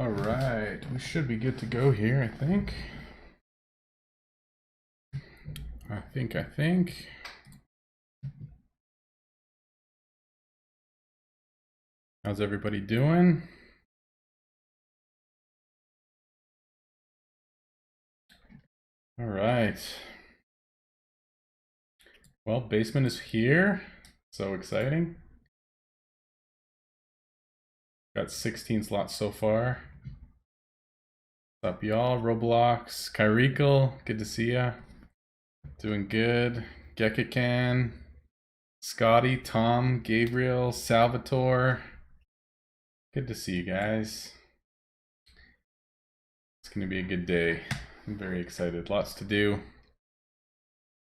All right, we should be good to go here, I think. I think. How's everybody doing? All right. Well, basement is here. So exciting. Got 16 slots so far. What's up, y'all? Roblox, Kyrikel, good to see ya. Doing good. Gekakan, Scotty, Tom, Gabriel, Salvatore. Good to see you guys. It's gonna be a good day. I'm very excited. Lots to do.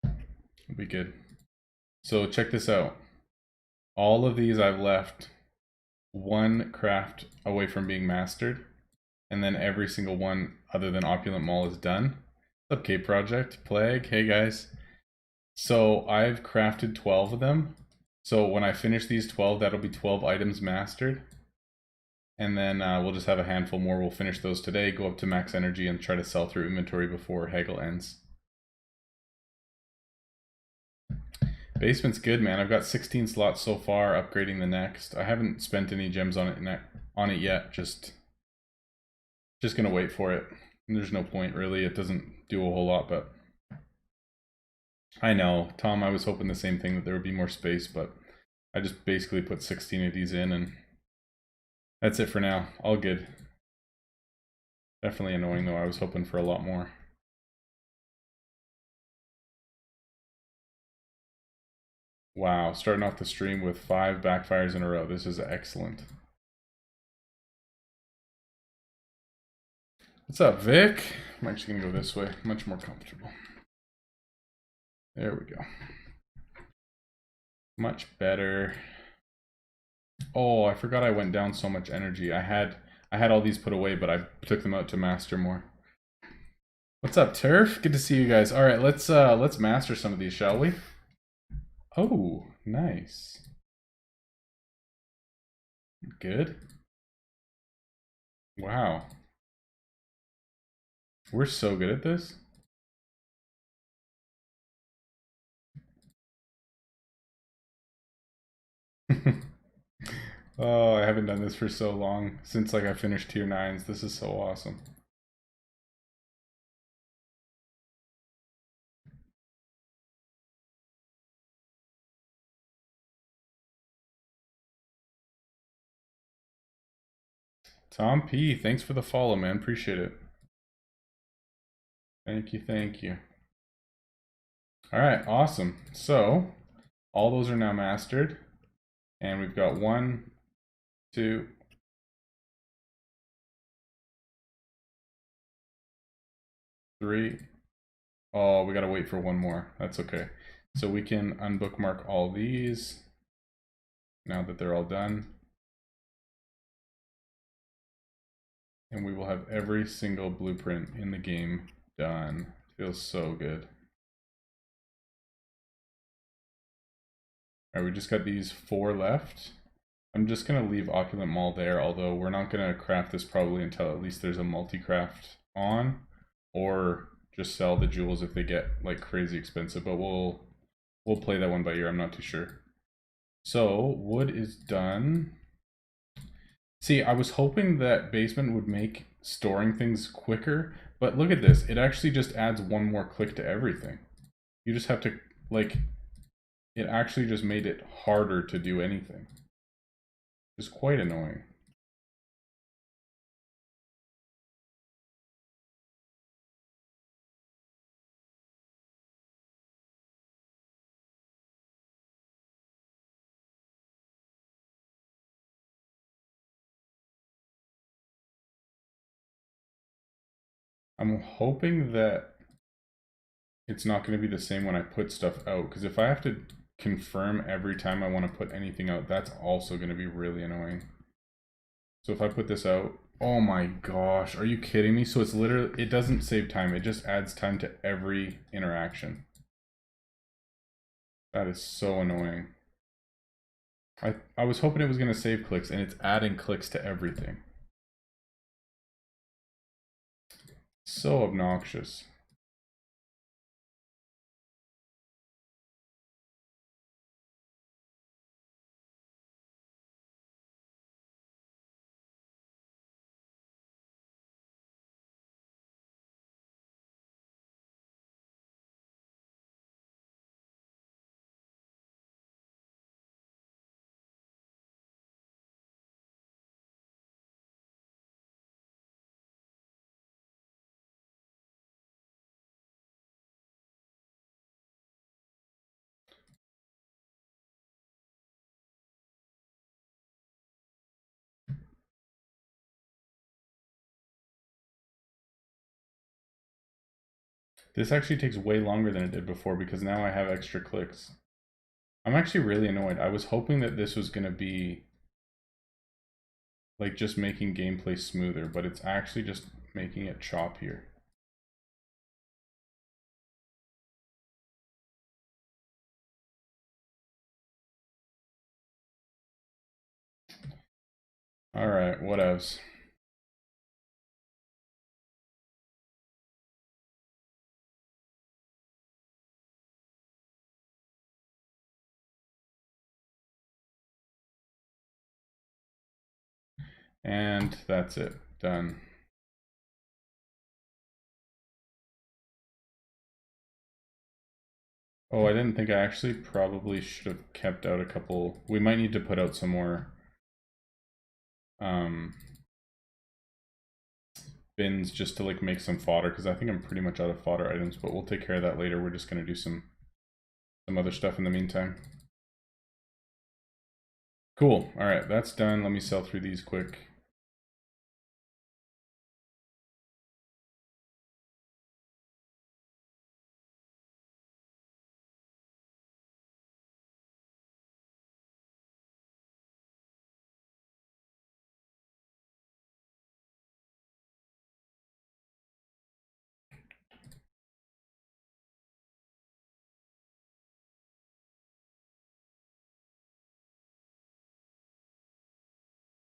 It'll be good. So check this out. All of these I've left one craft away from being mastered, and then every single one other than Opulent Mall is done. What's up, K Project? Plague, hey guys. So I've crafted 12 of them. So when I finish these 12, that'll be 12 items mastered. And then we'll just have a handful more. We'll finish those today, go up to max energy, and try to sell through inventory before Haggle ends. Basement's good, man. I've got 16 slots so far, upgrading the next. I haven't spent any gems on it yet. Just gonna wait for it. There's no point really. It doesn't do a whole lot, but I know, Tom. I was hoping the same thing, that there would be more space, but I just basically put 16 of these in, and that's it for now. All good. Definitely annoying though. I was hoping for a lot more. Wow, starting off the stream with 5 backfires in a row. This is excellent. What's up, Vic? I'm actually gonna go this way. Much more comfortable. There we go. Much better. Oh, I forgot I went down so much energy. I had all these put away, but I took them out to master more. What's up, Turf? Good to see you guys. All right, let's master some of these, shall we? Oh, nice. Good. Wow. We're so good at this. Oh, I haven't done this for so long. Since like I finished tier 9s. This is so awesome. Tom P, thanks for the follow, man. Appreciate it. Thank you, thank you. All right, awesome. So, all those are now mastered. And we've got 1, 2, 3. Oh, we gotta wait for one more. That's okay. So we can unbookmark all these now that they're all done. And we will have every single blueprint in the game done. Feels so good. All right, we just got these 4 left. I'm just gonna leave Opulent Mall there, although we're not gonna craft this probably until at least there's a multi-craft on, or just sell the jewels if they get like crazy expensive, but we'll play that one by ear. I'm not too sure. So wood is done. See, I was hoping that basement would make storing things quicker, but look at this. It actually just adds one more click to everything. You just have to, like, it actually just made it harder to do anything. It's quite annoying. I'm hoping that it's not going to be the same when I put stuff out, because if I have to confirm every time I want to put anything out, that's also going to be really annoying. So if I put this out, oh my gosh, are you kidding me? So it's literally, it doesn't save time, it just adds time to every interaction. That is so annoying. I was hoping it was going to save clicks, and it's adding clicks to everything. So obnoxious. This actually takes way longer than it did before because now I have extra clicks. I'm actually really annoyed. I was hoping that this was going to be like just making gameplay smoother, but it's actually just making it choppier. Alright, whatevs. And that's it. Done. Oh, I didn't think I actually probably should have kept out a couple. We might need to put out some more bins just to like make some fodder because I think I'm pretty much out of fodder items, but we'll take care of that later. We're just gonna do some other stuff in the meantime. Cool. All right, that's done. Let me sell through these quick.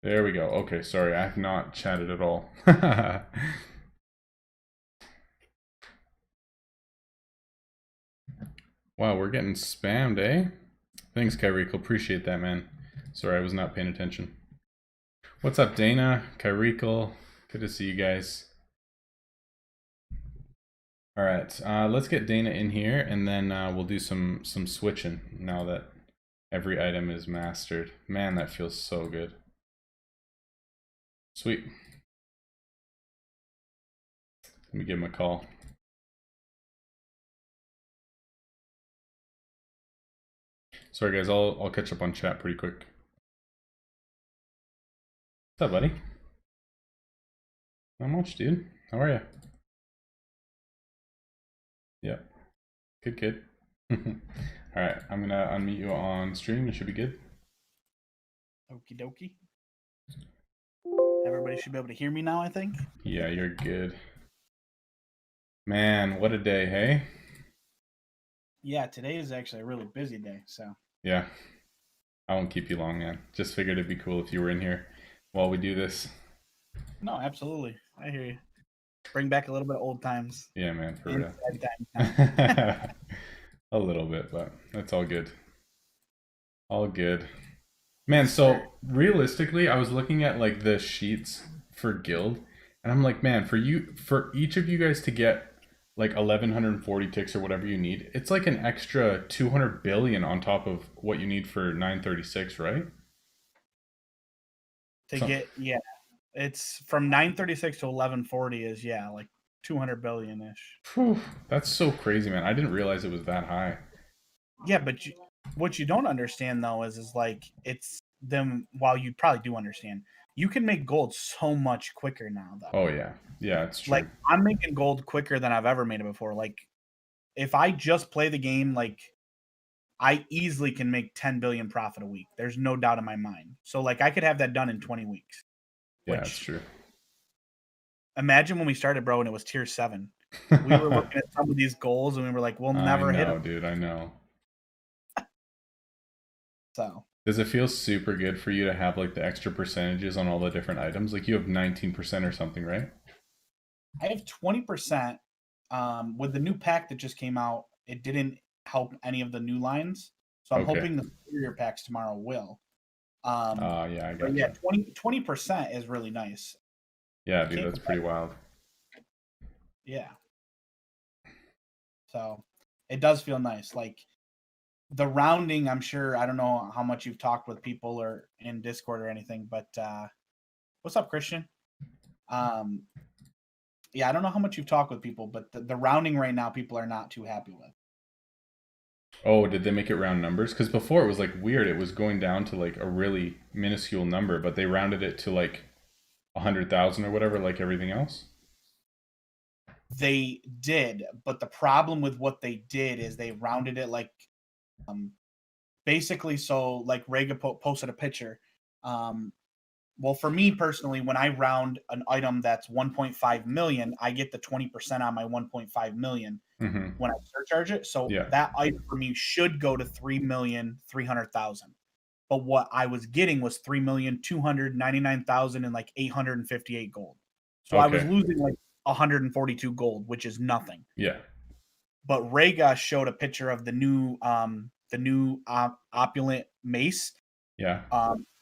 There we go. Okay, sorry, I have not chatted at all. Wow, we're getting spammed, eh? Thanks, Kyrico. Appreciate that, man. Sorry, I was not paying attention. What's up, Dana? Kyrico. Good to see you guys. All right, let's get Dana in here, and then we'll do some switching now that every item is mastered. Man, that feels so good. Sweet. Let me give him a call. Sorry, guys. I'll catch up on chat pretty quick. What's up, buddy? Not much, dude. How are you? Yeah. Good kid. All right, I'm gonna unmute you on stream. It should be good. Okie dokie. Everybody should be able to hear me now, I think. Yeah, you're good. Man, what a day, hey? Yeah, today is actually a really busy day, so. Yeah. I won't keep you long, man. Just figured it'd be cool if you were in here while we do this. No, absolutely. I hear you. Bring back a little bit of old times. Yeah, man, for real. Time. A little bit, but that's all good. All good. Man, so realistically, I was looking at like the sheets for guild, and I'm like, man, for each of you guys to get like 1140 ticks or whatever you need, it's like an extra 200 billion on top of what you need for 936, right? To get, yeah. It's from 936 to 1140 is, yeah, like 200 billion ish. That's so crazy, man. I didn't realize it was that high. Yeah, but what you don't understand though is like it's them. While you probably do understand, you can make gold so much quicker now though. Oh yeah, yeah, it's true. Like I'm making gold quicker than I've ever made it before. Like if I just play the game, like I easily can make 10 billion profit a week. There's no doubt in my mind. So like I could have that done in 20 weeks. Yeah, it's true. Imagine when we started, bro, and it was tier 7. We were looking at some of these goals and we were like, we'll never hit them. Dude, I know. So does it feel super good for you to have like the extra percentages on all the different items? Like you have 19% or something, right? I have 20%. With the new pack that just came out, it didn't help any of the new lines. So I'm Okay. hoping the superior packs tomorrow will. Yeah, I But yeah, gotcha. 20% is really nice. Yeah, I dude, can't that's complain. pretty wild. Yeah. So it does feel nice. Like the rounding, I'm sure, I don't know how much you've talked with people or in Discord or anything, but what's up, Christian? Um, yeah, I don't know how much you've talked with people, but the rounding right now, people are not too happy with. Oh, did they make it round numbers? Because before it was like weird. It was going down to like a really minuscule number, but they rounded it to like 100,000 or whatever, like everything else. They did, but the problem with what they did is they rounded it like um, basically so like Rega posted a picture. Um, well, for me personally, when I round an item that's 1.5 million, I get the 20% on my 1.5 million Mm-hmm. when I surcharge it. So Yeah. that item for me should go to 3,300,000. But what I was getting was 3,299,000 and like 858 gold. So I was Okay. losing like 142 gold, which is nothing. Yeah. But Rhaegar showed a picture of the new opulent mace Yeah.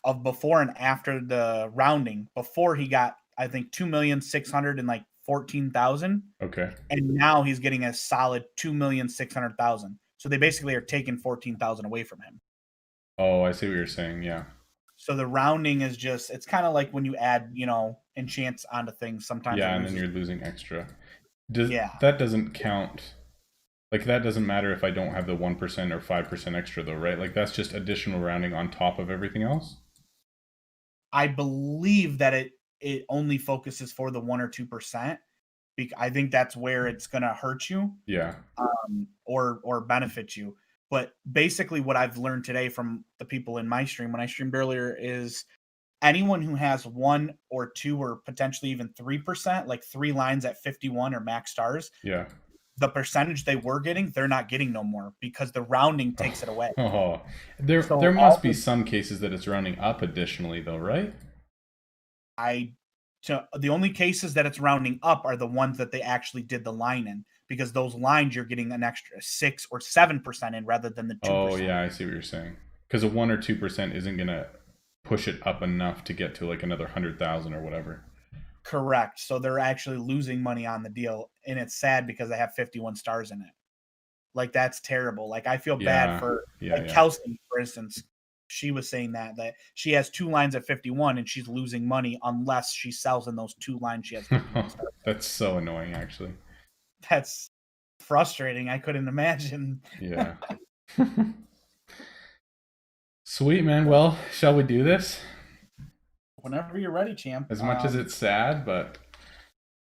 of before and after the rounding. Before he got, I think, 2,600 and like 14,000, Okay. and now he's getting a solid 2,600,000. So they basically are taking 14,000 away from him. Oh, I see what you're saying. Yeah. So the rounding is just, it's kind of like when you add, enchants onto things, sometimes it Yeah, and then loses. you're losing extra. Does Yeah, that doesn't count? Like that doesn't matter if I don't have the 1% or 5% extra though, right? Like that's just additional rounding on top of everything else. I believe that it only focuses for the 1 or 2%. I think that's where it's going to hurt you, Yeah. or benefit you. But basically, what I've learned today from the people in my stream when I streamed earlier is anyone who has 1 or 2 or potentially even 3%, like 3 lines at 51 or max stars, Yeah. the percentage they were getting, they're not getting no more because the rounding Oh, takes it away. oh. There So must all be some cases that it's rounding up additionally though, right? I so the only cases that it's rounding up are the ones that they actually did the line in, because those lines you're getting an extra 6 or 7% in rather than the two Oh percent. yeah, I see what you're saying. Because a 1 or 2% isn't gonna push it up enough to get to like another 100,000 or whatever. Correct. So they're actually losing money on the deal, and it's sad because they have 51 stars in it. Like that's terrible. Like I feel bad Yeah. for Yeah. like Yeah. Kelsey, for instance. She was saying that she has 2 lines at 51 and she's losing money unless she sells in those 2 lines she has 51 stars. That's so annoying, actually. That's frustrating. I couldn't imagine. Yeah. Sweet, man. Well, shall we do this? Whenever you're ready, champ. As much as it's sad, but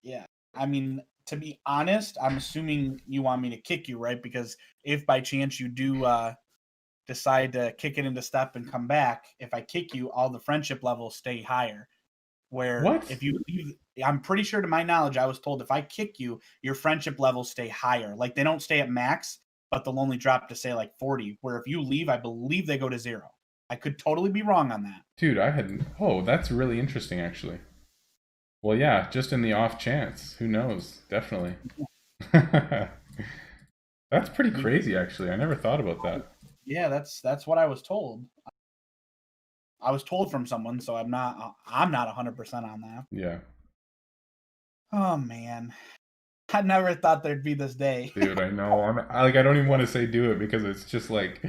Yeah. I mean, to be honest, I'm assuming you want me to kick you, right? Because if by chance you do decide to kick it into step and come back, if I kick you, all the friendship levels stay higher. Where what? if you leave, I'm pretty sure to my knowledge, I was told if I kick you, your friendship levels stay higher. Like they don't stay at max, but they'll only drop to say like 40. Where if you leave, I believe they go to 0. I could totally be wrong on that. Dude, I hadn't. Oh, that's really interesting, actually. Well, yeah, just in the off chance. Who knows? Definitely. That's pretty We crazy, actually. I never thought about that. Yeah, that's what I was told. I was told from someone, so I'm not 100% on that. Yeah. Oh man, I never thought there'd be this day. Dude, I know. I don't even want to say do it because it's just like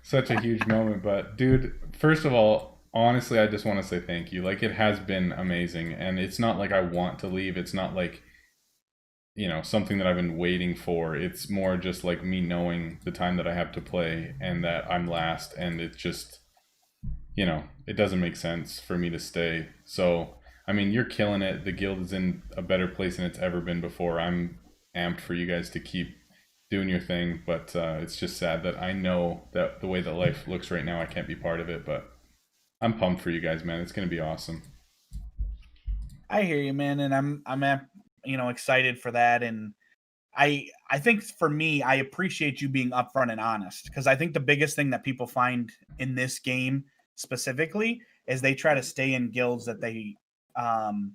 such a huge moment. But dude, first of all, honestly, I just want to say thank you. Like it has been amazing, and it's not like I want to leave. It's not like something that I've been waiting for. It's more just like me knowing the time that I have to play and that I'm last, and it just it doesn't make sense for me to stay. So, I mean, you're killing it. The guild is in a better place than it's ever been before. I'm amped for you guys to keep doing your thing, but it's just sad that I know that the way that life looks right now, I can't be part of it. But I'm pumped for you guys, man. It's gonna be awesome. I hear you, man, and excited for that. And I think for me, I appreciate you being upfront and honest, because I think the biggest thing that people find in this game specifically is they try to stay in guilds that they um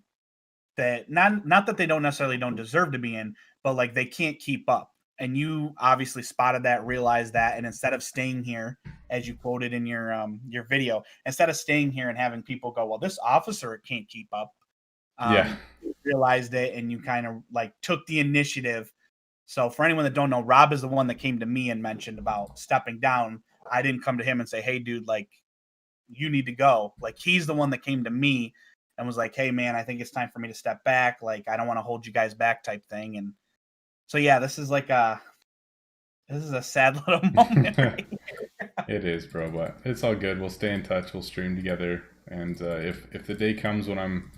that not that they don't necessarily don't deserve to be in, but like they can't keep up. And you obviously spotted that, realized that, and instead of staying here, as you quoted in your video, instead of staying here and having people go, well, this officer can't keep up, Yeah. you realized it and you kind of like took the initiative. So for anyone that don't know, Rob is the one that came to me and mentioned about stepping down. I didn't come to him and say, hey, dude, like you need to go. Like he's the one that came to me and was like, hey man, I think it's time for me to step back. Like I don't want to hold you guys back type thing. And so yeah, this is a sad little moment. Right? It is, bro, but it's all good. We'll stay in touch. We'll stream together, and if the day comes when I'm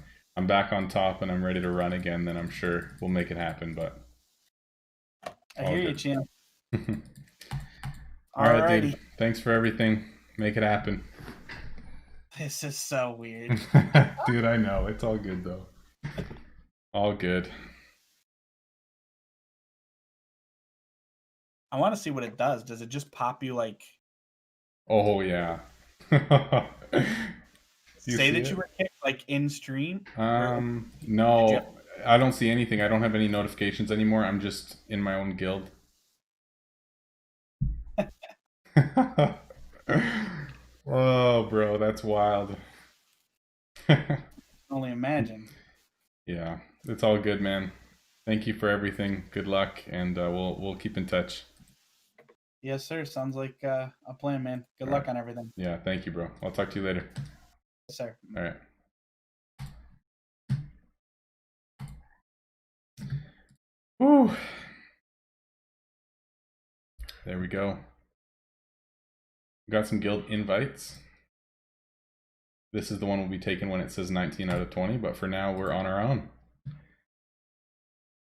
back on top and I'm ready to run again, then I'm sure we'll make it happen. But I all hear you, good. Chan. All right, dude. Alrighty. Thanks for everything. Make it happen. This is so weird. Dude, I know. It's all good though. All good. I want to see what it does. Does it just pop you like Oh yeah. You say see that you it? were kicked like in stream? Did you have, No, I don't see anything. I don't have any notifications anymore. I'm just in my own guild. Oh, bro, that's wild. only imagine. Yeah, it's all good, man. Thank you for everything. Good luck, and we'll keep in touch. Yes, sir. Sounds like a plan, man. Good All luck right. on everything. Yeah, thank you, bro. I'll talk to you later. Yes, sir. All right. Woo. There we go. Got some guild invites. This is the one we'll be taking when it says 19 out of 20, but for now we're on our own.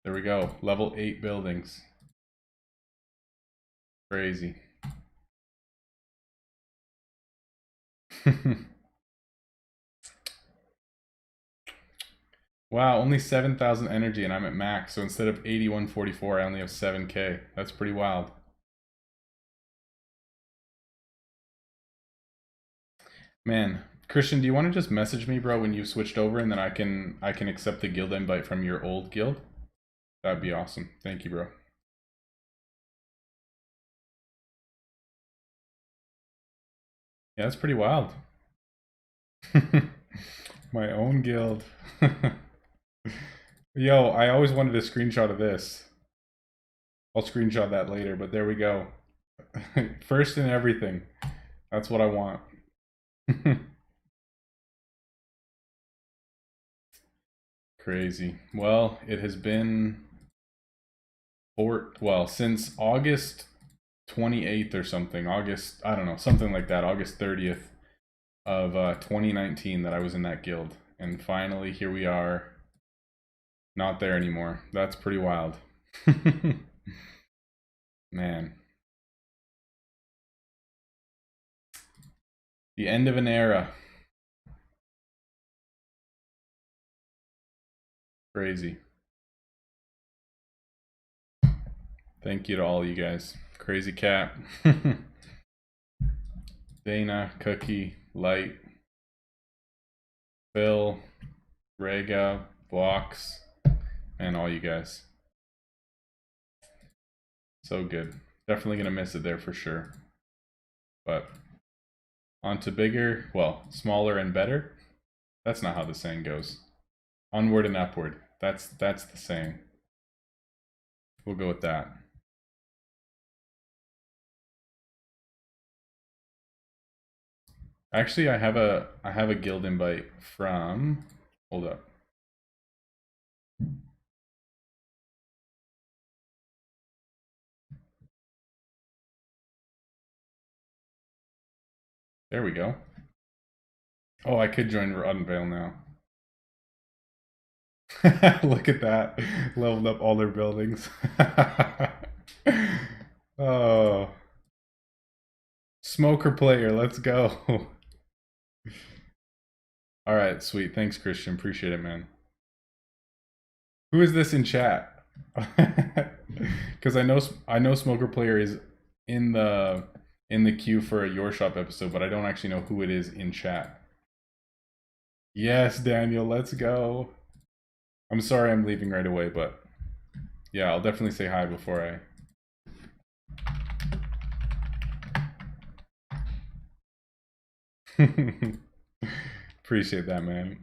There we go. Level 8 buildings. Crazy. Wow, only 7,000 energy and I'm at max. So instead of 8144, I only have 7k. That's pretty wild. Man, Christian, do you want to just message me, bro, when you've switched over, and then I can accept the guild invite from your old guild? That'd be awesome. Thank you, bro. Yeah, that's pretty wild. My own guild. Yo, I always wanted a screenshot of this. I'll screenshot that later, but there we go. First in everything. That's what I want. Crazy. Well, it has been since August 28th or something. August, I don't know, something like that. August 30th of 2019 that I was in that guild. And finally, here we are. Not there anymore. That's pretty wild. Man. The end of an era. Crazy. Thank you to all you guys. Crazy Cat. Dana, Cookie, Light, Phil, Rega, Blocks, and all you guys. So good. Definitely gonna miss it there for sure. But on to bigger, well, smaller and better. That's not how the saying goes. Onward and upward. That's the saying. We'll go with that. Actually, I have a guild invite from. Hold up. There we go. Oh, I could join Roddenvale now. Look at that. Leveled up all their buildings. Oh. Smoker player, let's go. Alright, sweet. Thanks, Christian. Appreciate it, man. Who is this in chat? Because I know Smoker player is in the queue for a Your Shop episode, but I don't actually know who it is in chat. Yes, Daniel, let's go. I'm sorry I'm leaving right away, but yeah, I'll definitely say hi before I... Appreciate that, man.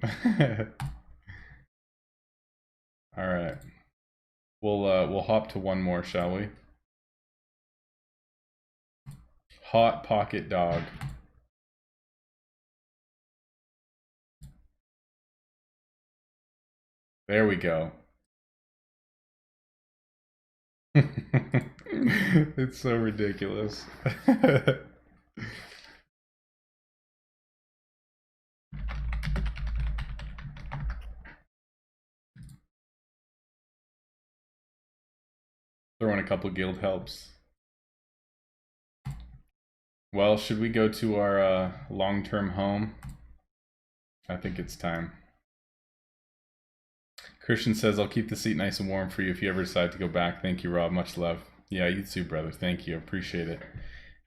All right. We'll hop to one more, shall we? Hot Pocket Dog. There we go. It's so ridiculous. Throwing a couple guild helps. Well, should we go to our long-term home? I think it's time. Christian says, I'll keep the seat nice and warm for you if you ever decide to go back. Thank you, Rob. Much love. Yeah, you too, brother. Thank you. Appreciate it.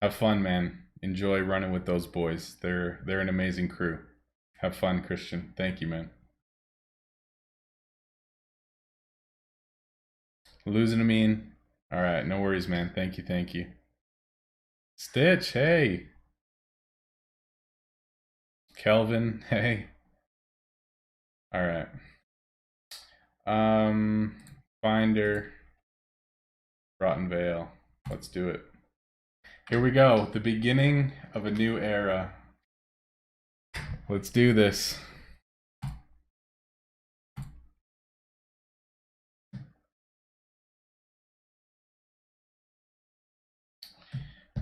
Have fun, man. Enjoy running with those boys. They're an amazing crew. Have fun, Christian. Thank you, man. Losing a mean. All right, no worries, man. Thank you, thank you. Stitch, hey. Kelvin, hey. All right. Finder, Rotten Vale. Let's do it. Here we go. The beginning of a new era. Let's do this.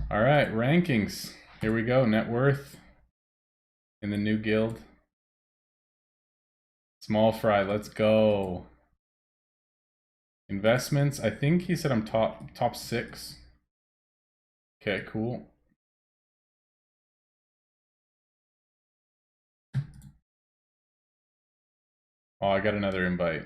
All right, rankings. Here we go. Net worth in the new guild. Small fry, let's go. Investments, I think he said I'm top 6. Okay, cool. Oh, I got another invite.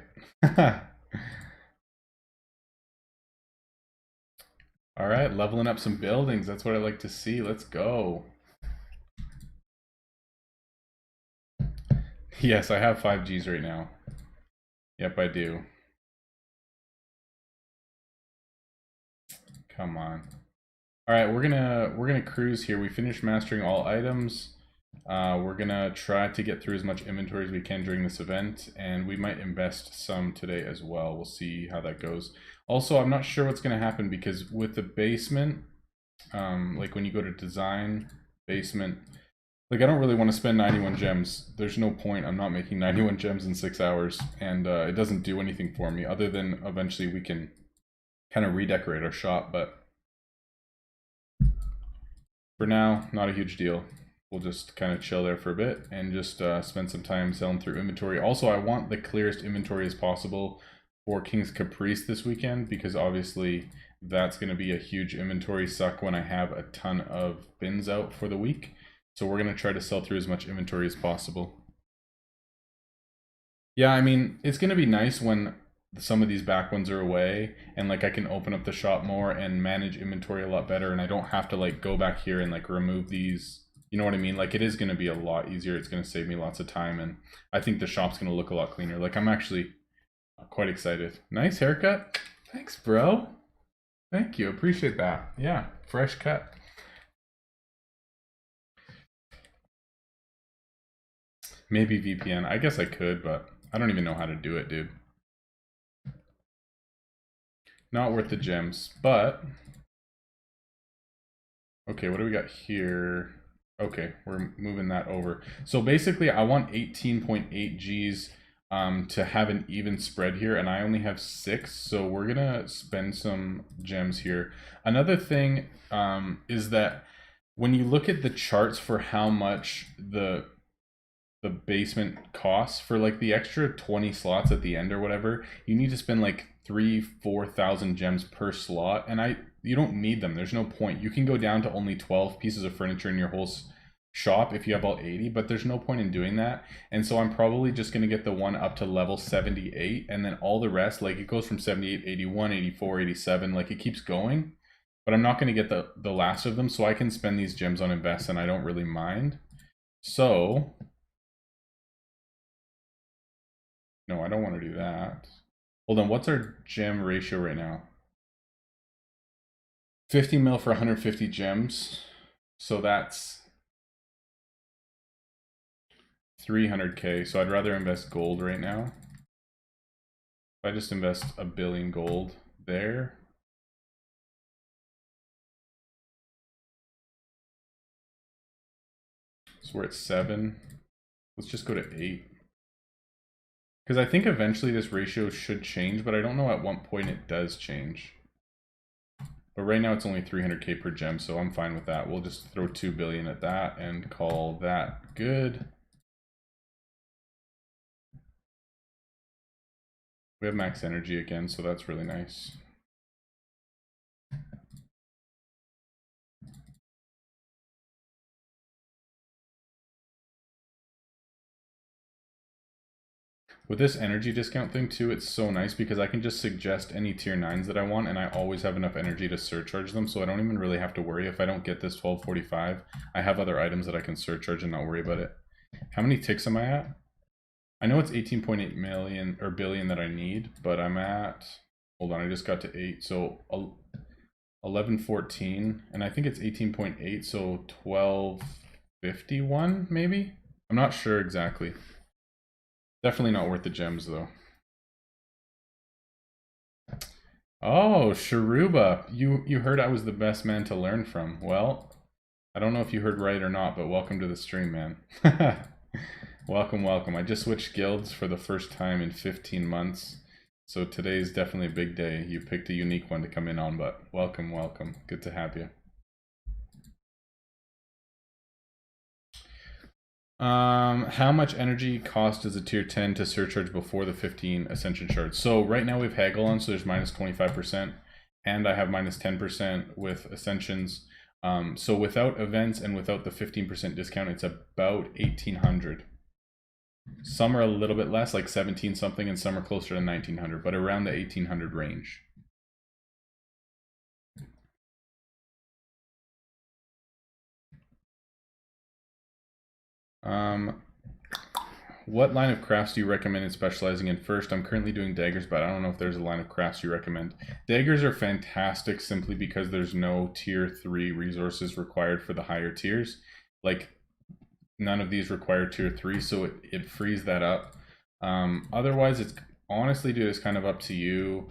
All right, leveling up some buildings. That's what I like to see. Let's go. Yes, I have 5Gs right now. Yep, I do. Come on. All right, we're gonna cruise here. We finished mastering all items. We're gonna try to get through as much inventory as we can during this event, and we might invest some today as well. We'll see how that goes. Also, I'm not sure what's gonna happen because with the basement, like when you go to design, basement, like I don't really want to spend 91 gems. There's no point. I'm not making 91 gems in 6 hours, and it doesn't do anything for me other than eventually we can kind of redecorate our shop, but for now, not a huge deal. We'll just kind of chill there for a bit and just spend some time selling through inventory. Also, I want the clearest inventory as possible for King's Caprice this weekend because obviously that's going to be a huge inventory suck when I have a ton of bins out for the week. So we're going to try to sell through as much inventory as possible. Yeah, I mean, it's going to be nice when some of these back ones are away and like I can open up the shop more and manage inventory a lot better and I don't have to like go back here and like remove these, you know what I mean? Like it is going to be a lot easier. It's going to save me lots of time and I think the shop's going to look a lot cleaner. Like I'm actually quite excited. Nice haircut. Thanks, bro. Thank you. Appreciate that. Yeah, fresh cut. Maybe VPN. I guess I could, but I don't even know how to do it, dude. Not worth the gems, but okay, what do we got here? Okay, we're moving that over. So basically I want 18.8 Gs to have an even spread here, and I only have 6, so we're gonna spend some gems here. Another thing is that when you look at the charts for how much the basement costs for like the extra 20 slots at the end or whatever, you need to spend like 3,000-4,000 gems per slot, and you don't need them. There's no point. You can go down to only 12 pieces of furniture in your whole shop if you have all 80, but there's no point in doing that. And so I'm probably just going to get the one up to level 78, and then all the rest, like it goes from 78, 81, 84, 87, like it keeps going. But I'm not going to get the last of them, so I can spend these gems on invest, and I don't really mind. So No, I don't want to do that. Hold on, what's our gem ratio right now? 50 mil for 150 gems. So that's 300k. So I'd rather invest gold right now. If I just invest $1 billion gold there. So we're at 7. Let's just go to 8. Because I think eventually this ratio should change, but I don't know at what point it does change. But right now it's only 300k per gem, so I'm fine with that. We'll just throw 2 billion at that and call that good. We have max energy again, so that's really nice. With this energy discount thing too, it's so nice because I can just suggest any tier 9s that I want and I always have enough energy to surcharge them, so I don't even really have to worry if I don't get this 1245. I have other items that I can surcharge and not worry about it. How many ticks am I at? I know it's 18.8 million or billion that I need, but I'm at, hold on, I just got to 8, so 1114, and I think it's 18.8, so 1251 maybe? I'm not sure exactly. Definitely not worth the gems though. Oh, Sharuba, you heard I was the best man to learn from. Well, I don't know if you heard right or not, but welcome to the stream, man. Welcome, welcome. I just switched guilds for the first time in 15 months. So today's definitely a big day. You picked a unique one to come in on, but welcome, welcome. Good to have you. How much energy cost does a tier 10 to surcharge before the 15 ascension shards? So right now we have haggle on, so there's minus 25%, and I have minus 10% with ascensions. So without events and without the 15% discount, it's about 1800. Some are a little bit less, like 17 something, and some are closer to 1900, but around the 1800 range. What line of crafts do you recommend in specializing in? First, I'm currently doing daggers, but I don't know if there's a line of crafts you recommend. Daggers are fantastic simply because there's no tier 3 resources required for the higher tiers. Like, none of these require tier 3, so it frees that up. Otherwise, it's honestly, dude, it's kind of up to you.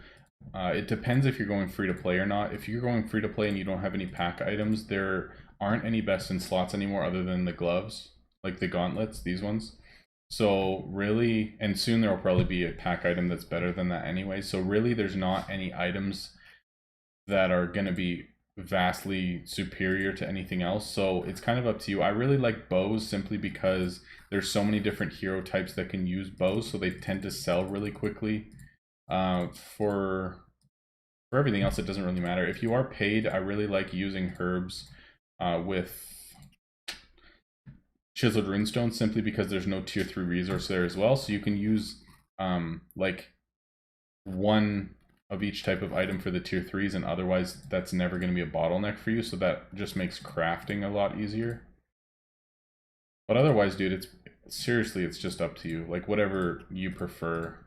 It depends if you're going free to play or not. If you're going free to play and you don't have any pack items, there aren't any best in slots anymore other than the gloves, like the gauntlets, these ones. So really, and soon there will probably be a pack item that's better than that anyway. So really there's not any items that are going to be vastly superior to anything else. So it's kind of up to you. I really like bows simply because there's so many different hero types that can use bows. So they tend to sell really quickly. For everything else, it doesn't really matter. If you are paid, I really like using herbs with chiseled runestone simply because there's no tier 3 resource there as well, so you can use like one of each type of item for the tier 3s, and otherwise that's never going to be a bottleneck for you, so that just makes crafting a lot easier. But otherwise, dude, it's seriously, it's just up to you, like whatever you prefer.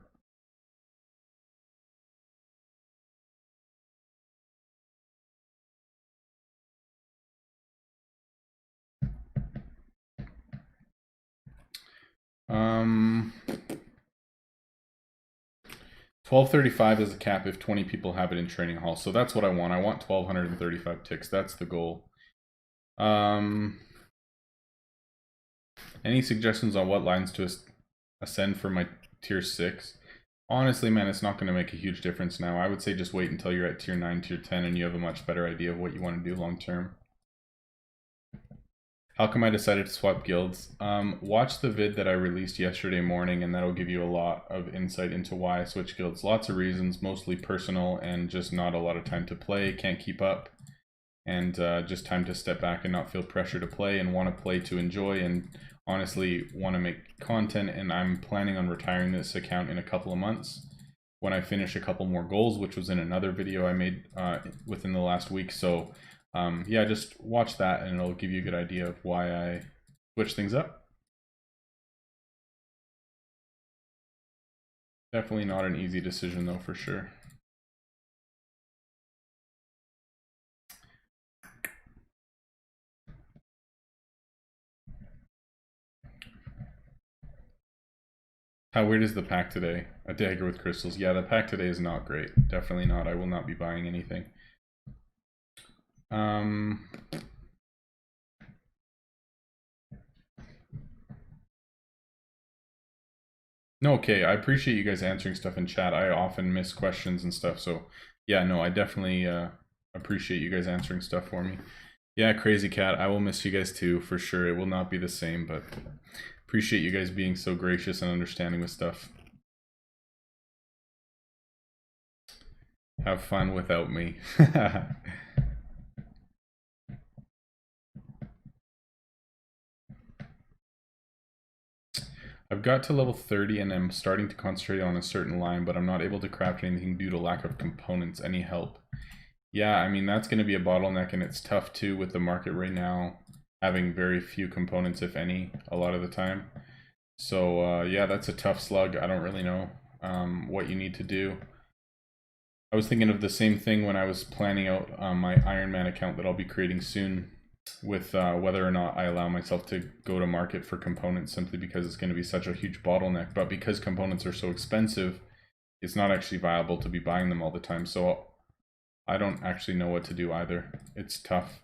Um 1235 is a cap if 20 people have it in training hall. So that's what I want. I want 1235 ticks. That's the goal. Any suggestions on what lines to ascend for my tier 6? Honestly, man, it's not going to make a huge difference now. I would say just wait until you're at tier 9, tier 10, and you have a much better idea of what you want to do long term. How come I decided to swap guilds? Watch the vid that I released yesterday morning, and that'll give you a lot of insight into why I switched guilds. Lots of reasons, mostly personal and just not a lot of time to play, can't keep up, and just time to step back and not feel pressure to play and want to play to enjoy and honestly want to make content. And I'm planning on retiring this account in a couple of months when I finish a couple more goals, which was in another video I made within the last week. So yeah, just watch that and it'll give you a good idea of why I switch things up. Definitely not an easy decision though, for sure. How weird is the pack today? A dagger with crystals. Yeah, the pack today is not great. Definitely not. I will not be buying anything. No, okay. I appreciate you guys answering stuff in chat. I often miss questions and stuff. So, yeah, no, I definitely appreciate you guys answering stuff for me. Yeah, Crazy Cat, I will miss you guys too, for sure. It will not be the same, but appreciate you guys being so gracious and understanding with stuff. Have fun without me. I've got to level 30 and I'm starting to concentrate on a certain line, but I'm not able to craft anything due to lack of components. Any help? Yeah, I mean, that's going to be a bottleneck, and it's tough too with the market right now, having very few components, if any, a lot of the time. So, yeah, that's a tough slug. I don't really know what you need to do. I was thinking of the same thing when I was planning out my Iron Man account that I'll be creating soon, with whether or not I allow myself to go to market for components, simply because it's going to be such a huge bottleneck. But because components are so expensive, it's not actually viable to be buying them all the time. So I don't actually know what to do either. It's tough.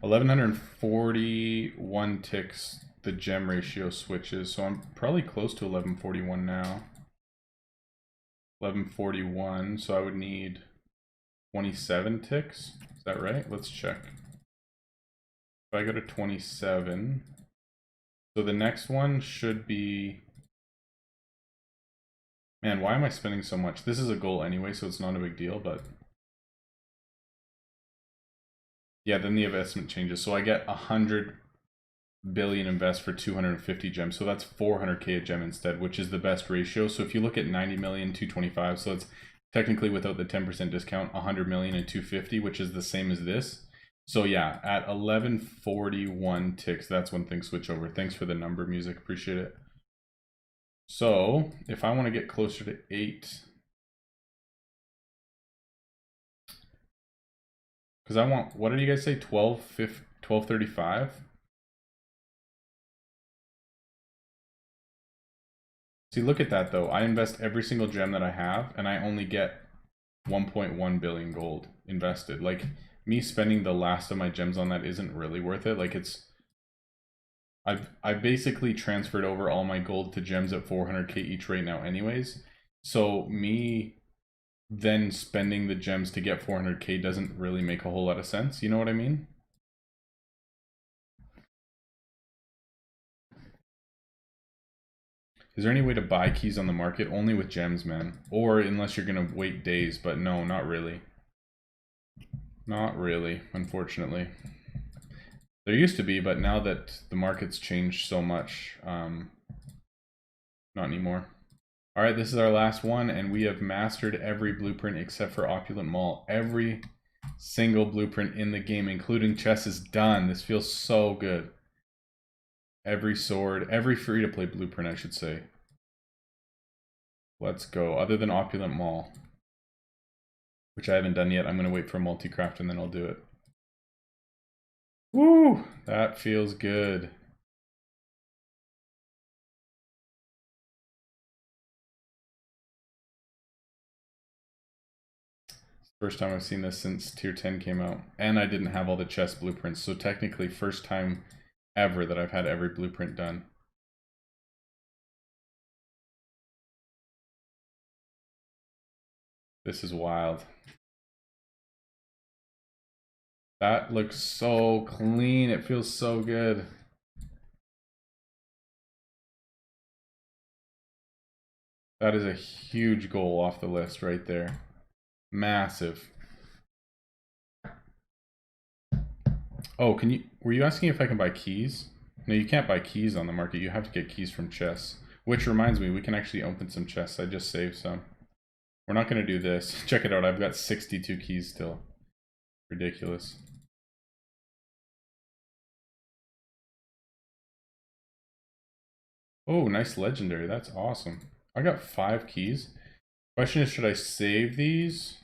$1,141 ticks the gem ratio switches, so I'm probably close to 1141 now. 1141, so I would need 27 ticks. Is that right? Let's check. If I go to 27, so the next one should be... Man, why am I spending so much? This is a goal anyway, so it's not a big deal, but... Yeah, then the investment changes. So I get 100 billion invest for 250 gems, so that's 400k a gem instead, which is the best ratio. So if you look at 90 million 225, so it's technically, without the 10% discount, 100 million and 250, which is the same as this. So yeah, at 1141 ticks, that's when things switch over. Thanks for the number, music, appreciate it. So if I want to get closer to 8, because I want, what did you guys say, 1235? See, look at that though. I invest every single gem that I have, and I only get 1.1 billion gold invested. Like, me spending the last of my gems on that isn't really worth it. Like, it's... I've basically transferred over all my gold to gems at 400k each right now anyways. So me then spending the gems to get 400k doesn't really make a whole lot of sense. You know what I mean? Is there any way to buy keys on the market? Only with gems, man. Or unless you're gonna wait days, but no, not really. Not really, unfortunately. There used to be, but now that the market's changed so much, not anymore. All right, this is our last one, and we have mastered every blueprint except for Opulent Mall. Every single blueprint in the game, including chess, is done. This feels so good. Every sword, every free-to-play blueprint, I should say. Let's go, other than Opulent Mall, which I haven't done yet. I'm going to wait for multi-craft and then I'll do it. Woo! That feels good. First time I've seen this since Tier 10 came out. And I didn't have all the chess blueprints, so technically first time ever that I've had every blueprint done. This is wild. That looks so clean. It feels so good. That is a huge goal off the list right there. Massive. Oh, were you asking if I can buy keys? No, you can't buy keys on the market. You have to get keys from chests. Which reminds me, we can actually open some chests. I just saved some. We're not going to do this. Check it out. I've got 62 keys still. Ridiculous. Oh, nice legendary. That's awesome. I got 5 keys. Question is, should I save these?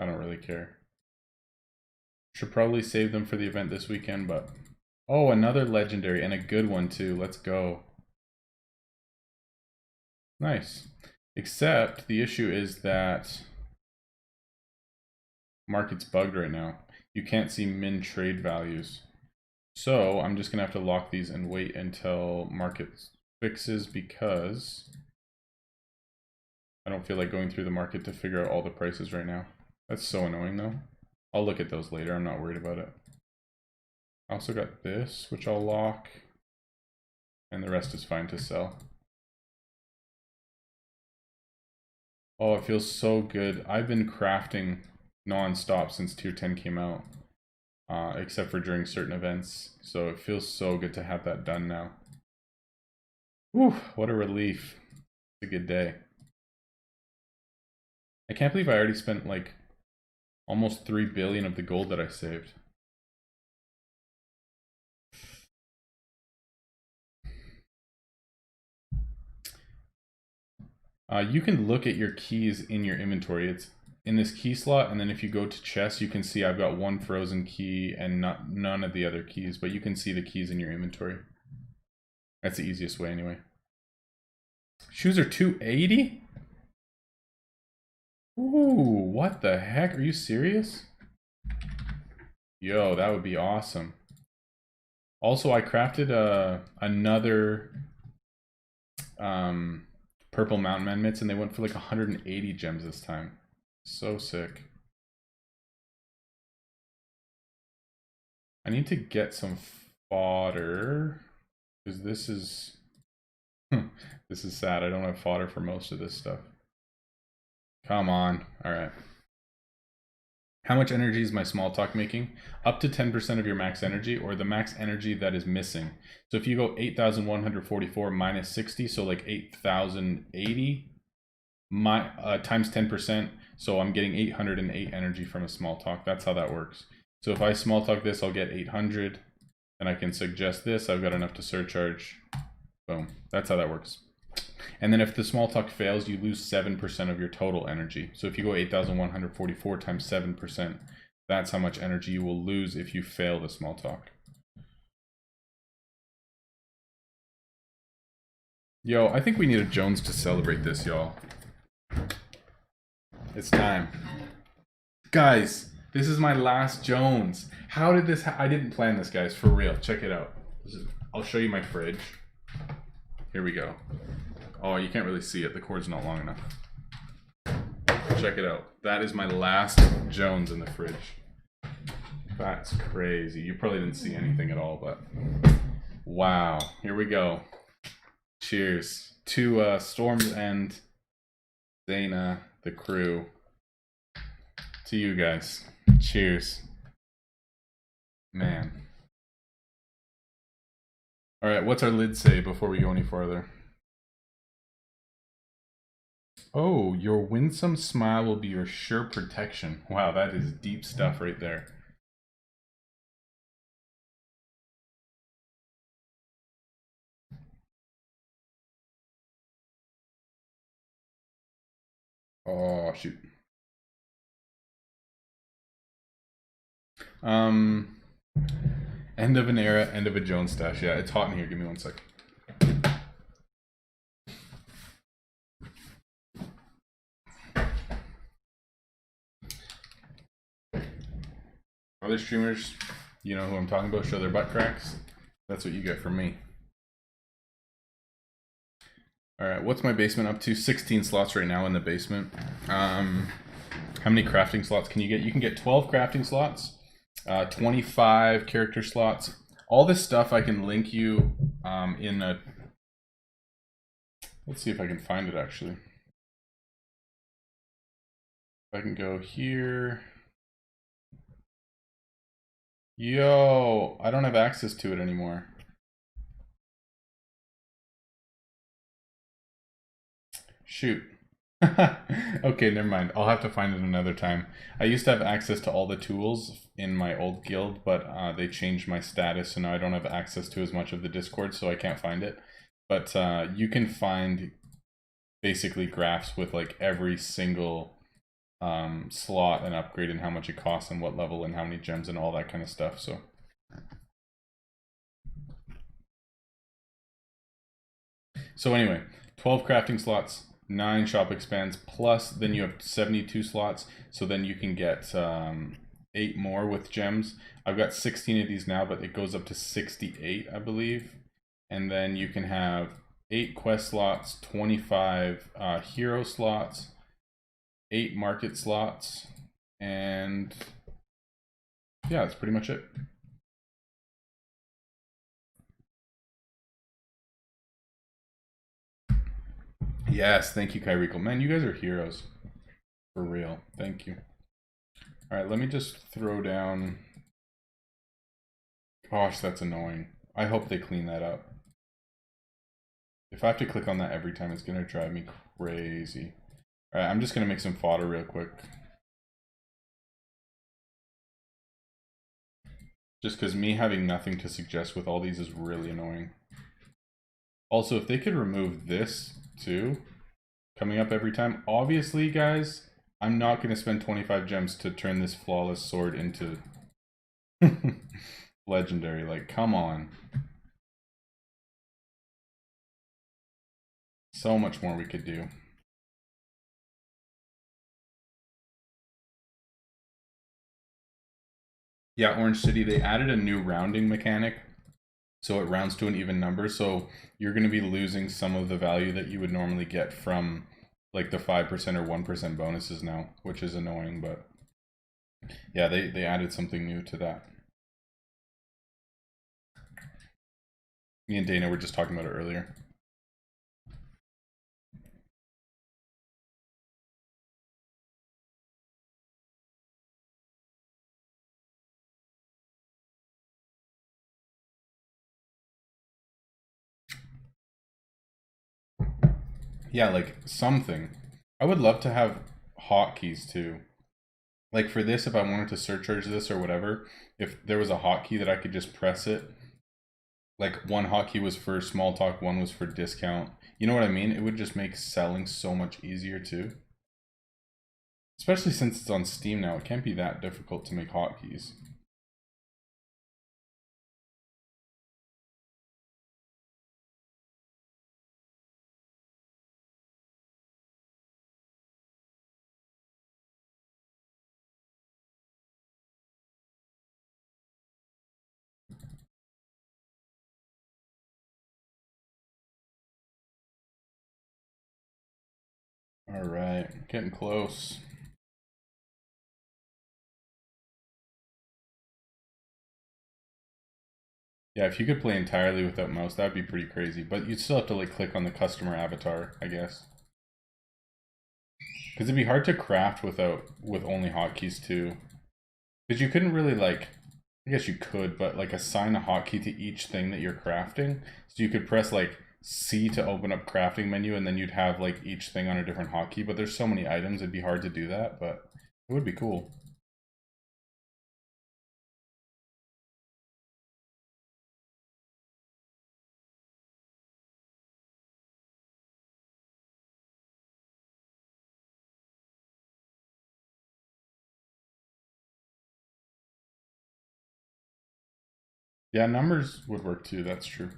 I don't really care. Should probably save them for the event this weekend, but... Oh, another legendary, and a good one too. Let's go. Nice. Except, the issue is that... market's bugged right now. You can't see min trade values. So, I'm just gonna have to lock these and wait until market fixes because... I don't feel like going through the market to figure out all the prices right now. That's so annoying though. I'll look at those later, I'm not worried about it. I also got this, which I'll lock. And the rest is fine to sell. Oh, it feels so good. I've been crafting non-stop since tier 10 came out. Except for during certain events. So it feels so good to have that done now. Whew, what a relief. It's a good day. I can't believe I already spent like almost 3 billion of the gold that I saved. You can look at your keys in your inventory. It's in this key slot, and then if you go to chests, you can see I've got 1 frozen key and none of the other keys, but you can see the keys in your inventory. That's the easiest way anyway. Shoes are 280? Ooh, what the heck? Are you serious? Yo, that would be awesome. Also, I crafted another purple mountain man mitts, and they went for like 180 gems this time. So sick. I need to get some fodder because this is this is sad. I don't have fodder for most of this stuff. Come on. All right. How much energy is my small talk making? Up to 10% of your max energy, or the max energy that is missing. So if you go 8,144 minus 60, so like 8,080 times 10%, so I'm getting 808 energy from a small talk. That's how that works. So if I small talk this, I'll get 800. Then I can suggest this. I've got enough to surcharge. Boom. That's how that works. And then if the small talk fails, you lose 7% of your total energy. So if you go 8,144 times 7%, that's how much energy you will lose if you fail the small talk. Yo, I think we need a Jones to celebrate this, y'all. It's time. Guys, this is my last Jones. How did this I didn't plan this, guys, for real. Check it out. I'll show you my fridge. Here we go. Oh, you can't really see it. The cord's not long enough. Check it out. That is my last Jones in the fridge. That's crazy. You probably didn't see anything at all, but wow. Here we go. Cheers to Storms and Dana, the crew. To you guys. Cheers. Man. All right, what's our lid say before we go any further? Oh, your winsome smile will be your sure protection. Wow, that is deep stuff right there. Oh, shoot. End of an era, end of a Jones stash. Yeah, it's hot in here. Give me 1 sec. Other streamers, you know who I'm talking about, show their butt cracks. That's what you get from me. Alright, what's my basement up to? 16 slots right now in the basement. How many crafting slots can you get? You can get 12 crafting slots, 25 character slots. All this stuff I can link you in a... Let's see if I can find it actually. I can go here. Yo, I don't have access to it anymore. Shoot. Okay, never mind. I'll have to find it another time. I used to have access to all the tools in my old guild, but they changed my status, so now I don't have access to as much of the Discord, so I can't find it. But you can find basically graphs with like every single slot and upgrade and how much it costs and what level and how many gems and all that kind of stuff. So anyway, 12 crafting slots, 9 shop expands, plus then you have 72 slots, so then you can get 8 more with gems. I've got 16 of these now, but it goes up to 68, I believe. And then you can have 8 quest slots, 25 hero slots, 8 market slots, and yeah, that's pretty much it. Yes, thank you, Kyrico. Man, you guys are heroes. For real. Thank you. Alright, let me just throw down... Gosh, that's annoying. I hope they clean that up. If I have to click on that every time, it's going to drive me crazy. Alright, I'm just going to make some fodder real quick. Just because me having nothing to suggest with all these is really annoying. Also, if they could remove this too, coming up every time. Obviously, guys, I'm not going to spend 25 gems to turn this flawless sword into legendary. Like, come on. So much more we could do. Yeah, Orange City, they added a new rounding mechanic. So it rounds to an even number. So you're going to be losing some of the value that you would normally get from like the 5% or 1% bonuses now, which is annoying, but yeah, they added something new to that. Me and Dana were just talking about it earlier. Yeah, like something. I would love to have hotkeys too. Like for this, if I wanted to surcharge this or whatever, if there was a hotkey that I could just press it, like one hotkey was for small talk, one was for discount. You know what I mean? It would just make selling so much easier too. Especially since it's on Steam now, it can't be that difficult to make hotkeys. Alright, getting close. Yeah, if you could play entirely without mouse, that'd be pretty crazy. But you'd still have to like click on the customer avatar, I guess. Because it'd be hard to craft with only hotkeys too. Because you couldn't really like, I guess you could, but like assign a hotkey to each thing that you're crafting. So you could press like C to open up crafting menu, and then you'd have like each thing on a different hotkey. But there's so many items, it'd be hard to do that. But it would be cool. Yeah, numbers would work too. That's true.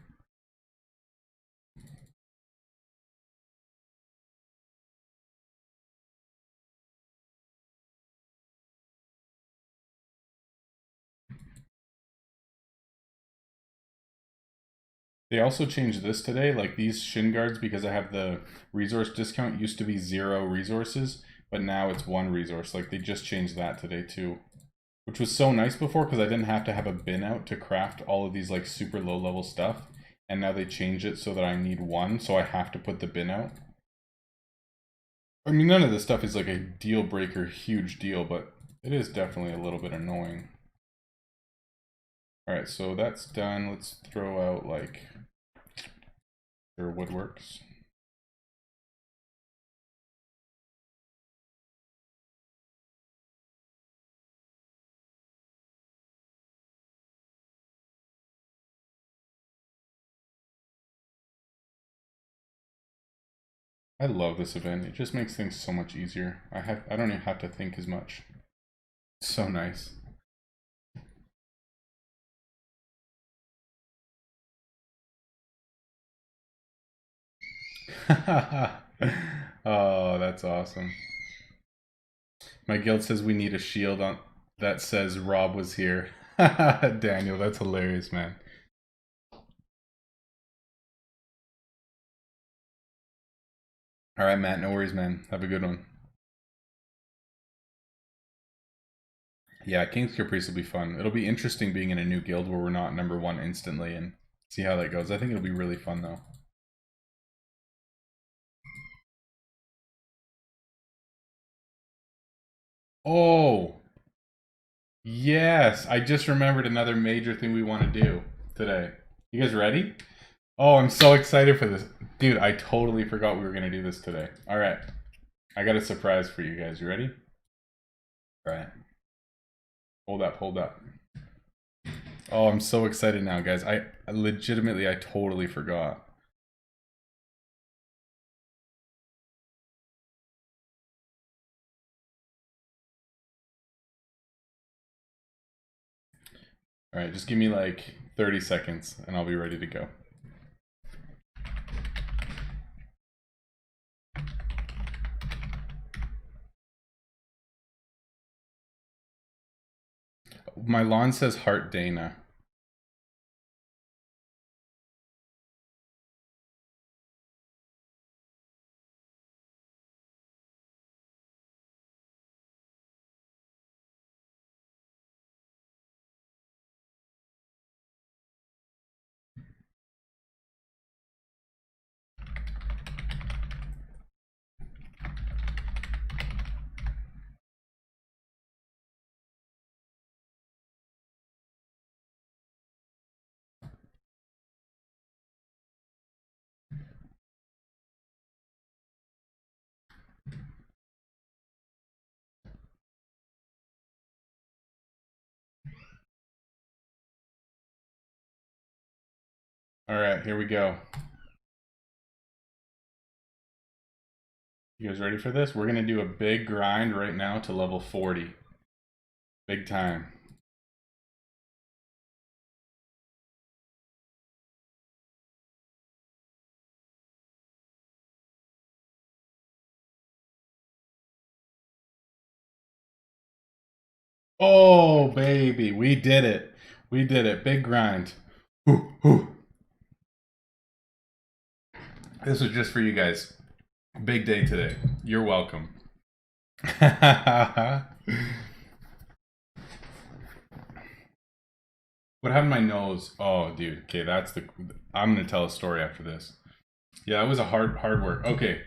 They also changed this today, like these shin guards, because I have the resource discount, used to be 0 resources, but now it's 1 resource. Like they just changed that today too, which was so nice before because I didn't have to have a bin out to craft all of these like super low level stuff. And now they changed it so that I need 1, so I have to put the bin out. I mean, none of this stuff is like a deal breaker, huge deal, but it is definitely a little bit annoying. Alright, so that's done. Let's throw out like your woodworks. I love this event. It just makes things so much easier. I don't even have to think as much. It's so nice. Oh, that's awesome. My guild says we need a shield on that says Rob was here. Daniel, that's hilarious, man. All right, Matt, no worries, man. Have a good one. Yeah, King's Caprice will be fun. It'll be interesting being in a new guild where we're not #1 instantly and see how that goes. I think it'll be really fun though. Oh, yes. I just remembered another major thing we want to do today. You guys ready? Oh, I'm so excited for this. Dude, I totally forgot we were going to do this today. All right. I got a surprise for you guys. You ready? All right. Hold up, hold up. Oh, I'm so excited now, guys. I legitimately, I totally forgot. All right, just give me like 30 seconds and I'll be ready to go. My lawn says Heart Dana. All right, here we go. You guys ready for this? We're going to do a big grind right now to level 40. Big time. Oh, baby, we did it. We did it. Big grind. Whew, whew. This was just for you guys. Big day today. You're welcome. What happened to my nose? Oh, dude. Okay, I'm gonna tell a story after this. Yeah, it was a hard work. Okay,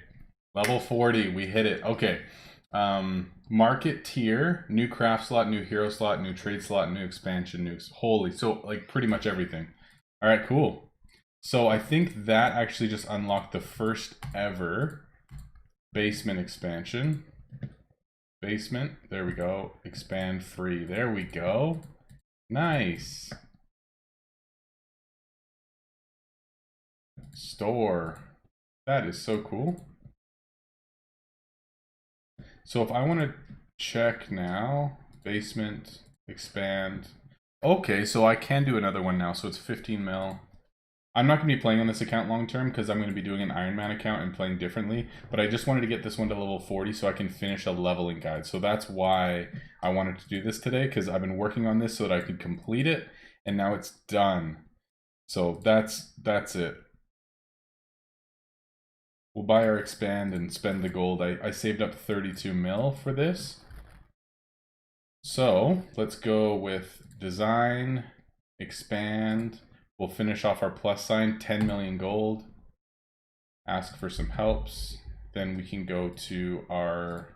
level 40, we hit it. Okay, market tier, new craft slot, new hero slot, new trade slot, new expansion, new holy. So like pretty much everything. All right, cool. So I think that actually just unlocked the first ever basement expansion. Basement. There we go. Expand free. There we go. Nice. Store. That is so cool. So if I want to check now, basement, expand. Okay, so I can do another one now. So it's 15 mil. I'm not going to be playing on this account long term because I'm going to be doing an Iron Man account and playing differently. But I just wanted to get this one to level 40 so I can finish a leveling guide. So that's why I wanted to do this today, because I've been working on this so that I could complete it. And now it's done. So that's it. We'll buy our expand and spend the gold. I saved up 32 mil for this. So let's go with design, expand. We'll finish off our plus sign, 10 million gold. Ask for some helps. Then we can go to our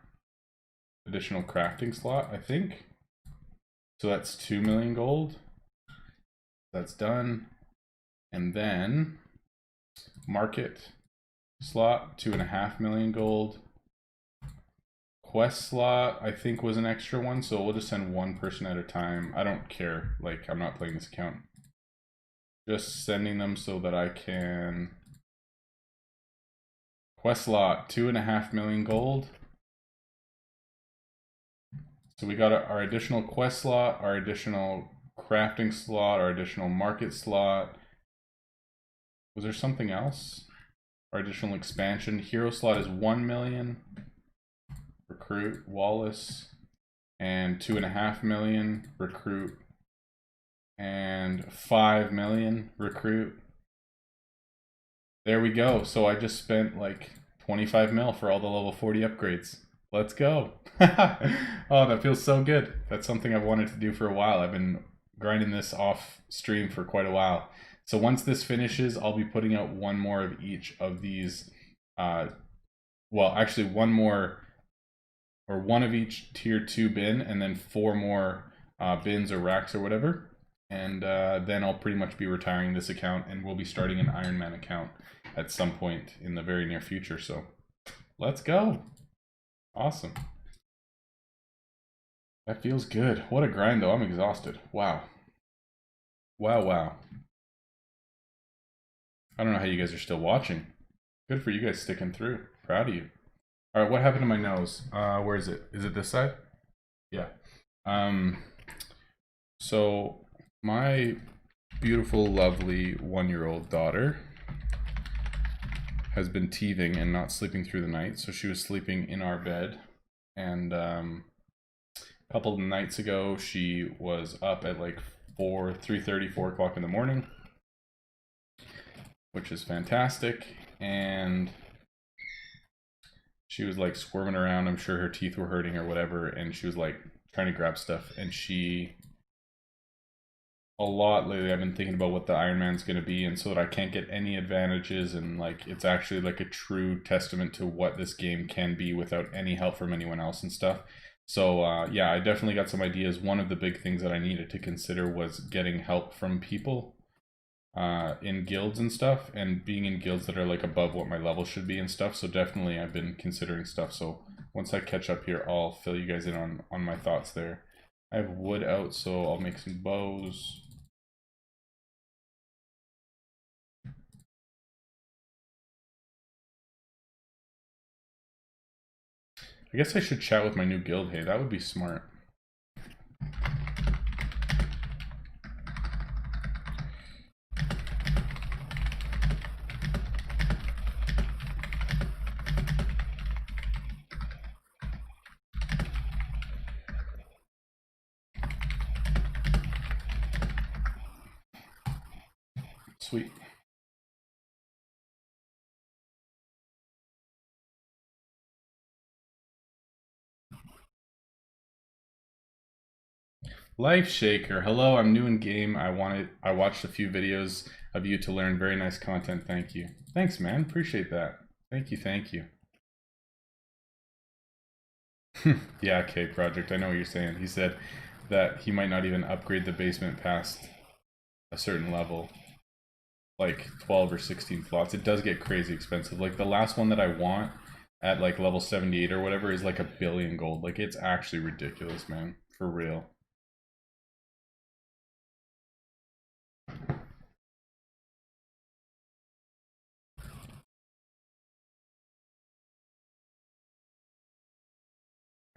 additional crafting slot, I think. So that's 2 million gold. That's done. And then market slot, 2.5 million gold. Quest slot, I think, was an extra one, so we'll just send one person at a time. I don't care. Like, I'm not playing this account. Just sending them so that I can. Quest slot, 2.5 million gold. So we got our additional quest slot, our additional crafting slot, our additional market slot. Was there something else? Our additional expansion. Hero slot is 1 million. Recruit Wallace. And 2.5 million recruit. And 5 million recruit. There we go. So I just spent like 25 mil for all the level 40 upgrades. Let's go. Oh, that feels so good. That's something I've wanted to do for a while. I've been grinding this off stream for quite a while. So once this finishes, I'll be putting out one more of each of these. Well, actually one more, or one of each tier 2 bin, and then 4 more bins or racks or whatever. And then I'll pretty much be retiring this account, and we'll be starting an Iron Man account at some point in the very near future. So let's go. Awesome. That feels good. What a grind though. I'm exhausted. Wow. Wow. I don't know how you guys are still watching. Good for you guys sticking through. Proud of you. All right, what happened to my nose? Where is it? Is it this side? Yeah. So my beautiful, lovely 1-year-old daughter has been teething and not sleeping through the night. So she was sleeping in our bed, and a couple of nights ago she was up at like 3:30, 4 o'clock in the morning, which is fantastic. And she was like squirming around. I'm sure her teeth were hurting or whatever, and she was like trying to grab stuff. And a lot lately I've been thinking about what the Iron Man's going to be, and so that I can't get any advantages, and like it's actually like a true testament to what this game can be without any help from anyone else and stuff. So yeah, I definitely got some ideas. One of the big things that I needed to consider was getting help from people in guilds and stuff, and being in guilds that are like above what my level should be and stuff. So definitely I've been considering stuff. So once I catch up here, I'll fill you guys in on my thoughts there. I have wood out, so I'll make some bows. I guess I should chat with my new guild. Hey, that would be smart. Sweet. Life Shaker, hello, I'm new in game. I watched a few videos of you to learn. Very nice content, thank you. Thanks, man, appreciate that. Thank you. Yeah, K Project, I know what you're saying. He said that he might not even upgrade the basement past a certain level, like 12 or 16 slots. It does get crazy expensive. Like the last one that I want at like level 78 or whatever is like 1 billion gold. Like it's actually ridiculous, man, for real.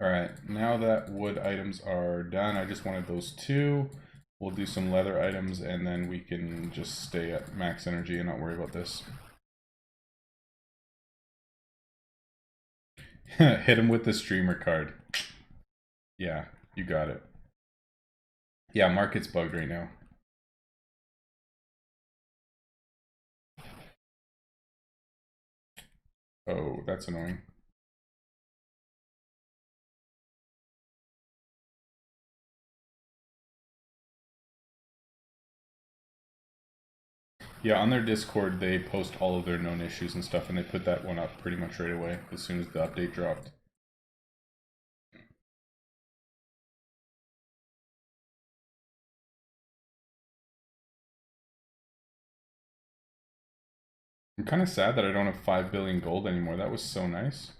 Alright, now that wood items are done, I just wanted those 2. We'll do some leather items, and then we can just stay at max energy and not worry about this. Hit him with the streamer card. Yeah, you got it. Yeah, market's bugged right now. Oh, that's annoying. Yeah, on their Discord, they post all of their known issues and stuff, and they put that one up pretty much right away as soon as the update dropped. I'm kind of sad that I don't have 5 billion gold anymore. That was so nice.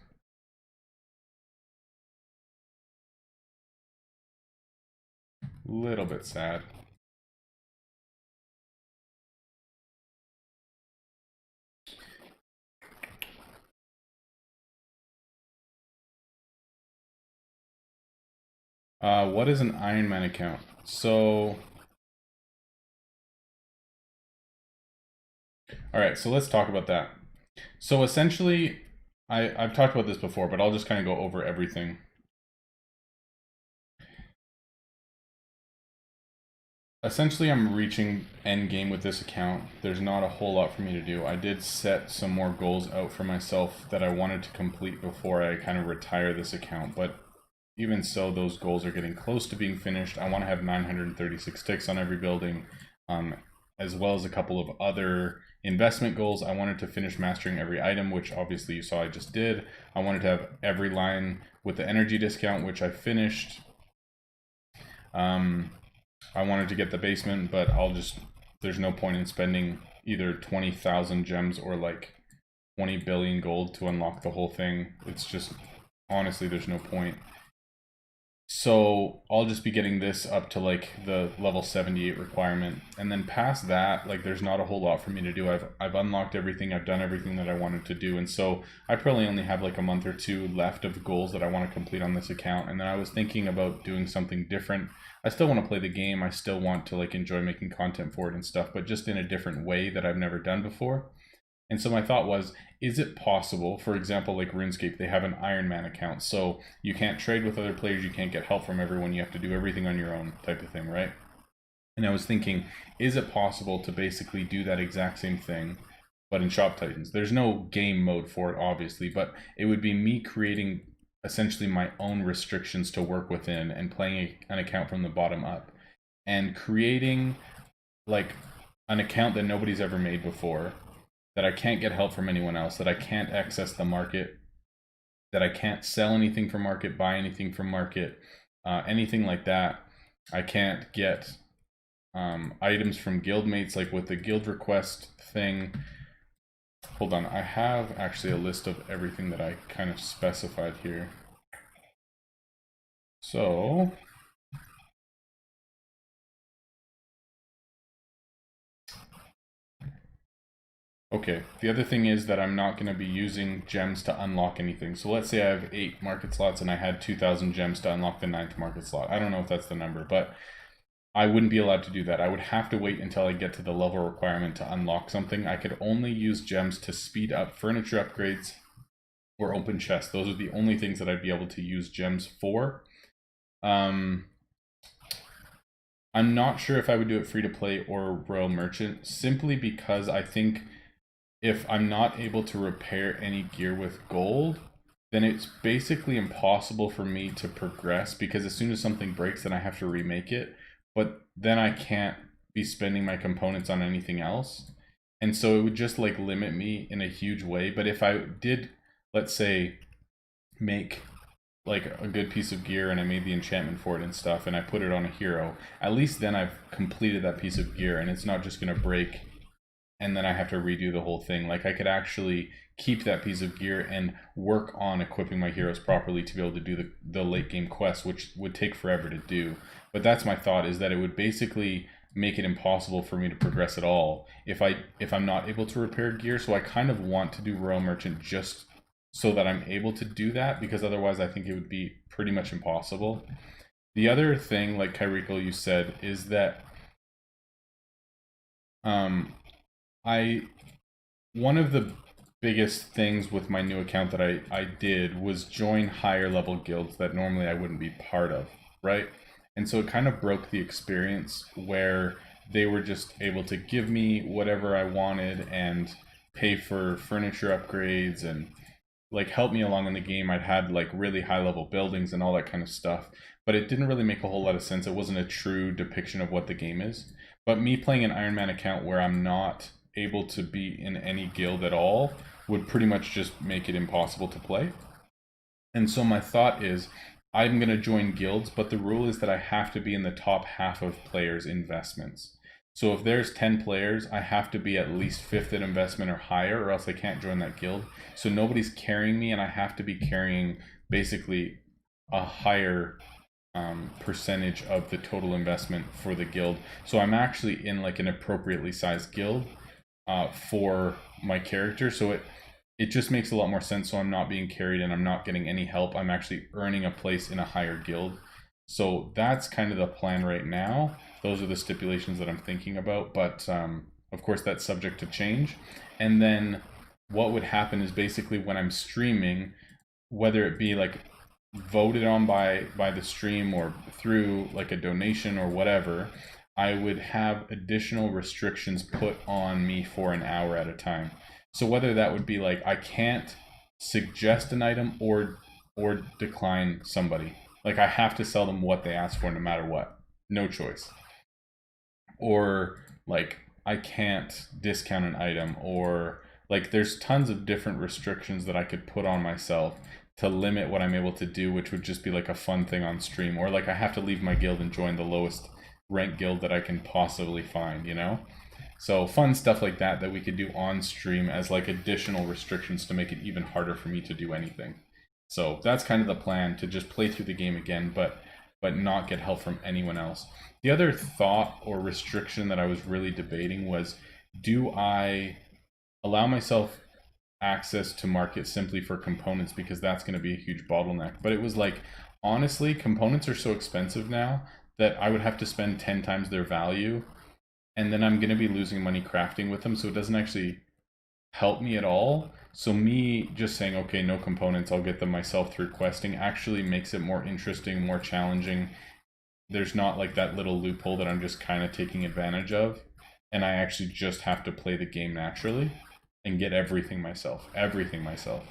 Little bit sad. What is an Iron Man account? So, all right, so let's talk about that. So essentially, I've talked about this before, but I'll just kind of go over everything. Essentially, I'm reaching end game with this account. There's not a whole lot for me to do. I did set some more goals out for myself that I wanted to complete before I kind of retire this account, but even so, those goals are getting close to being finished. I want to have 936 ticks on every building, as well as a couple of other investment goals. I wanted to finish mastering every item, which obviously you saw I just did. I wanted to have every line with the energy discount, which I finished. I wanted to get the basement, but there's no point in spending either 20,000 gems or like 20 billion gold to unlock the whole thing. It's just, honestly, there's no point. So I'll just be getting this up to like the level 78 requirement, and then past that, like there's not a whole lot for me to do. I've unlocked everything, I've done everything that I wanted to do, and so I probably only have like a month or two left of goals that I want to complete on this account. And then I was thinking about doing something different. I still want to play the game, I still want to like enjoy making content for it and stuff, but just in a different way that I've never done before. And so my thought was, is it possible, for example, like RuneScape, they have an Iron Man account, so you can't trade with other players, you can't get help from everyone, you have to do everything on your own type of thing, right? And I was thinking, is it possible to basically do that exact same thing, but in Shop Titans? There's no game mode for it, obviously, but it would be me creating essentially my own restrictions to work within and playing an account from the bottom up and creating like an account that nobody's ever made before, that I can't get help from anyone else, that I can't access the market, that I can't sell anything from market, buy anything from market, anything like that. I can't get items from guildmates, like with the guild request thing. Hold on, I have actually a list of everything that I kind of specified here. So, okay, the other thing is that I'm not going to be using gems to unlock anything. So let's say I have 8 market slots and I had 2,000 gems to unlock the 9th market slot. I don't know if that's the number, but I wouldn't be allowed to do that. I would have to wait until I get to the level requirement to unlock something. I could only use gems to speed up furniture upgrades or open chests. Those are the only things that I'd be able to use gems for. I'm not sure if I would do it free to play or Royal Merchant, simply because I think if I'm not able to repair any gear with gold, then it's basically impossible for me to progress, because as soon as something breaks, then I have to remake it. But then I can't be spending my components on anything else. And so it would just like limit me in a huge way. But if I did, let's say, make like a good piece of gear and I made the enchantment for it and stuff and I put it on a hero, at least then I've completed that piece of gear and it's not just going to break and then I have to redo the whole thing. Like I could actually keep that piece of gear and work on equipping my heroes properly to be able to do the late game quests, which would take forever to do. But that's my thought, is that it would basically make it impossible for me to progress at all if I'm not able to repair gear. So I kind of want to do Royal Merchant just so that I'm able to do that, because otherwise I think it would be pretty much impossible. The other thing, like Kyrico, you said, is that I one of the biggest things with my new account that I did was join higher level guilds that normally I wouldn't be part of, right? And so it kind of broke the experience where they were just able to give me whatever I wanted and pay for furniture upgrades and like help me along in the game. I'd had like really high level buildings and all that kind of stuff, but it didn't really make a whole lot of sense. It wasn't a true depiction of what the game is. But me playing an Iron Man account where I'm not able to be in any guild at all would pretty much just make it impossible to play. And so my thought is, I'm going to join guilds, but the rule is that I have to be in the top half of players' investments. So if there's 10 players, I have to be at least fifth in investment or higher, or else I can't join that guild. So nobody's carrying me, and I have to be carrying basically a higher percentage of the total investment for the guild. So I'm actually in like an appropriately sized guild for my character. So it just makes a lot more sense. So I'm not being carried and I'm not getting any help. I'm actually earning a place in a higher guild. So that's kind of the plan right now. Those are the stipulations that I'm thinking about. But of course, that's subject to change. And then what would happen is basically when I'm streaming, whether it be like voted on by the stream or through like a donation or whatever, I would have additional restrictions put on me for an hour at a time. So whether that would be like I can't suggest an item or decline somebody. Like I have to sell them what they ask for no matter what. No choice. Or like I can't discount an item, or like there's tons of different restrictions that I could put on myself to limit what I'm able to do, which would just be like a fun thing on stream. Or like I have to leave my guild and join the lowest rank guild that I can possibly find, you know? So fun stuff like that that we could do on stream as like additional restrictions to make it even harder for me to do anything. So that's kind of the plan, to just play through the game again, but not get help from anyone else. The other thought or restriction that I was really debating was, do I allow myself access to market simply for components, because that's going to be a huge bottleneck. But it was like, honestly, components are so expensive now that I would have to spend 10 times their value, and then I'm going to be losing money crafting with them, so it doesn't actually help me at all. So me just saying, okay, no components, I'll get them myself through questing, actually makes it more interesting, more challenging. There's not like that little loophole that I'm just kind of taking advantage of, and I actually just have to play the game naturally and get everything myself, everything myself.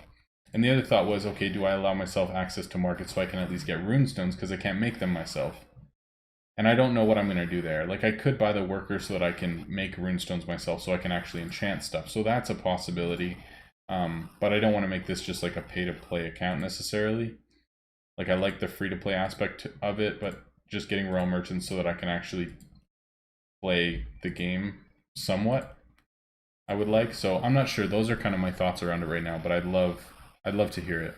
And the other thought was, okay, do I allow myself access to market so I can at least get runestones, because I can't make them myself. And I don't know what I'm going to do there. Like I could buy the worker so that I can make runestones myself, so I can actually enchant stuff. So that's a possibility. But I don't want to make this just like a pay to play account necessarily. Like I like the free to play aspect of it, but just getting raw merchants so that I can actually play the game somewhat, I would like. So I'm not sure. Those are kind of my thoughts around it right now, but I'd love to hear it.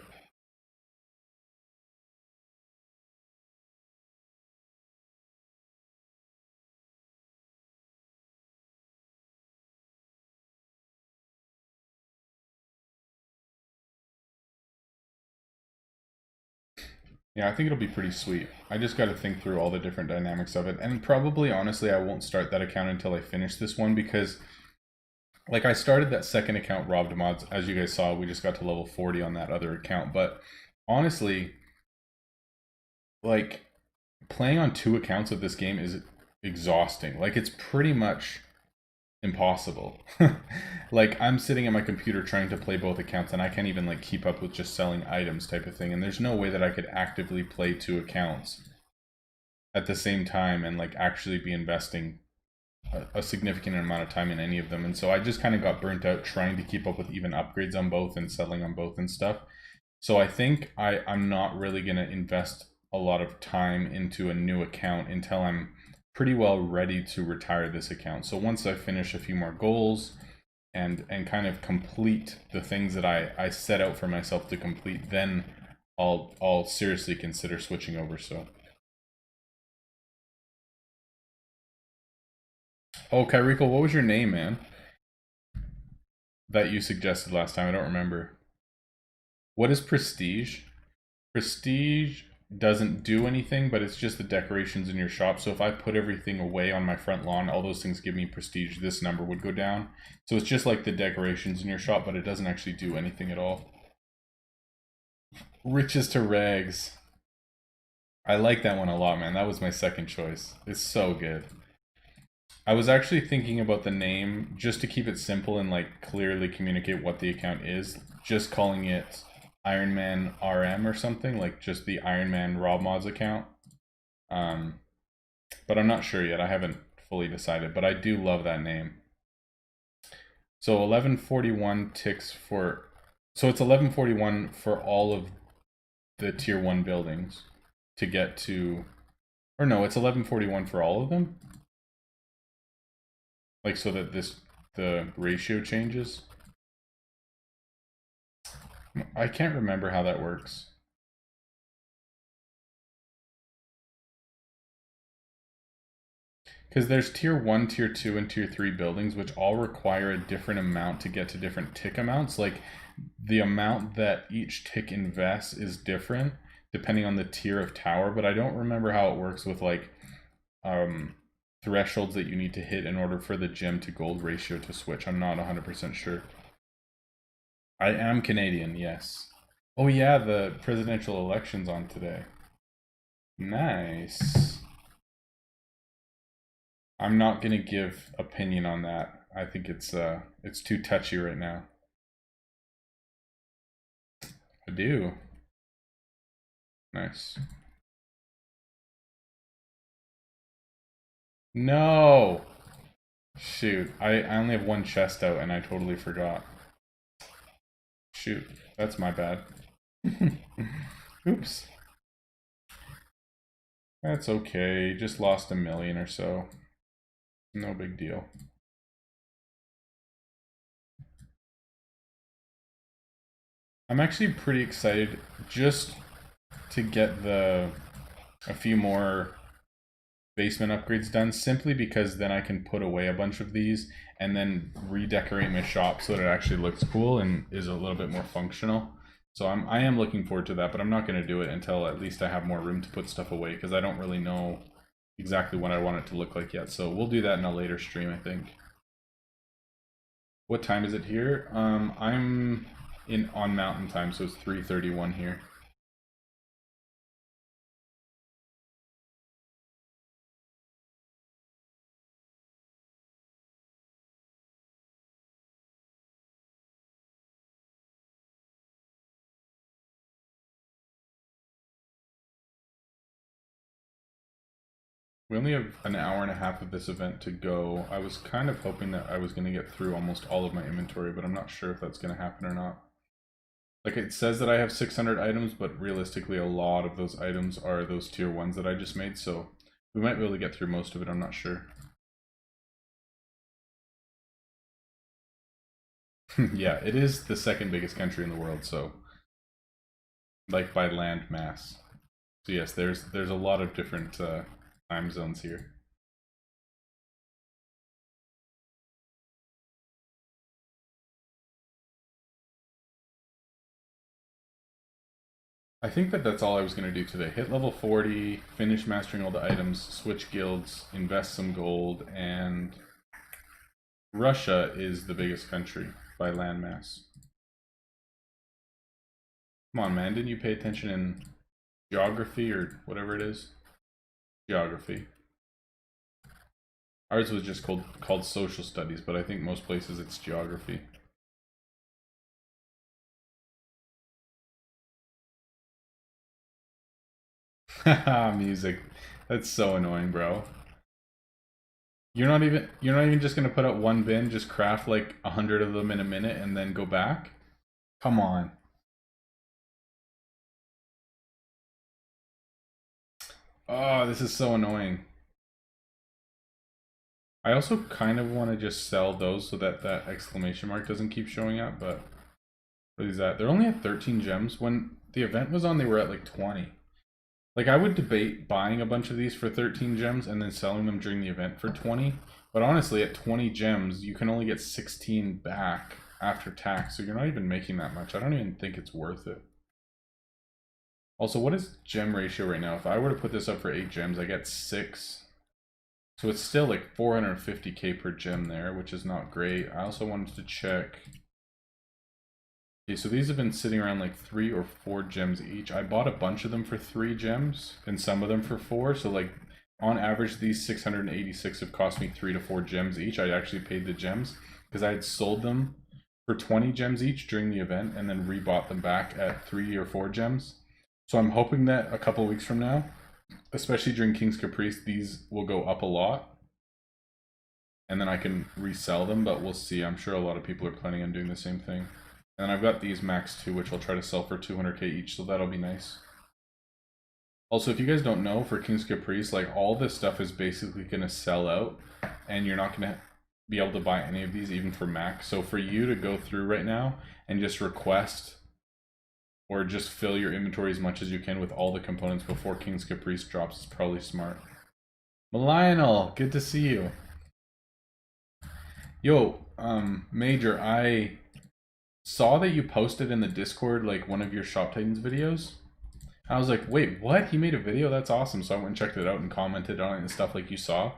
Yeah, I think it'll be pretty sweet. I just got to think through all the different dynamics of it. And probably, honestly, I won't start that account until I finish this one, because, like, I started that second account, Robbed Mods. As you guys saw, we just got to level 40 on that other account. But honestly, like, playing on two accounts of this game is exhausting. Like, it's pretty much impossible. Like I'm sitting at my computer trying to play both accounts, and I can't even like keep up with just selling items type of thing, and there's no way that I could actively play two accounts at the same time and like actually be investing a significant amount of time in any of them. And so I just kind of got burnt out trying to keep up with even upgrades on both and selling on both and stuff. So I think I'm not really going to invest a lot of time into a new account until I'm pretty well ready to retire this account. So once I finish a few more goals and kind of complete the things that I set out for myself to complete, then I'll seriously consider switching over. So, oh, Kyrico, what was your name, man? That you suggested last time. I don't remember. What is prestige? Prestige doesn't do anything, but it's just the decorations in your shop. So if I put everything away on my front lawn, all those things give me prestige, this number would go down. So it's just like the decorations in your shop, but it doesn't actually do anything at all. Riches to rags. I like that one a lot, man. That was my second choice. It's so good. I was actually thinking about the name just to keep it simple and like clearly communicate what the account is, just calling it Iron Man RM or something, like just the Iron Man Rob Mods account. Um, but I'm not sure yet. I haven't fully decided, but I do love that name. So 1141 ticks for, so it's 1141 for all of the tier 1 buildings to get to, or no, it's 1141 for all of them. Like so that the ratio changes. I can't remember how that works. Because there's tier 1, tier 2, and tier 3 buildings, which all require a different amount to get to different tick amounts. Like, the amount that each tick invests is different depending on the tier of tower, but I don't remember how it works with, like, thresholds that you need to hit in order for the gem to gold ratio to switch. I'm not 100% sure. I am Canadian, yes. Oh yeah, the presidential election's on today. Nice. I'm not gonna give opinion on that. I think it's too touchy right now. I do. Nice. No! Shoot, I only have one chest out and I totally forgot. Shoot, that's my bad. Oops. That's okay, just lost 1,000,000 or so. No big deal. I'm actually pretty excited just to get a few more basement upgrades done, simply because then I can put away a bunch of these and then redecorate my shop so that it actually looks cool and is a little bit more functional. So I am looking forward to that, but I'm not going to do it until at least I have more room to put stuff away, because I don't really know exactly what I want it to look like yet. So we'll do that in a later stream, I think. What time is it here? I'm on mountain time, so it's 3:31 here. We only have an hour and a half of this event to go. I was kind of hoping that I was going to get through almost all of my inventory, but I'm not sure if that's going to happen or not. Like, it says that I have 600 items, but realistically a lot of those items are those tier 1s that I just made, so we might be able to get through most of it, I'm not sure. Yeah, it is the second biggest country in the world, so like by land mass. So yes, there's a lot of different time zones here. I think that that's all I was going to do today. Hit level 40, finish mastering all the items, switch guilds, invest some gold, and Russia is the biggest country by landmass. Come on, man, didn't you pay attention in geography or whatever it is? Geography. Ours was just called social studies, but I think most places it's geography. Haha, music. That's so annoying, bro. You're not even just gonna put out one bin, just craft like 100 of them in a minute and then go back? Come on. Oh, this is so annoying. I also kind of want to just sell those so that that exclamation mark doesn't keep showing up, but what is that? They're only at 13 gems. When the event was on, they were at like 20. Like, I would debate buying a bunch of these for 13 gems and then selling them during the event for 20. But honestly, at 20 gems, you can only get 16 back after tax, so you're not even making that much. I don't even think it's worth it. Also, what is gem ratio right now? If I were to put this up for 8 gems, I get 6. So it's still like 450k per gem there, which is not great. I also wanted to check. Okay, so these have been sitting around like 3 or 4 gems each. I bought a bunch of them for 3 gems and some of them for 4. So like on average, these 686 have cost me 3 to 4 gems each. I actually paid the gems because I had sold them for 20 gems each during the event and then rebought them back at 3 or 4 gems. So I'm hoping that a couple weeks from now, especially during King's Caprice, these will go up a lot. And then I can resell them, but we'll see. I'm sure a lot of people are planning on doing the same thing. And I've got these max too, which I'll try to sell for 200k each, so that'll be nice. Also, if you guys don't know, for King's Caprice, like all this stuff is basically going to sell out, and you're not going to be able to buy any of these, even for Mac. So for you to go through right now and just request or just fill your inventory as much as you can with all the components before King's Caprice drops is probably smart. Lionel, good to see you. Yo, Major, I saw that you posted in the Discord like one of your Shop Titans videos. I was like, wait, what? He made a video? That's awesome. So I went and checked it out and commented on it and stuff like you saw.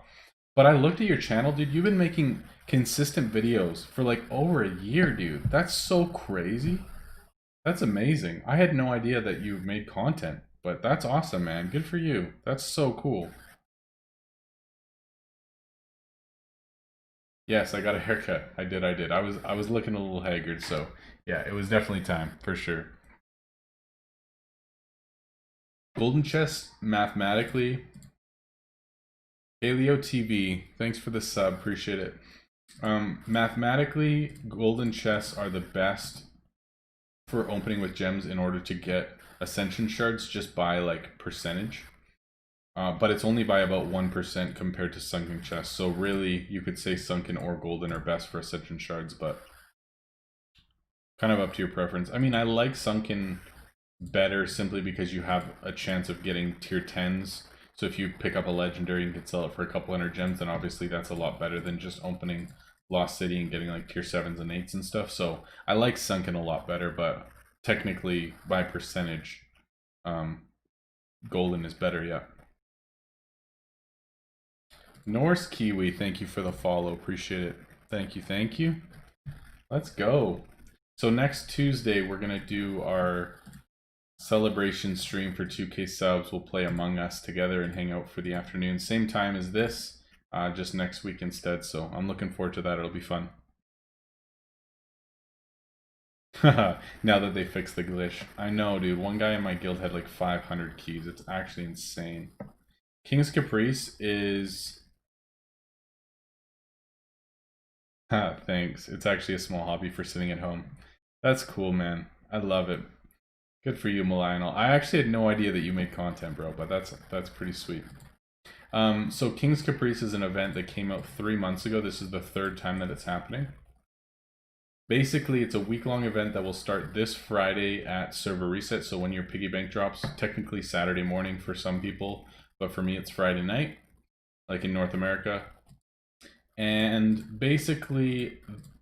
But I looked at your channel, dude. You've been making consistent videos for like over a year, dude. That's so crazy. That's amazing. I had no idea that you made content, but that's awesome, man. Good for you. That's so cool. Yes, I got a haircut. I did. I was looking a little haggard, so yeah, it was definitely time for sure. Golden chest mathematically. Paleo TV, thanks for the sub, appreciate it. Mathematically, golden chests are the best for opening with gems in order to get ascension shards just by like percentage. But it's only by about 1% compared to sunken chests. So really, you could say sunken or golden are best for ascension shards, but kind of up to your preference. I mean, I like sunken better simply because you have a chance of getting tier 10s. So if you pick up a legendary and can sell it for a couple hundred gems, then obviously that's a lot better than just opening Lost City and getting like tier 7s and 8s and stuff. So I like sunken a lot better, but technically by percentage, golden is better, yeah. Norse Kiwi, thank you for the follow. Appreciate it. Thank you, thank you. Let's go. So next Tuesday, we're going to do our celebration stream for 2K subs. We'll play Among Us together and hang out for the afternoon. Same time as this, just next week instead. So I'm looking forward to that. It'll be fun. Now that they fixed the glitch. I know, dude. One guy in my guild had like 500 keys. It's actually insane. King's Caprice is... Thanks. It's actually a small hobby for sitting at home. That's cool, man. I love it. Good for you, Malionel. I actually had no idea that you made content, bro, but that's pretty sweet. So King's Caprice is an event that came out 3 months ago. This is the third time that it's happening. Basically, it's a week-long event that will start this Friday at server reset. So when your piggy bank drops, technically Saturday morning for some people, but for me it's Friday night, like in North America. And basically,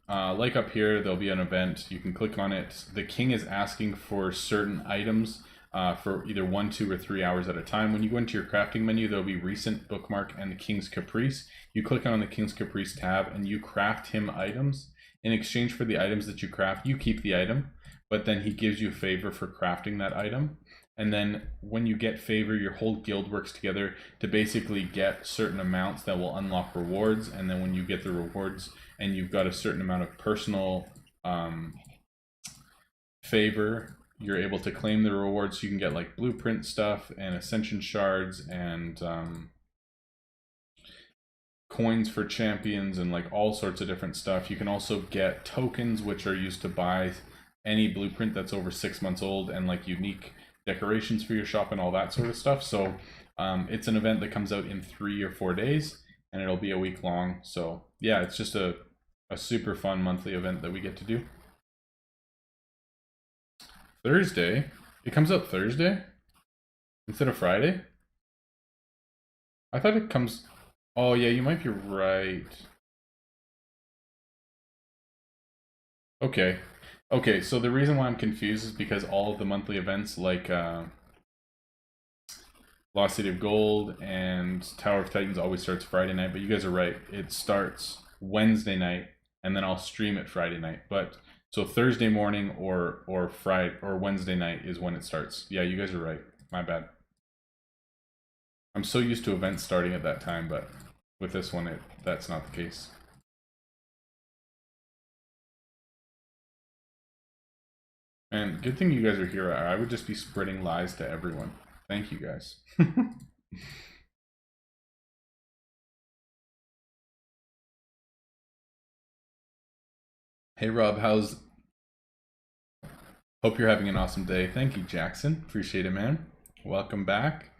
like up here, there'll be an event. You can click on it. The king is asking for certain items for either 1, 2, or 3 hours at a time. When you go into your crafting menu, there'll be recent, bookmark, and the King's Caprice. You click on the King's Caprice tab and you craft him items. In exchange for the items that you craft, you keep the item, but then he gives you a favor for crafting that item. And then when you get favor, your whole guild works together to basically get certain amounts that will unlock rewards. And then when you get the rewards and you've got a certain amount of personal favor, you're able to claim the rewards. So you can get like blueprint stuff and ascension shards and coins for champions and like all sorts of different stuff. You can also get tokens, which are used to buy any blueprint that's over 6 months old, and like unique decorations for your shop and all that sort of stuff. So it's an event that comes out in 3 or 4 days, and it'll be a week long. So yeah, it's just a super fun monthly event that we get to do. Thursday? It comes out Thursday instead of Friday? I thought it comes... Oh yeah, you might be right. Okay. Okay, so the reason why I'm confused is because all of the monthly events like Lost City of Gold and Tower of Titans always starts Friday night, but you guys are right. It starts Wednesday night and then I'll stream it Friday night. But so Thursday morning or Friday or Wednesday night is when it starts. Yeah, you guys are right. My bad. I'm so used to events starting at that time, but with this one that's not the case. And good thing you guys are here. I would just be spreading lies to everyone. Thank you guys. Hey Rob, how's... Hope you're having an awesome day. Thank you, Jackson. Appreciate it, man. Welcome back.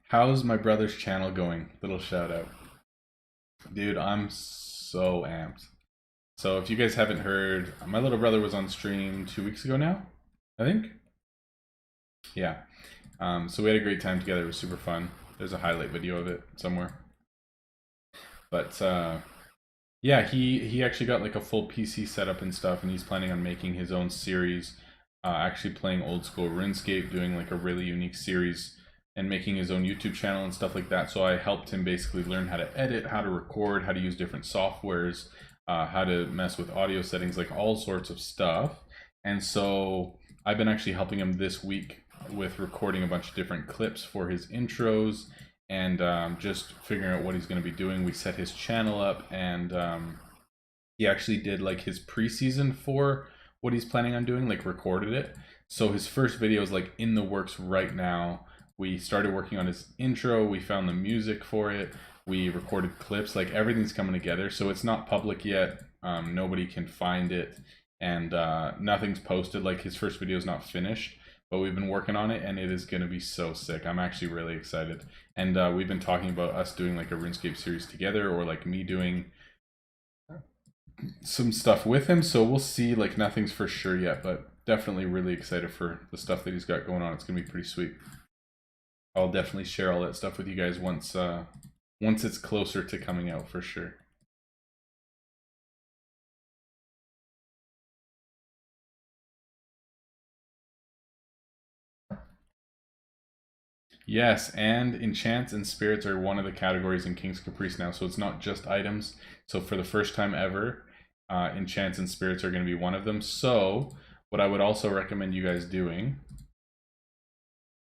How's my brother's channel going? Little shout out. Dude, I'm so amped. So if you guys haven't heard, my little brother was on stream 2 weeks ago now, I think. Yeah. So we had a great time together. It was super fun. There's a highlight video of it somewhere. But yeah, he actually got like a full PC setup and stuff, and he's planning on making his own series, actually playing old school RuneScape, doing like a really unique series, and making his own YouTube channel and stuff like that. So I helped him basically learn how to edit, how to record, how to use different softwares, how to mess with audio settings, like all sorts of stuff. And so I've been actually helping him this week with recording a bunch of different clips for his intros and just figuring out what he's going to be doing. We set his channel up, and he actually did like his preseason for what he's planning on doing, like recorded it. So his first video is like in the works right now. We started working on his intro, we found the music for it, we recorded clips, like everything's coming together. So it's not public yet, nobody can find it, and nothing's posted. Like his first video is not finished, but we've been working on it, and it is going to be so sick. I'm actually really excited. And we've been talking about us doing like a RuneScape series together, or like me doing some stuff with him. So we'll see. Like nothing's for sure yet, but definitely really excited for the stuff that he's got going on. It's going to be pretty sweet. I'll definitely share all that stuff with you guys once it's closer to coming out for sure. Yes, and enchants and spirits are one of the categories in King's Caprice now, so it's not just items. So for the first time ever, enchants and spirits are going to be one of them. So what I would also recommend you guys doing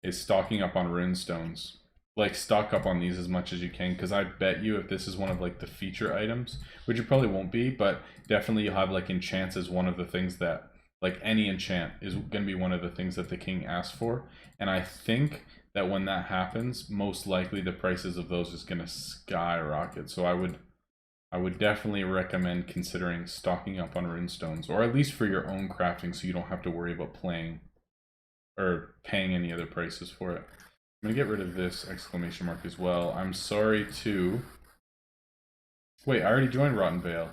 is stocking up on rune stones. Like stock up on these as much as you can, because I bet you if this is one of like the feature items, which it probably won't be, but definitely you'll have like enchants as one of the things that, like any enchant is going to be one of the things that the king asks for. And I think that when that happens, most likely the prices of those is going to skyrocket. So I would definitely recommend considering stocking up on rune stones, or at least for your own crafting, so you don't have to worry about playing or paying any other prices for it. I'm gonna get rid of this exclamation mark as well. I'm sorry to... Wait, I already joined Rotten Vale.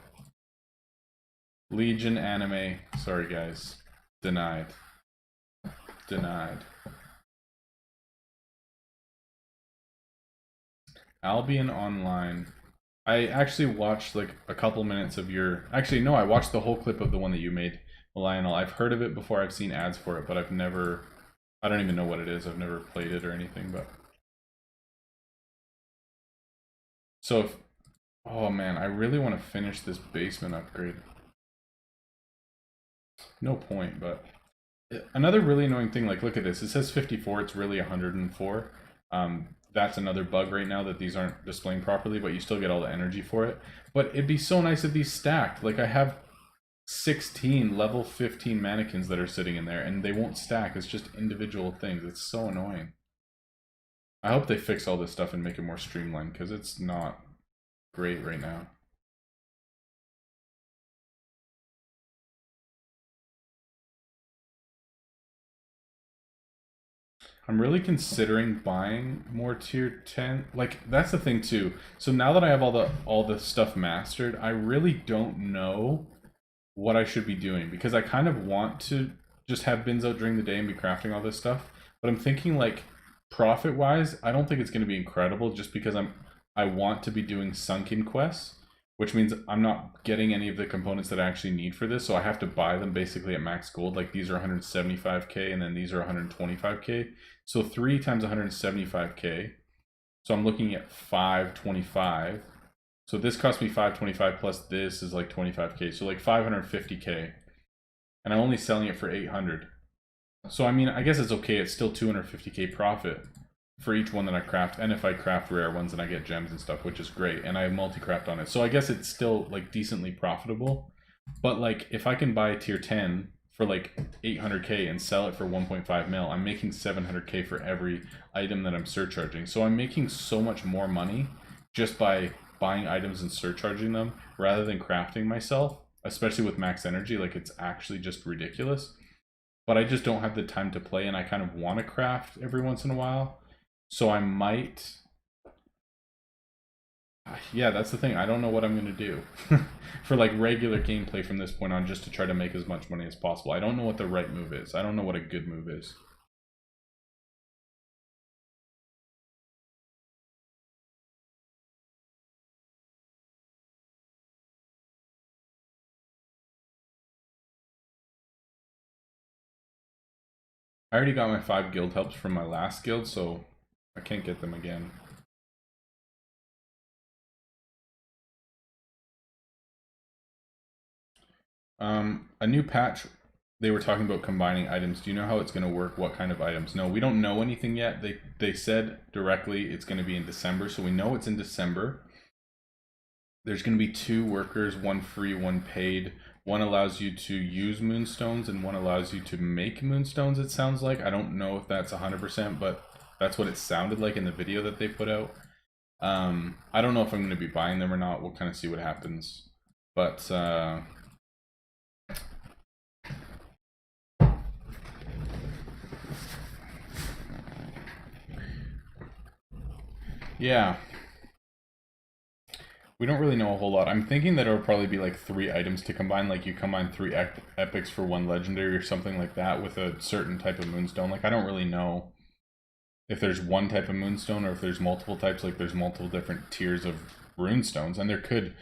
Legion anime. Sorry guys. Denied. Denied. Albion Online. I actually watched like a couple minutes of your... Actually, no, I watched the whole clip of the one that you made, Lionel. I've heard of it before, I've seen ads for it, but I've never... I don't even know what it is. I've never played it or anything, but... So if... Oh man, I really want to finish this basement upgrade. No point, but... Another really annoying thing, like look at this. It says 54, it's really 104. That's another bug right now, that these aren't displaying properly, but you still get all the energy for it. But it'd be so nice if these stacked. Like I have 16 level 15 mannequins that are sitting in there, and they won't stack. It's just individual things. It's so annoying. I hope they fix all this stuff and make it more streamlined, because it's not great right now. I'm really considering buying more tier 10. Like that's the thing too. So now that I have all the stuff mastered, I really don't know what I should be doing, because I kind of want to just have bins out during the day and be crafting all this stuff. But I'm thinking like profit wise, I don't think it's going to be incredible, just because I want to be doing sunken quests, which means I'm not getting any of the components that I actually need for this. So I have to buy them basically at max gold. Like these are 175k, and then these are 125k. So 3 times 175k. So I'm looking at 525. So this cost me 525, plus this is like 25k. So like 550k. And I'm only selling it for 800. So I mean, I guess it's okay. It's still 250k profit for each one that I craft. And if I craft rare ones, then I get gems and stuff, which is great. And I have multi-craft on it. So I guess it's still like decently profitable. But like if I can buy tier 10 for like 800k and sell it for 1.5 mil, I'm making 700k for every item that I'm surcharging. So I'm making so much more money just by buying items and surcharging them, rather than crafting myself, especially with max energy. Like it's actually just ridiculous. But I just don't have the time to play, and I kind of want to craft every once in a while. So I might Yeah, that's the thing. I don't know what I'm going to do for like regular gameplay from this point on, just to try to make as much money as possible. I don't know what the right move is. I don't know what a good move is. I already got my 5 guild helps from my last guild, so I can't get them again. A new patch, they were talking about combining items. Do you know how it's going to work? What kind of items? No, we don't know anything yet. They said directly it's going to be in December, so we know it's in December. There's going to be 2 workers, one free, one paid. One allows you to use moonstones, and one allows you to make moonstones, it sounds like. I don't know if that's 100%, but that's what it sounded like in the video that they put out. I don't know if I'm going to be buying them or not. We'll kind of see what happens. But yeah, we don't really know a whole lot. I'm thinking that it'll probably be like 3 items to combine. Like you combine 3 epics for 1 legendary or something like that with a certain type of moonstone. Like I don't really know if there's one type of moonstone or if there's multiple types. Like there's multiple different tiers of runestones, and there could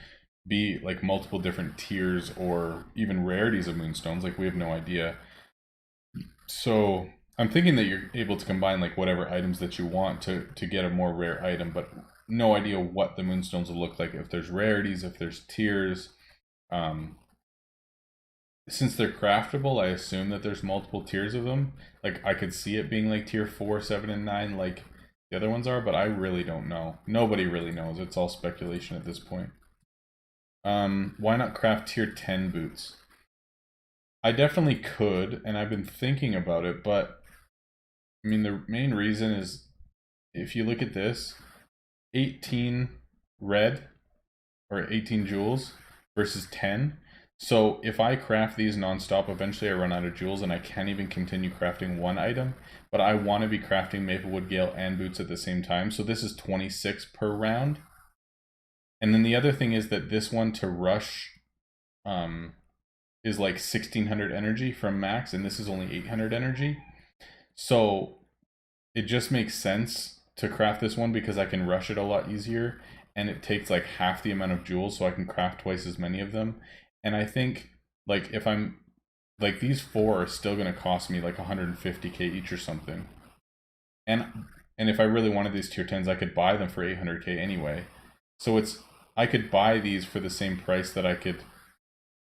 be like multiple different tiers or even rarities of moonstones. Like we have no idea. So I'm thinking that you're able to combine like whatever items that you want to get a more rare item, but no idea what the moonstones will look like. If there's rarities, if there's tiers. Since they're craftable, I assume that there's multiple tiers of them. Like I could see it being like tier 4, 7, and 9 like the other ones are, but I really don't know. Nobody really knows. It's all speculation at this point. Why not craft tier 10 boots? I definitely could, and I've been thinking about it, but I mean the main reason is if you look at this, 18 red or 18 jewels versus 10. So if I craft these nonstop, eventually I run out of jewels and I can't even continue crafting one item. But I want to be crafting Maplewood Gale and boots at the same time. So this is 26 per round. And then the other thing is that this one to rush is like 1600 energy from max, and this is only 800 energy. So it just makes sense to craft this one because I can rush it a lot easier, and it takes like half the amount of jewels, so I can craft twice as many of them. And I think like if I'm like these 4 are still going to cost me like 150k each or something. And if I really wanted these tier 10s, I could buy them for 800k anyway. So I could buy these for the same price that I could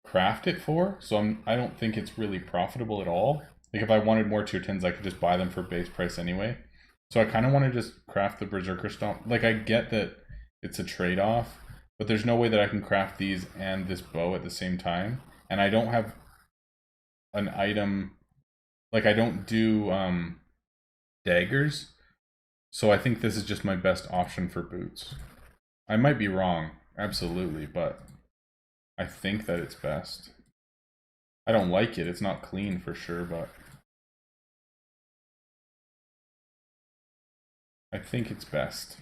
craft it for. So I don't think it's really profitable at all. Like if I wanted more tier 10s, I could just buy them for base price anyway. So I kind of want to just craft the Berserker Stomp. Like I get that it's a trade-off, but there's no way that I can craft these and this bow at the same time. And I don't have an item, like I don't do daggers. So I think this is just my best option for boots. I might be wrong, absolutely, but I think that it's best. I don't like it. It's not clean for sure, but I think it's best.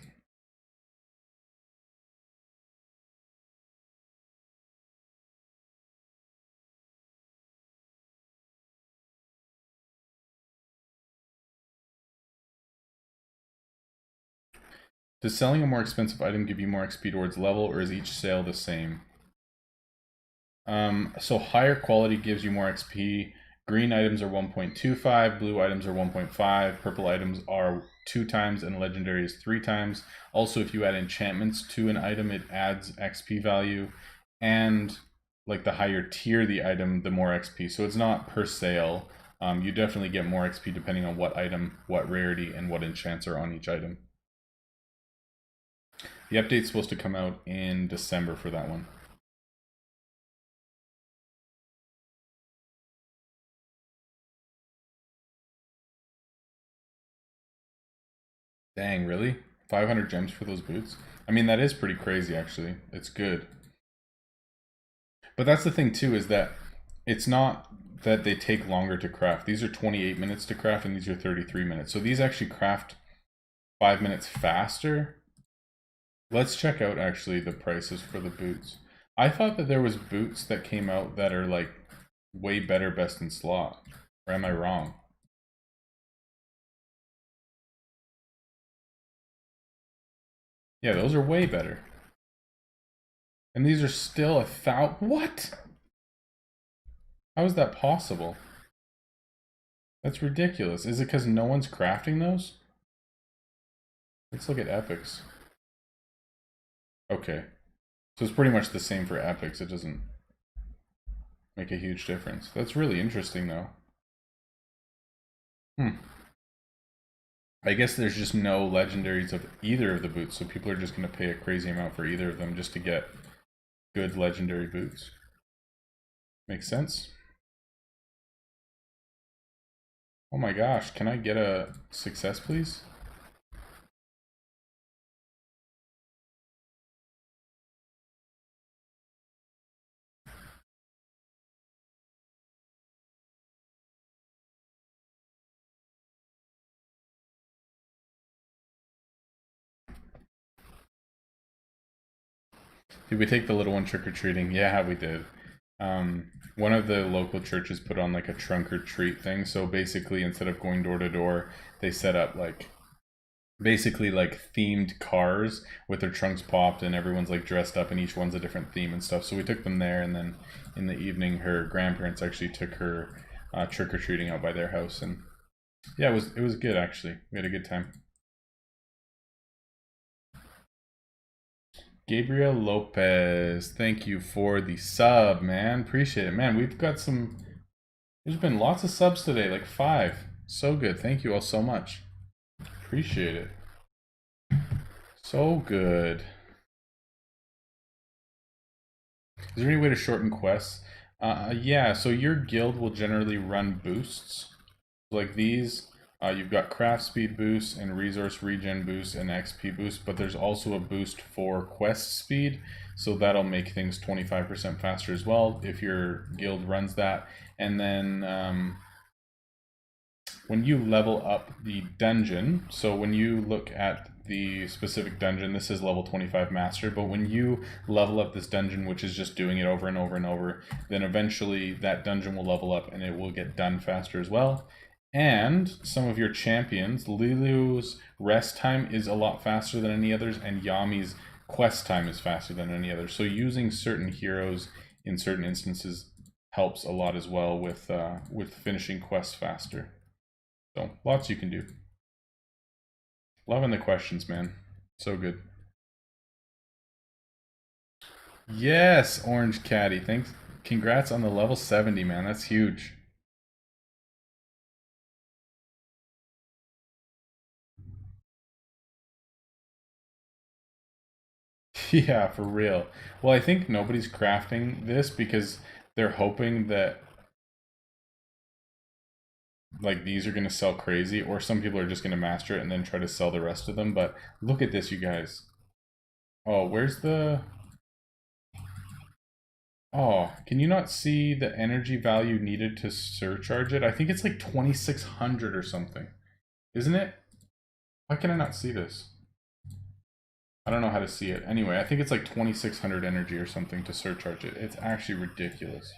Does selling a more expensive item give you more XP towards level, or is each sale the same? So higher quality gives you more XP. Green items are 1.25, blue items are 1.5, purple items are 2 times, and legendary is 3 times. Also, if you add enchantments to an item, it adds XP value. And like the higher tier the item, the more XP. So it's not per sale. You definitely get more XP depending on what item, what rarity, and what enchants are on each item. The update's supposed to come out in December for that one. Dang, really? 500 gems for those boots? I mean, that is pretty crazy, actually. It's good. But that's the thing, too, is that it's not that they take longer to craft. These are 28 minutes to craft, and these are 33 minutes. So these actually craft 5 minutes faster. Let's check out actually the prices for the boots. I thought that there was boots that came out that are like way better best in slot. Or am I wrong? Yeah, those are way better. And these are still what? How is that possible? That's ridiculous. Is it because no one's crafting those? Let's look at epics. Okay. So it's pretty much the same for epics. It doesn't make a huge difference. That's really interesting though. Hmm. I guess there's just no legendaries of either of the boots, so people are just going to pay a crazy amount for either of them just to get good legendary boots. Makes sense? Oh my gosh, can I get a success, please? Did we take the little one trick-or-treating? Yeah, we did. One of the local churches put on like a trunk or treat thing, so basically instead of going door to door, they set up like basically like themed cars with their trunks popped and everyone's like dressed up and each one's a different theme and stuff. So we took them there, and then in the evening her grandparents actually took her trick-or-treating out by their house, and yeah, it was good actually. We had a good time. Gabriel Lopez, thank you for the sub, man. Appreciate it. Man, we've got some, there's been lots of subs today, like 5. So good. Thank you all so much. Appreciate it. So good. Is there any way to shorten quests? Yeah, so your guild will generally run boosts. Like these, you've got craft speed boost and resource regen boost and XP boost, but there's also a boost for quest speed, so that'll make things 25% faster as well if your guild runs that. And then when you level up the dungeon, so when you look at the specific dungeon, this is level 25 master, but when you level up this dungeon, which is just doing it over and over and over, then eventually that dungeon will level up and it will get done faster as well. And some of your champions, Lilu's rest time is a lot faster than any others, and Yami's quest time is faster than any other. So using certain heroes in certain instances helps a lot as well with finishing quests faster. So lots you can do. Loving the questions, man. So good. Yes, Orange Caddy. Thanks. Congrats on the level 70, man. That's huge. Yeah, for real. Well, I think nobody's crafting this because they're hoping that like these are going to sell crazy, or some people are just going to master it and then try to sell the rest of them. But look at this, you guys. Oh, where's the... Oh, can you not see the energy value needed to surcharge it? I think it's like 2600 or something. Isn't it? Why can I not see this? I don't know how to see it. Anyway, I think it's like 2600 energy or something to surcharge it. It's actually ridiculous.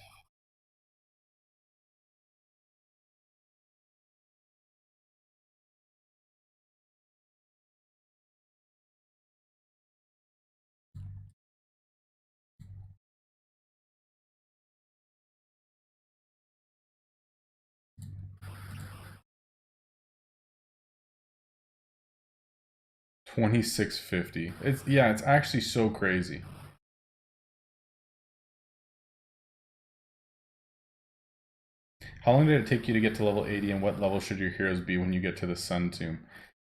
$26.50. It's yeah, it's actually so crazy. How long did it take you to get to level 80, and what level should your heroes be when you get to the Sun Tomb?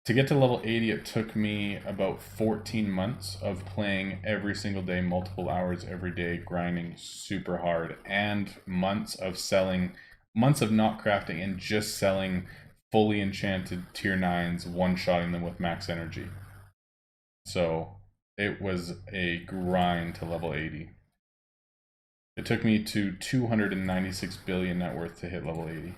To get to level 80, it took me about 14 months of playing every single day, multiple hours every day, grinding super hard, and months of selling, months of not crafting and just selling fully enchanted tier 9s, one-shotting them with max energy. So it was a grind to level 80. It took me to 296 billion net worth to hit level 80.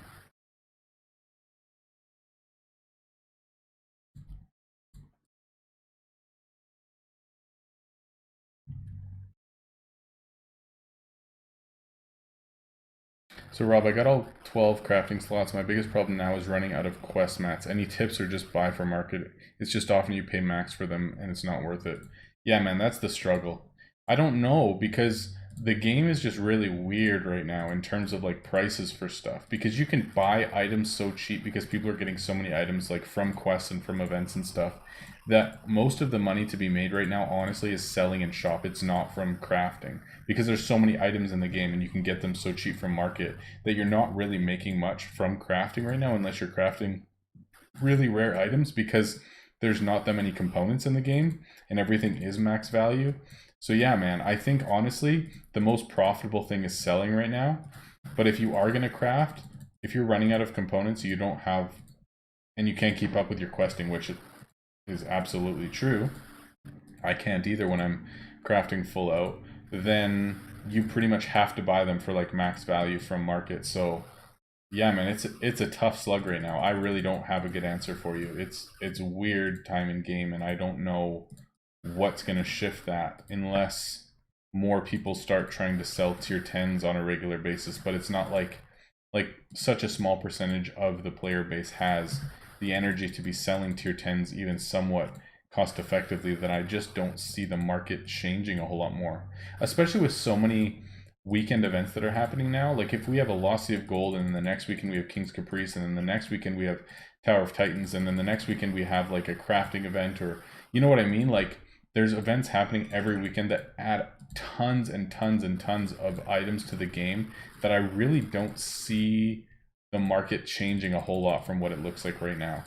So Rob, I got all 12 crafting slots. My biggest problem now is running out of quest mats. Any tips or just buy for market? It's just often you pay max for them and it's not worth it. Yeah, man, that's the struggle. I don't know because the game is just really weird right now in terms of like prices for stuff because you can buy items so cheap because people are getting so many items like from quests and from events and stuff that most of the money to be made right now honestly is selling in shop. It's not from crafting because there's so many items in the game and you can get them so cheap from market that you're not really making much from crafting right now unless you're crafting really rare items because there's not that many components in the game and everything is max value. So yeah, man, I think honestly the most profitable thing is selling right now. But if you are going to craft, if you're running out of components, you don't have and you can't keep up with your questing, which is absolutely true. I can't either when I'm crafting full out, then you pretty much have to buy them for like max value from market. So yeah, man, it's a tough slug right now. I really don't have a good answer for you. It's weird time in game, and I don't know what's gonna shift that unless more people start trying to sell tier 10s on a regular basis. But it's not like such a small percentage of the player base has the energy to be selling tier 10s even somewhat cost effectively that I just don't see the market changing a whole lot more. Especially with so many weekend events that are happening now. Like if we have a Lost Sea of Gold and then the next weekend we have King's Caprice and then the next weekend we have Tower of Titans and then the next weekend we have like a crafting event or you know what I mean? Like there's events happening every weekend that add tons and tons and tons of items to the game that I really don't see the market changing a whole lot from what it looks like right now.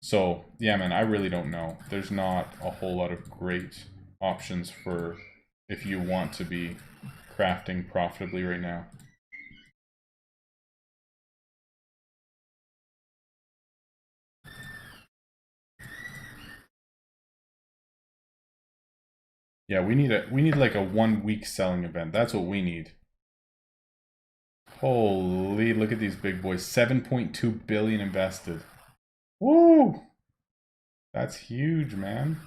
So, yeah, man, I really don't know. There's not a whole lot of great options for if you want to be crafting profitably right now. Yeah, we need like a 1 week selling event. That's what we need. Holy, look at these big boys. 7.2 billion invested. Woo! That's huge, man.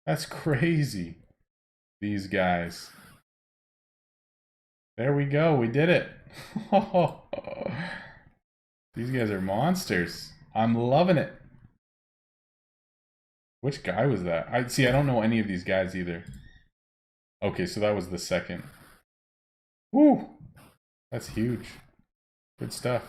That's crazy. These guys. There we go. We did it. These guys are monsters. I'm loving it. Which guy was that? I see. I don't know any of these guys either. Okay, so that was the second. Woo! That's huge. Good stuff.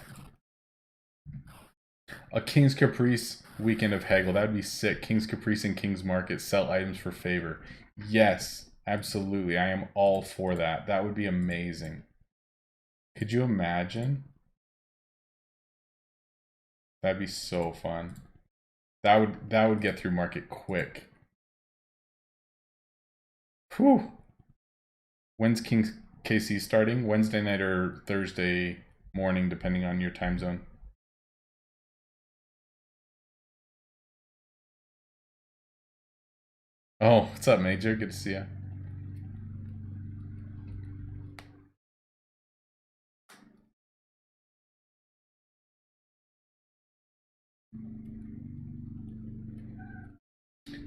A King's Caprice weekend of haggle. That would be sick. King's Caprice and King's Market sell items for favor. Yes, absolutely. I am all for that. That would be amazing. Could you imagine? That'd be so fun. That would get through market quick. Whew. When's King's KC starting? Wednesday night or Thursday morning, depending on your time zone. Oh, what's up, Major? Good to see you.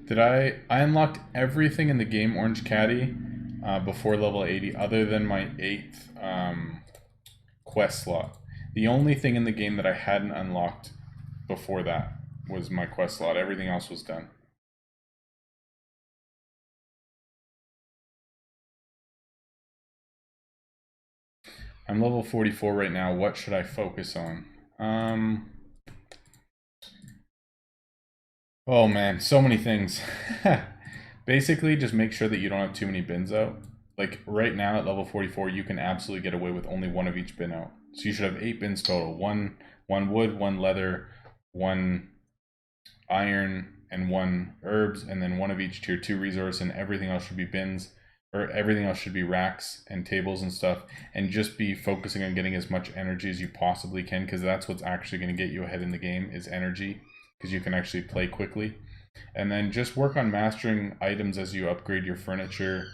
Did I unlocked everything in the game Orange Caddy before level 80 other than my 8th quest slot. The only thing in the game that I hadn't unlocked before that was my quest slot. Everything else was done. I'm level 44 right now. What should I focus on? Oh man, so many things. Basically, just make sure that you don't have too many bins out. Like right now at level 44, you can absolutely get away with only one of each bin out. So you should have 8 bins total. One wood, one leather, one iron, and one herbs, and then one of each tier 2 resource, and everything else should be bins, or everything else should be racks and tables and stuff, and just be focusing on getting as much energy as you possibly can, because that's what's actually going to get you ahead in the game is energy, because you can actually play quickly. And then just work on mastering items as you upgrade your furniture.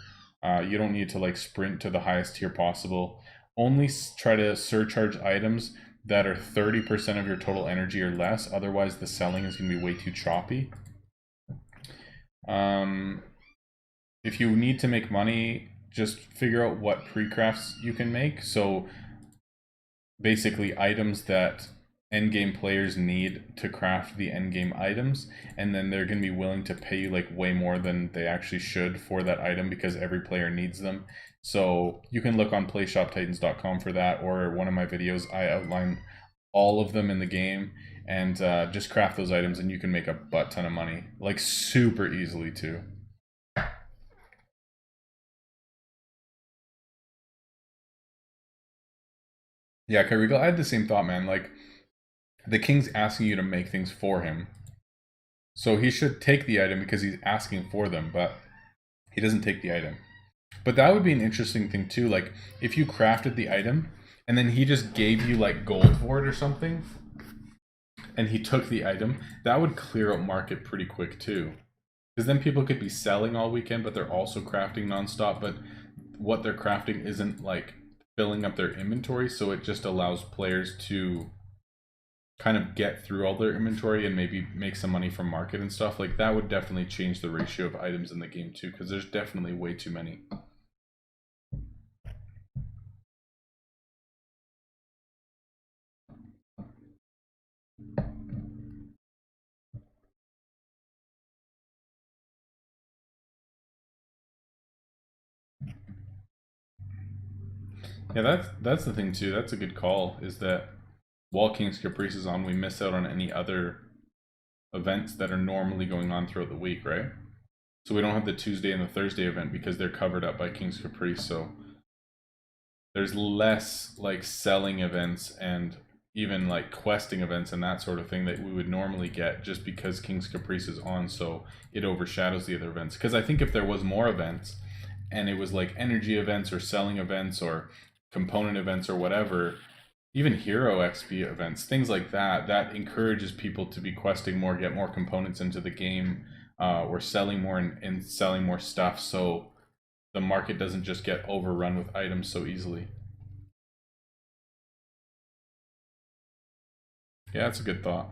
You don't need to like sprint to the highest tier possible. Only try to surcharge items that are 30% of your total energy or less. Otherwise, the selling is going to be way too choppy. If you need to make money, just figure out what pre-crafts you can make. So basically items that endgame players need to craft the endgame items, and then they're going to be willing to pay you like way more than they actually should for that item because every player needs them. So you can look on playshoptitans.com for that, or one of my videos I outline all of them in the game, and just craft those items and you can make a butt ton of money, like super easily too. Yeah, Kyrigal, I had the same thought, man. Like, the king's asking you to make things for him. So he should take the item because he's asking for them, but he doesn't take the item. But that would be an interesting thing too. Like, if you crafted the item and then he just gave you like gold for it or something, and he took the item, that would clear up market pretty quick too. Because then people could be selling all weekend, but they're also crafting nonstop. But what they're crafting isn't like filling up their inventory, so it just allows players to kind of get through all their inventory and maybe make some money from market and stuff. Like that would definitely change the ratio of items in the game too, because there's definitely way too many. Yeah, that's the thing too. That's a good call. Is that while King's Caprice is on, we miss out on any other events that are normally going on throughout the week, right? So we don't have the Tuesday and the Thursday event because they're covered up by King's Caprice. So there's less like selling events and even like questing events and that sort of thing that we would normally get just because King's Caprice is on, so it overshadows the other events. Because I think if there was more events and it was like energy events or selling events or component events or whatever, even hero XP events, things like that, that encourages people to be questing more, get more components into the game, or selling more and selling more stuff, so the market doesn't just get overrun with items so easily. Yeah, that's a good thought.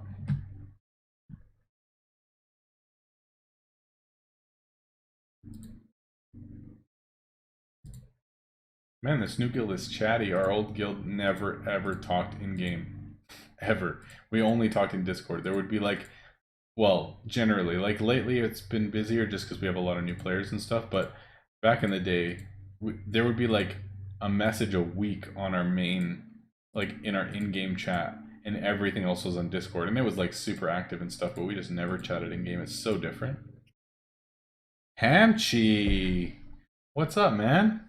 Man, this new guild is chatty. Our old guild never ever talked in game. Ever. We only talked in Discord. There would be like, well, generally, like lately it's been busier just because we have a lot of new players and stuff, but back in the day, there would be like a message a week on our main, like in our in game chat, and everything else was on Discord. And it was like super active and stuff, but we just never chatted in game. It's so different. Hamchi! What's up, man?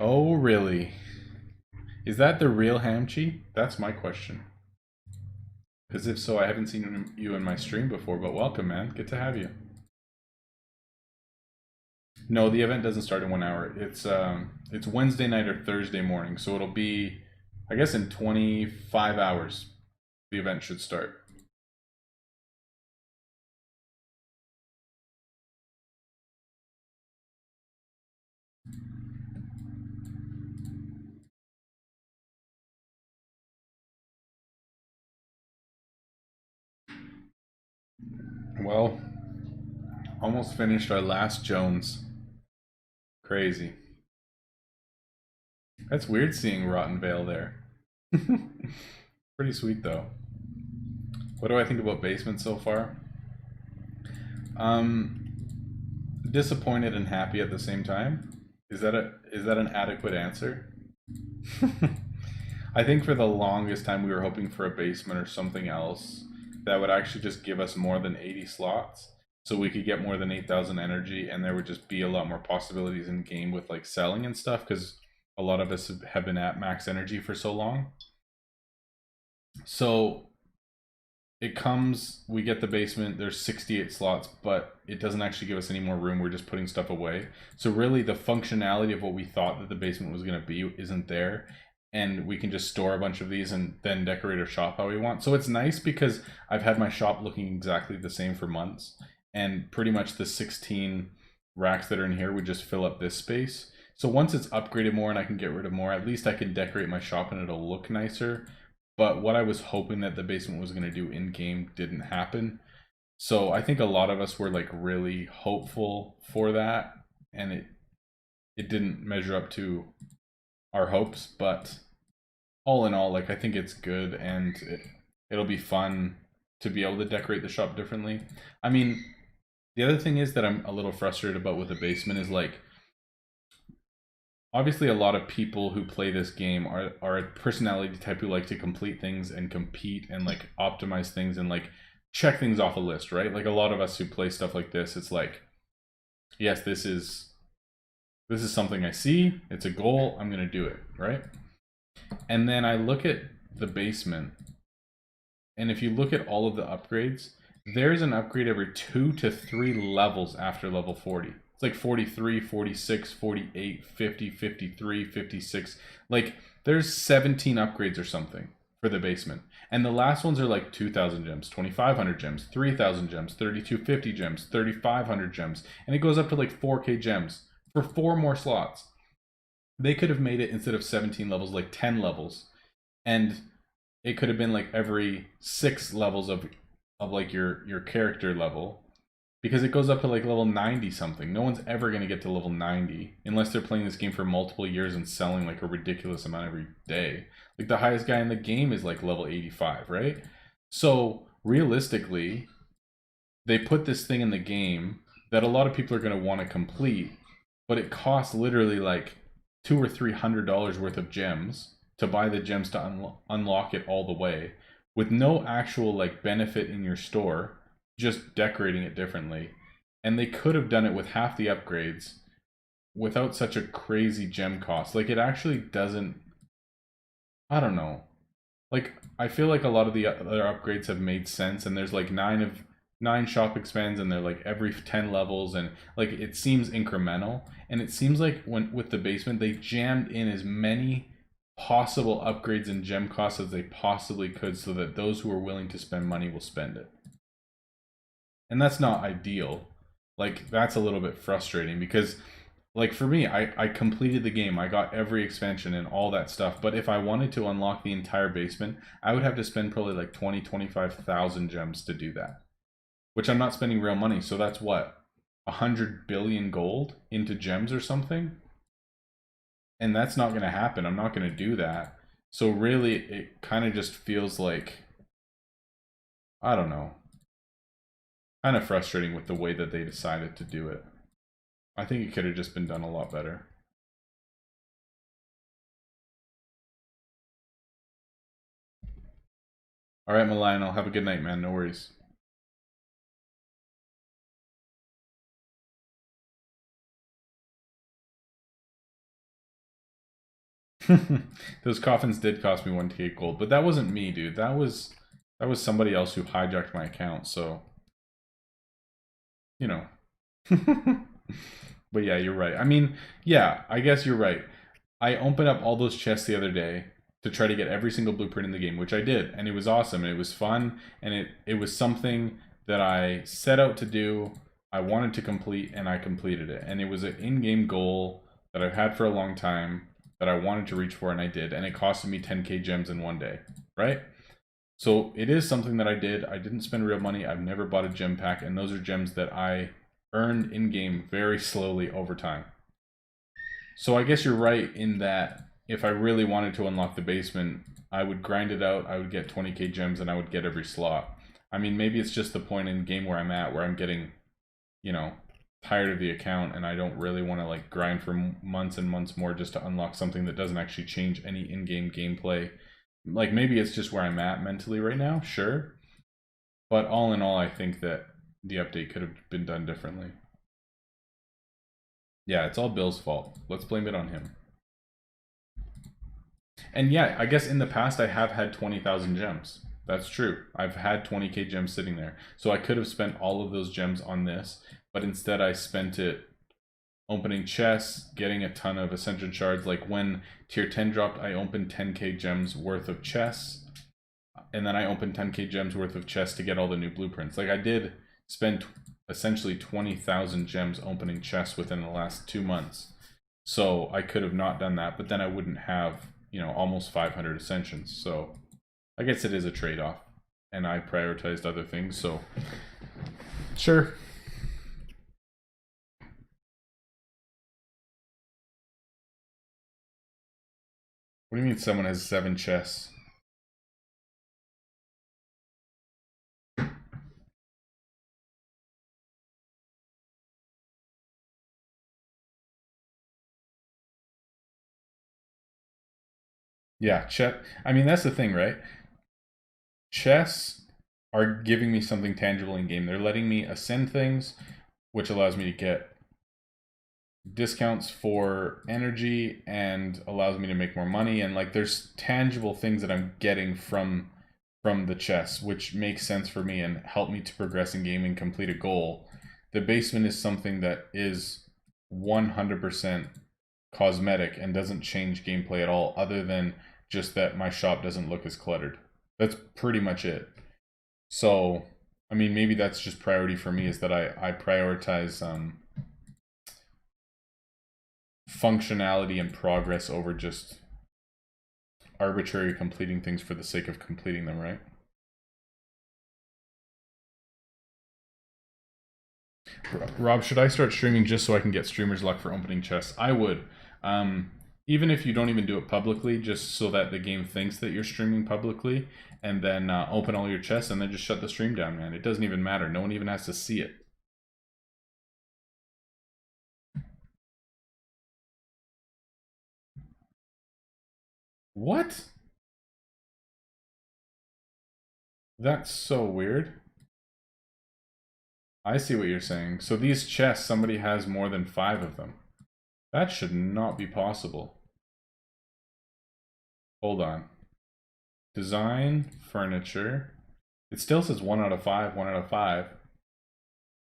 Oh, really? Is that the real Hamchi? That's my question. Because if so, I haven't seen you in my stream before, but welcome, man. Good to have you. No, the event doesn't start in 1 hour. It's Wednesday night or Thursday morning, so it'll be, I guess, in 25 hours. The event should start. Well, almost finished our last Jones. Crazy. That's weird seeing Rotten Vale there. Pretty sweet though. What do I think about basement so far? Um, Disappointed and happy at the same time. Is that an adequate answer? I think for the longest time we were hoping for a basement or something else that would actually just give us more than 80 slots, so we could get more than 8,000 energy, and there would just be a lot more possibilities in game with like selling and stuff because a lot of us have been at max energy for so long. So it comes, we get the basement, there's 68 slots, but it doesn't actually give us any more room. We're just putting stuff away. So really the functionality of what we thought that the basement was going to be isn't there, and we can just store a bunch of these and then decorate our shop how we want. So it's nice because I've had my shop looking exactly the same for months, and pretty much the 16 racks that are in here would just fill up this space. So once it's upgraded more and I can get rid of more, at least I can decorate my shop and it'll look nicer. But what I was hoping that the basement was going to do in game didn't happen. So I think a lot of us were like really hopeful for that, and it didn't measure up to our hopes. But all in all, like I think it's good, and it'll be fun to be able to decorate the shop differently. I mean, the other thing is that I'm a little frustrated about with the basement is like, obviously a lot of people who play this game are a personality type who like to complete things and compete and like optimize things and like check things off a list, right? Like a lot of us who play stuff like this, it's like, yes, this is something I see, it's a goal, I'm gonna do it, right? And then I look at the basement, and if you look at all of the upgrades, there's an upgrade every 2 to 3 levels after level 40. It's like 43, 46, 48, 50, 53, 56. Like, there's 17 upgrades or something for the basement. And the last ones are like 2,000 gems, 2,500 gems, 3,000 gems, 3,250 gems, 3,500 gems. And it goes up to like 4K gems for 4 more slots. They could have made it, instead of 17 levels, like 10 levels. And it could have been like every 6 levels of like your character level, because it goes up to like level 90 something. No one's ever going to get to level 90 unless they're playing this game for multiple years and selling like a ridiculous amount every day. Like the highest guy in the game is like level 85, right? So realistically, they put this thing in the game that a lot of people are going to want to complete, but it costs literally like $200 or $300 worth of gems to buy the gems to unlock it all the way, with no actual like benefit in your store, just decorating it differently. And they could have done it with half the upgrades without such a crazy gem cost. Like it actually doesn't, I don't know. Like I feel like a lot of the other upgrades have made sense, and there's like 9 shop expands, and they're like every 10 levels, and like it seems incremental. And it seems like when with the basement, they jammed in as many possible upgrades and gem costs as they possibly could, so that those who are willing to spend money will spend it. And that's not ideal. Like that's a little bit frustrating, because like for me, I completed the game, I got every expansion and all that stuff, but if I wanted to unlock the entire basement, I would have to spend probably like 25,000 gems to do that, which I'm not spending real money. So that's what, 100 billion gold into gems or something, and that's not going to happen. I'm not going to do that. So really, it kind of just feels like, I don't know, kind of frustrating with the way that they decided to do it. I think it could have just been done a lot better. All right, Milan, I'll have a good night, man. No worries. Those coffins did cost me 1k gold, but that wasn't me, dude. That was somebody else who hijacked my account. So, you know. But yeah, you're right. I mean, yeah, I guess you're right. I opened up all those chests the other day to try to get every single blueprint in the game, which I did, and it was awesome, and it was fun, and it was something that I set out to do. I wanted to complete, and I completed it, and it was an in-game goal that I've had for a long time that I wanted to reach for, and I did, and it costed me 10k gems in one day, right? So it is something that I did. I didn't spend real money. I've never bought a gem pack, and those are gems that I earned in-game very slowly over time. So I guess you're right in that if I really wanted to unlock the basement, I would grind it out, I would get 20k gems, and I would get every slot. I mean, maybe it's just the point in the game where I'm at, where I'm getting, you know, tired of the account, and I don't really want to like grind for months and months more just to unlock something that doesn't actually change any in-game gameplay. Like maybe it's just where I'm at mentally right now, sure. But all in all, I think that the update could have been done differently. Yeah, it's all Bill's fault. Let's blame it on him. And yeah, I guess in the past I have had 20,000 gems. That's true. I've had 20k gems sitting there. So I could have spent all of those gems on this, but instead I spent it opening chests, getting a ton of Ascension shards. Like when tier 10 dropped, I opened 10k gems worth of chests, and then I opened 10k gems worth of chests to get all the new blueprints. Like I did spend essentially 20,000 gems opening chests within the last 2 months. So I could have not done that, but then I wouldn't have, you know, almost 500 ascensions. So I guess it is a trade-off, and I prioritized other things. So sure. What do you mean someone has 7 chests? Yeah, I mean, that's the thing, right? Chests are giving me something tangible in game. They're letting me ascend things, which allows me to get discounts for energy and allows me to make more money. And like, there's tangible things that I'm getting from the chests, which makes sense for me and help me to progress in game and complete a goal. The basement is something that is 100% cosmetic and doesn't change gameplay at all, other than just that my shop doesn't look as cluttered. That's pretty much it. So, I mean, maybe that's just priority for me, is that I prioritize functionality and progress over just arbitrary completing things for the sake of completing them, right? Rob, should I start streaming just so I can get streamer's luck for opening chests? I would. Even if you don't even do it publicly, just so that the game thinks that you're streaming publicly, and then open all your chests and then just shut the stream down, man. It doesn't even matter. No one even has to see it. What? That's so weird. I see what you're saying. So these chests, somebody has more than 5 of them. That should not be possible. Hold on. Design, furniture. It still says 1 out of 5, 1 out of 5.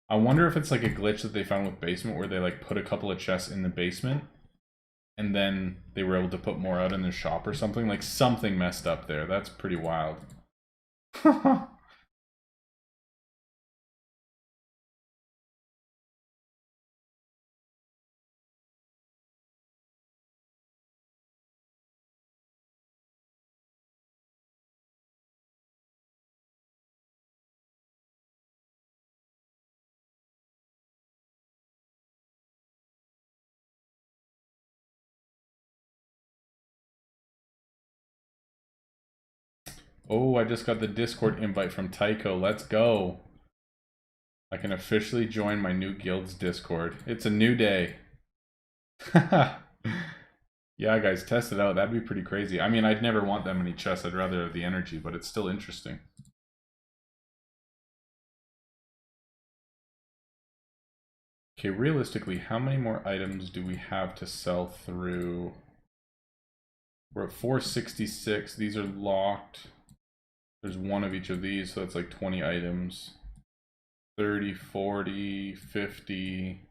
I wonder if it's like a glitch that they found with basement, where they like put a couple of chests in the basement and then they were able to put more out in their shop or something. Like, something messed up there. That's pretty wild. Oh, I just got the Discord invite from Tycho. Let's go. I can officially join my new guild's Discord. It's a new day. Yeah, guys, test it out. That'd be pretty crazy. I mean, I'd never want that many chests. I'd rather have the energy, but it's still interesting. Okay, realistically, how many more items do we have to sell through? We're at 466. These are locked. There's one of each of these, so that's like 20 items. 30, 40, 50,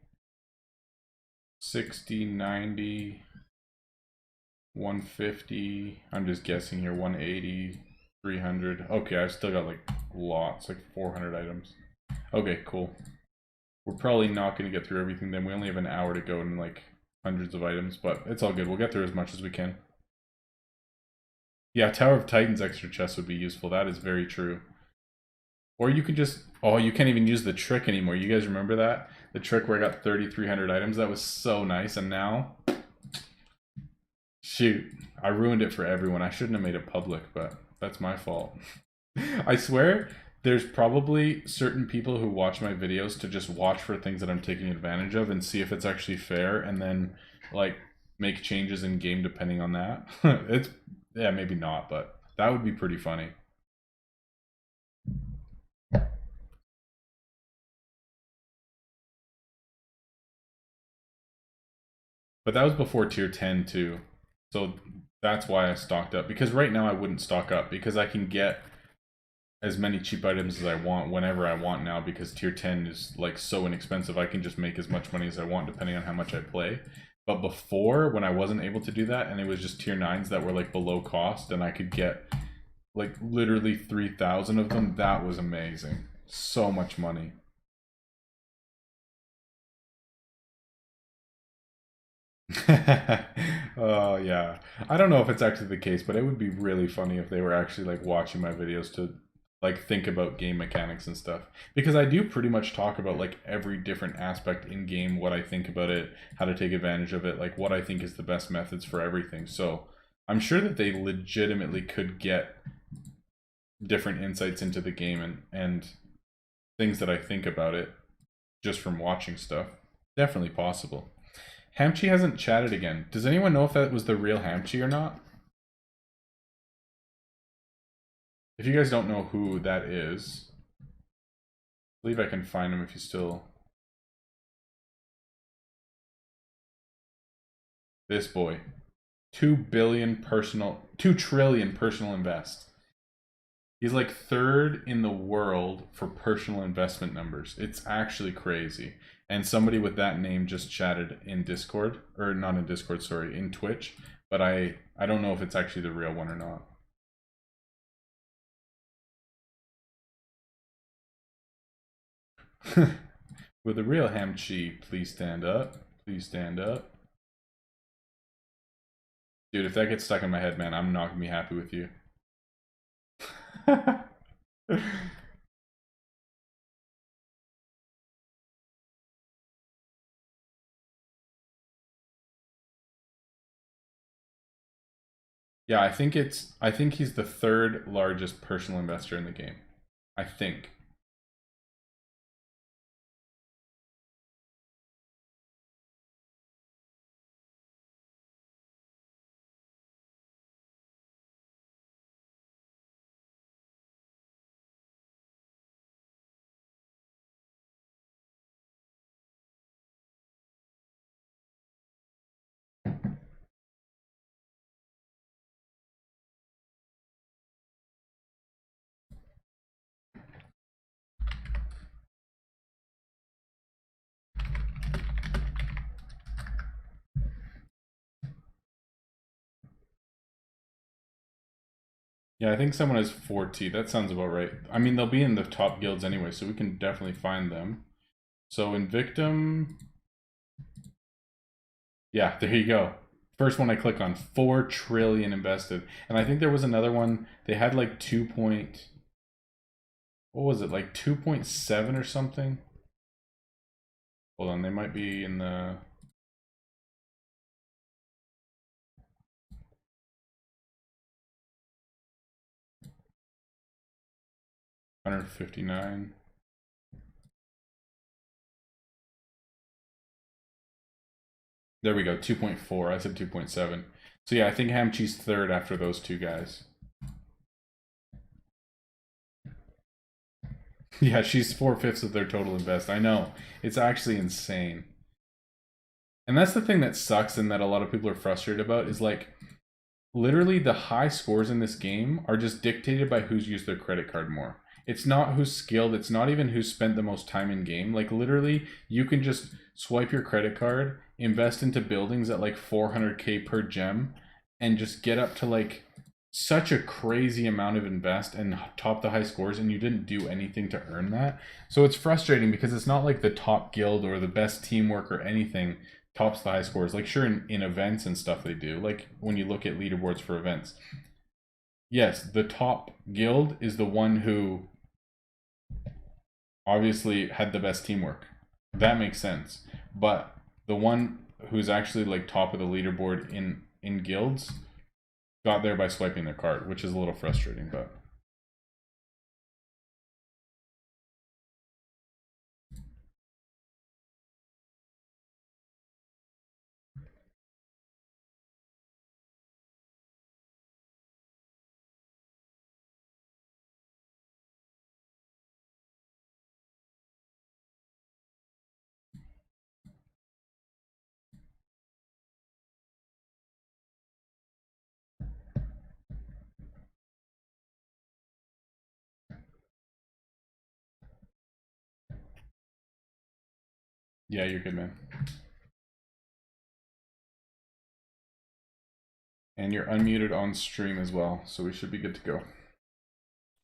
60, 90, 150. I'm just guessing here. 180, 300. Okay, I've still got like lots, like 400 items. Okay, cool. We're probably not going to get through everything then. We only have an hour to go and like hundreds of items, but it's all good. We'll get through as much as we can. Yeah, Tower of Titan's extra chest would be useful. That is very true. Or you could just... Oh, you can't even use the trick anymore. You guys remember that? The trick where I got 3,300 items? That was so nice. And now... Shoot. I ruined it for everyone. I shouldn't have made it public, but that's my fault. I swear, there's probably certain people who watch my videos to just watch for things that I'm taking advantage of and see if it's actually fair, and then, like, make changes in game depending on that. It's... Yeah, maybe not, but that would be pretty funny. But that was before tier 10 too. So that's why I stocked up. Because right now I wouldn't stock up, because I can get as many cheap items as I want whenever I want now, because tier 10 is like so inexpensive. I can just make as much money as I want depending on how much I play. But before, when I wasn't able to do that, and it was just tier 9s that were like below cost, and I could get like literally 3,000 of them, that was amazing. So much money. Oh yeah. I don't know if it's actually the case, but it would be really funny if they were actually like watching my videos to like think about game mechanics and stuff. Because I do pretty much talk about like every different aspect in game, what I think about it, how to take advantage of it, like what I think is the best methods for everything. So I'm sure that they legitimately could get different insights into the game and things that I think about it just from watching stuff. Definitely possible. Hamchi hasn't chatted again. Does anyone know if that was the real Hamchi or not? If you guys don't know who that is, I believe I can find him if you still... This boy. 2 trillion personal invest. He's like third in the world for personal investment numbers. It's actually crazy. And somebody with that name just chatted in Discord, or not in Discord, sorry, in Twitch. But I don't know if it's actually the real one or not. With the real Hamchi, please stand up. Please stand up. Dude, if that gets stuck in my head, man, I'm not gonna be happy with you. Yeah, I think he's the third largest personal investor in the game. I think. Yeah, I think someone has 4T. That sounds about right. I mean, they'll be in the top guilds anyway, so we can definitely find them. So in Victim, yeah, there you go. First one I click on, 4 trillion invested. And I think there was another one, they had like 2 point, what was it, like 2.7 or something? Hold on, they might be in the... $159. There we go, 2.4. I said 2.7. So yeah, I think Hamchi's third after those two guys. Yeah, she's 4/5 of their total invest. I know. It's actually insane. And that's the thing that sucks and that a lot of people are frustrated about is like literally the high scores in this game are just dictated by who's used their credit card more. It's not who's skilled, it's not even who's spent the most time in game. Like literally you can just swipe your credit card, invest into buildings at like 400k per gem and just get up to like such a crazy amount of invest and top the high scores and you didn't do anything to earn that. So it's frustrating because it's not like the top guild or the best teamwork or anything tops the high scores. Like sure in events and stuff they do. Like when you look at leaderboards for events. Yes, the top guild is the one who obviously had the best teamwork. That makes sense. But the one who's actually like top of the leaderboard in guilds got there by swiping their card, which is a little frustrating, but yeah, you're good, man. And you're unmuted on stream as well, so we should be good to go.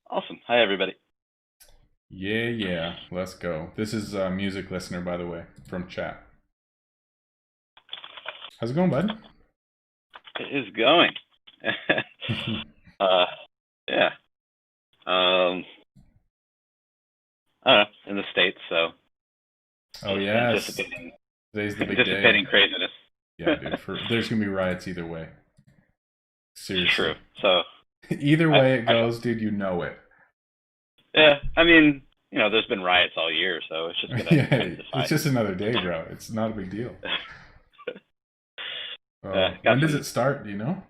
Awesome. Hi, everybody. Yeah, let's go. This is a music listener, by the way, from chat. How's it going, bud? It is going. Yeah. I don't know, in the States, so. Oh, yes. Today's the big day. Anticipating craziness. Yeah, dude. There's going to be riots either way. Seriously. True. So Either way it I goes, dude, you know it. yeah, I mean, there's been riots all year, so it's just gonna Yeah, intensify. it's just another day, bro. It's not a big deal. Got When does some. it start? Do you know?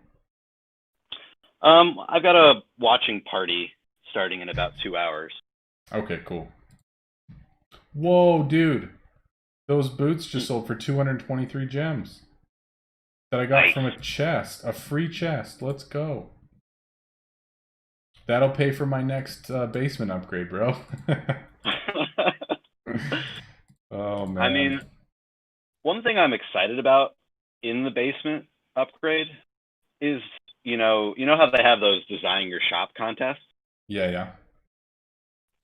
I've got a watching party starting in about 2 hours. Okay, cool. Whoa, dude. Those boots just sold for 223 gems that I got Nice. from a chest, a free chest. Let's go. That'll pay for my next basement upgrade, bro. Oh, man. I mean, one thing I'm excited about in the basement upgrade is, how they have those design your shop contests? Yeah.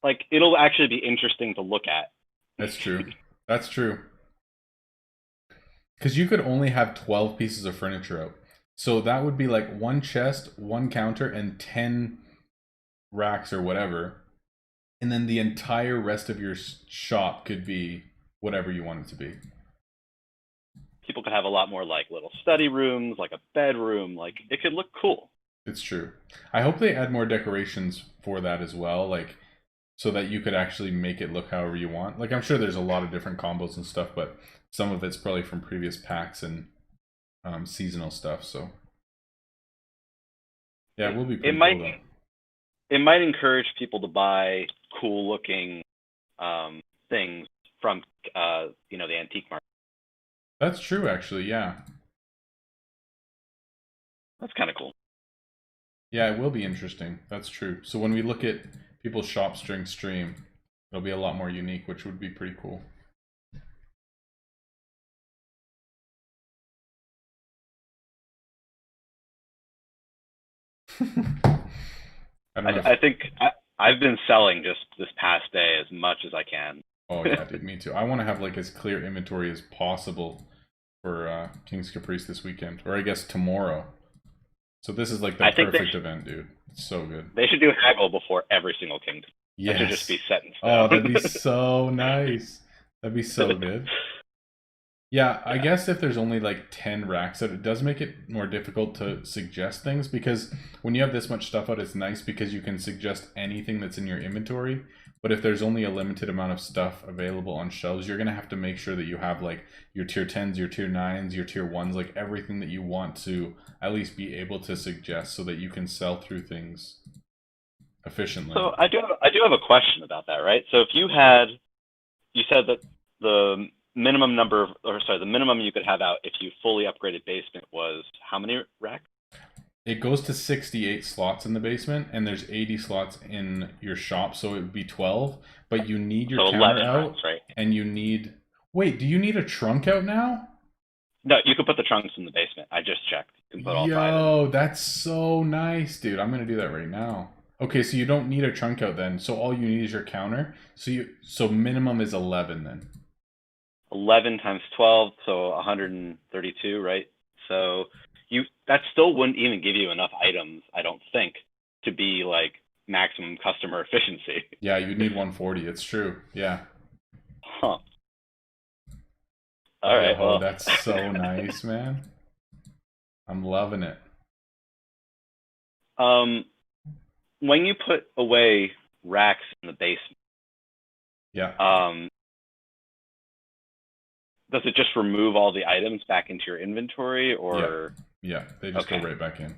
Like, it'll actually be interesting to look at. That's true. That's true. Because you could only have 12 pieces of furniture out. So that would be like one chest, one counter, and 10 racks or whatever. And then the entire rest of your shop could be whatever you want it to be. People could have a lot more like little study rooms, like a bedroom. Like, it could look cool. It's true. I hope they add more decorations for that as well, like so that you could actually make it look however you want. Like I'm sure there's a lot of different combos and stuff, but some of it's probably from previous packs and seasonal stuff. So yeah, it will be pretty cool though. It might encourage people to buy cool looking things from the antique market. That's true, actually. Yeah. That's kind of cool. Yeah, it will be interesting. That's true. So when we look at people's shops during stream, it'll be a lot more unique, which would be pretty cool. I think I've been selling just this past day as much as I can. Oh yeah, dude, me too. I want to have like as clear inventory as possible for King's Caprice this weekend, or I guess tomorrow. So this is like the perfect event, dude. It's so good. They should do haggle before every single kingdom. Yes. That should just be set in stone. Oh, that'd be so nice. That'd be so good. Yeah, I guess if there's only like 10 racks out, it does make it more difficult to suggest things, because when you have this much stuff out, it's nice because you can suggest anything that's in your inventory. But if there's only a limited amount of stuff available on shelves, you're going to have to make sure that you have like your tier 10s, your tier 9s, your tier 1s, like everything that you want to at least be able to suggest so that you can sell through things efficiently. So I do have a question about that, right? So if you said that the minimum you could have out if you fully upgraded basement was how many racks? It goes to 68 slots in the basement, and there's 80 slots in your shop, so it would be 12. But you need your counter out, racks, right? And you need. Wait, do you need a trunk out now? No, you could put the trunks in the basement. I just checked. You can put all 5 in. Yo, that's so nice, dude. I'm gonna do that right now. Okay, so you don't need a trunk out then. So all you need is your counter. So minimum is 11 then. 11 times 12, so 132, right? So that still wouldn't even give you enough items, I don't think, to be like maximum customer efficiency. Yeah, you need 140. It's true. Yeah. Huh. All right. Oh, that's so nice, man. I'm loving it. When you put away racks in the basement, yeah. Does it just remove all the items back into your inventory, or? Yeah, they just go right back in.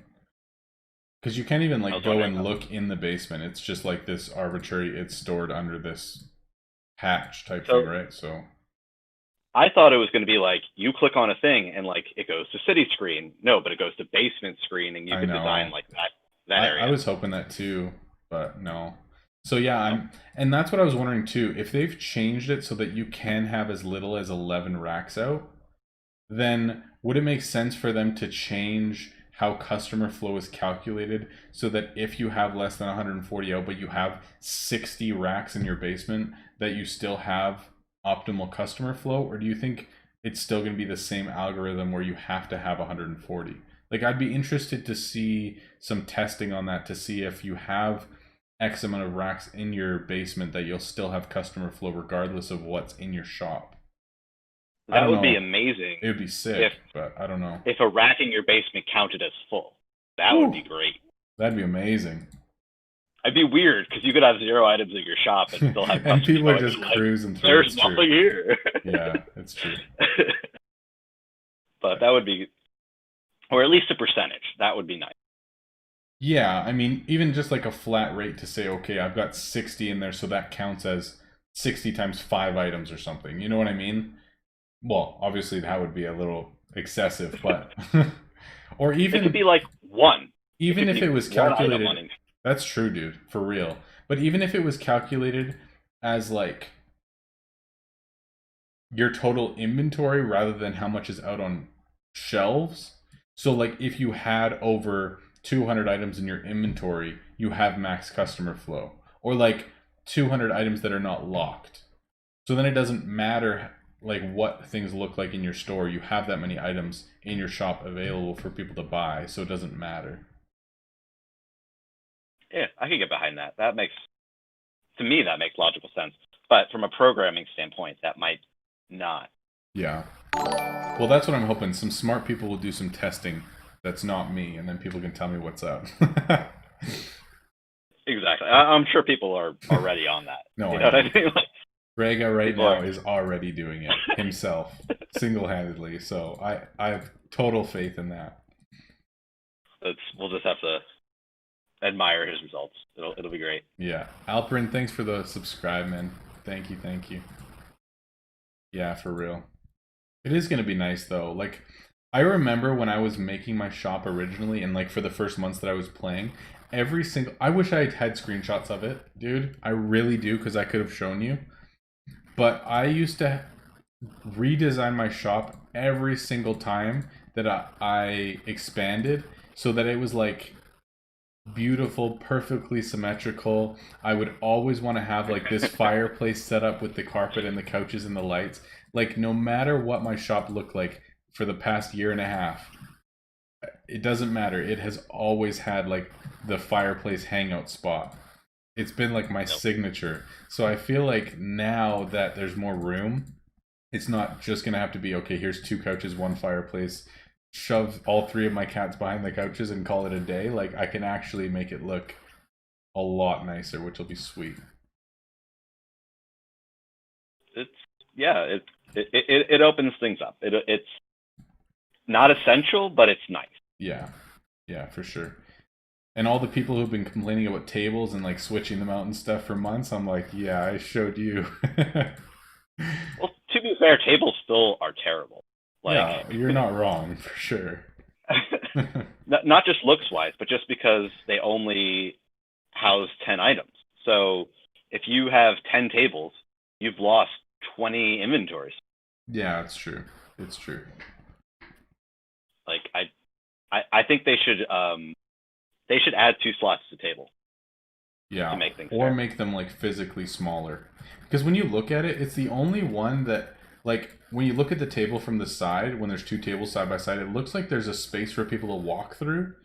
Because you can't even like go and look in the basement. It's just like this arbitrary. It's stored under this hatch type thing, right? So. I thought it was going to be like you click on a thing and like it goes to city screen. No, but it goes to basement screen, and you can design like that area. I was hoping that too, but no. So yeah, and that's what I was wondering too. If they've changed it so that you can have as little as 11 racks out, then would it make sense for them to change how customer flow is calculated so that if you have less than 140 out, but you have 60 racks in your basement, that you still have optimal customer flow? Or do you think it's still going to be the same algorithm where you have to have 140? Like, I'd be interested to see some testing on that to see if you have X amount of racks in your basement that you'll still have customer flow regardless of what's in your shop. That would be amazing. It would be sick, but I don't know. If a rack in your basement counted as full. That would be great. That'd be amazing. It'd be weird because you could have 0 items in your shop and still have and people are going, just cruising through. There's nothing here. Yeah, it's true. But that would be, or at least a percentage. That would be nice. Yeah, I mean, even just like a flat rate to say, okay, I've got 60 in there, so that counts as 60 times 5 items or something. You know what I mean? Well, obviously that would be a little excessive, but or even it could be like 1. Even if it was calculated, that's true, dude, for real. But even if it was calculated as like your total inventory rather than how much is out on shelves. So like if you had over 200 items in your inventory, you have max customer flow. Or like 200 items that are not locked. So then it doesn't matter like what things look like in your store. You have that many items in your shop available for people to buy, so it doesn't matter. Yeah, I could get behind that. That makes logical sense. But from a programming standpoint, that might not. Yeah. Well, that's what I'm hoping. Some smart people will do some testing that's not me, and then people can tell me what's up. Exactly. I'm sure people are already on that. No, you know what I mean? Like, Rega right now is already doing it himself, single-handedly. So I have total faith in that. We'll just have to admire his results. It'll be great. Yeah. Alperin, thanks for the subscribe, man. Thank you. Yeah, for real. It is going to be nice, though. Like, I remember when I was making my shop originally, and like for the first months that I was playing, I wish I had screenshots of it, dude. I really do, because I could have shown you. But I used to redesign my shop every single time that I expanded, so that it was like beautiful, perfectly symmetrical. I would always want to have like this fireplace set up with the carpet and the couches and the lights. Like no matter what my shop looked like for the past year and a half, it doesn't matter. It has always had like the fireplace hangout spot. It's been like my signature. So I feel like now that there's more room, it's not just gonna have to be, okay, here's 2 couches, 1 fireplace, shove all 3 of my cats behind the couches and call it a day. Like I can actually make it look a lot nicer, which will be sweet. It opens things up. It's not essential, but it's nice. Yeah, for sure. And all the people who've been complaining about tables and like switching them out and stuff for months, I'm like, yeah, I showed you. Well, to be fair, tables still are terrible. Like, yeah, you're not wrong, for sure. Not just looks-wise, but just because they only house 10 items. So if you have 10 tables, you've lost 20 inventories. Yeah, it's true. Like, I think they should add 2 slots to table. Yeah, to make things or fair. make them like physically smaller. Because when you look at it, it's the only one that, like, when you look at the table from the side, when there's 2 tables side by side, it looks like there's a space for people to walk through,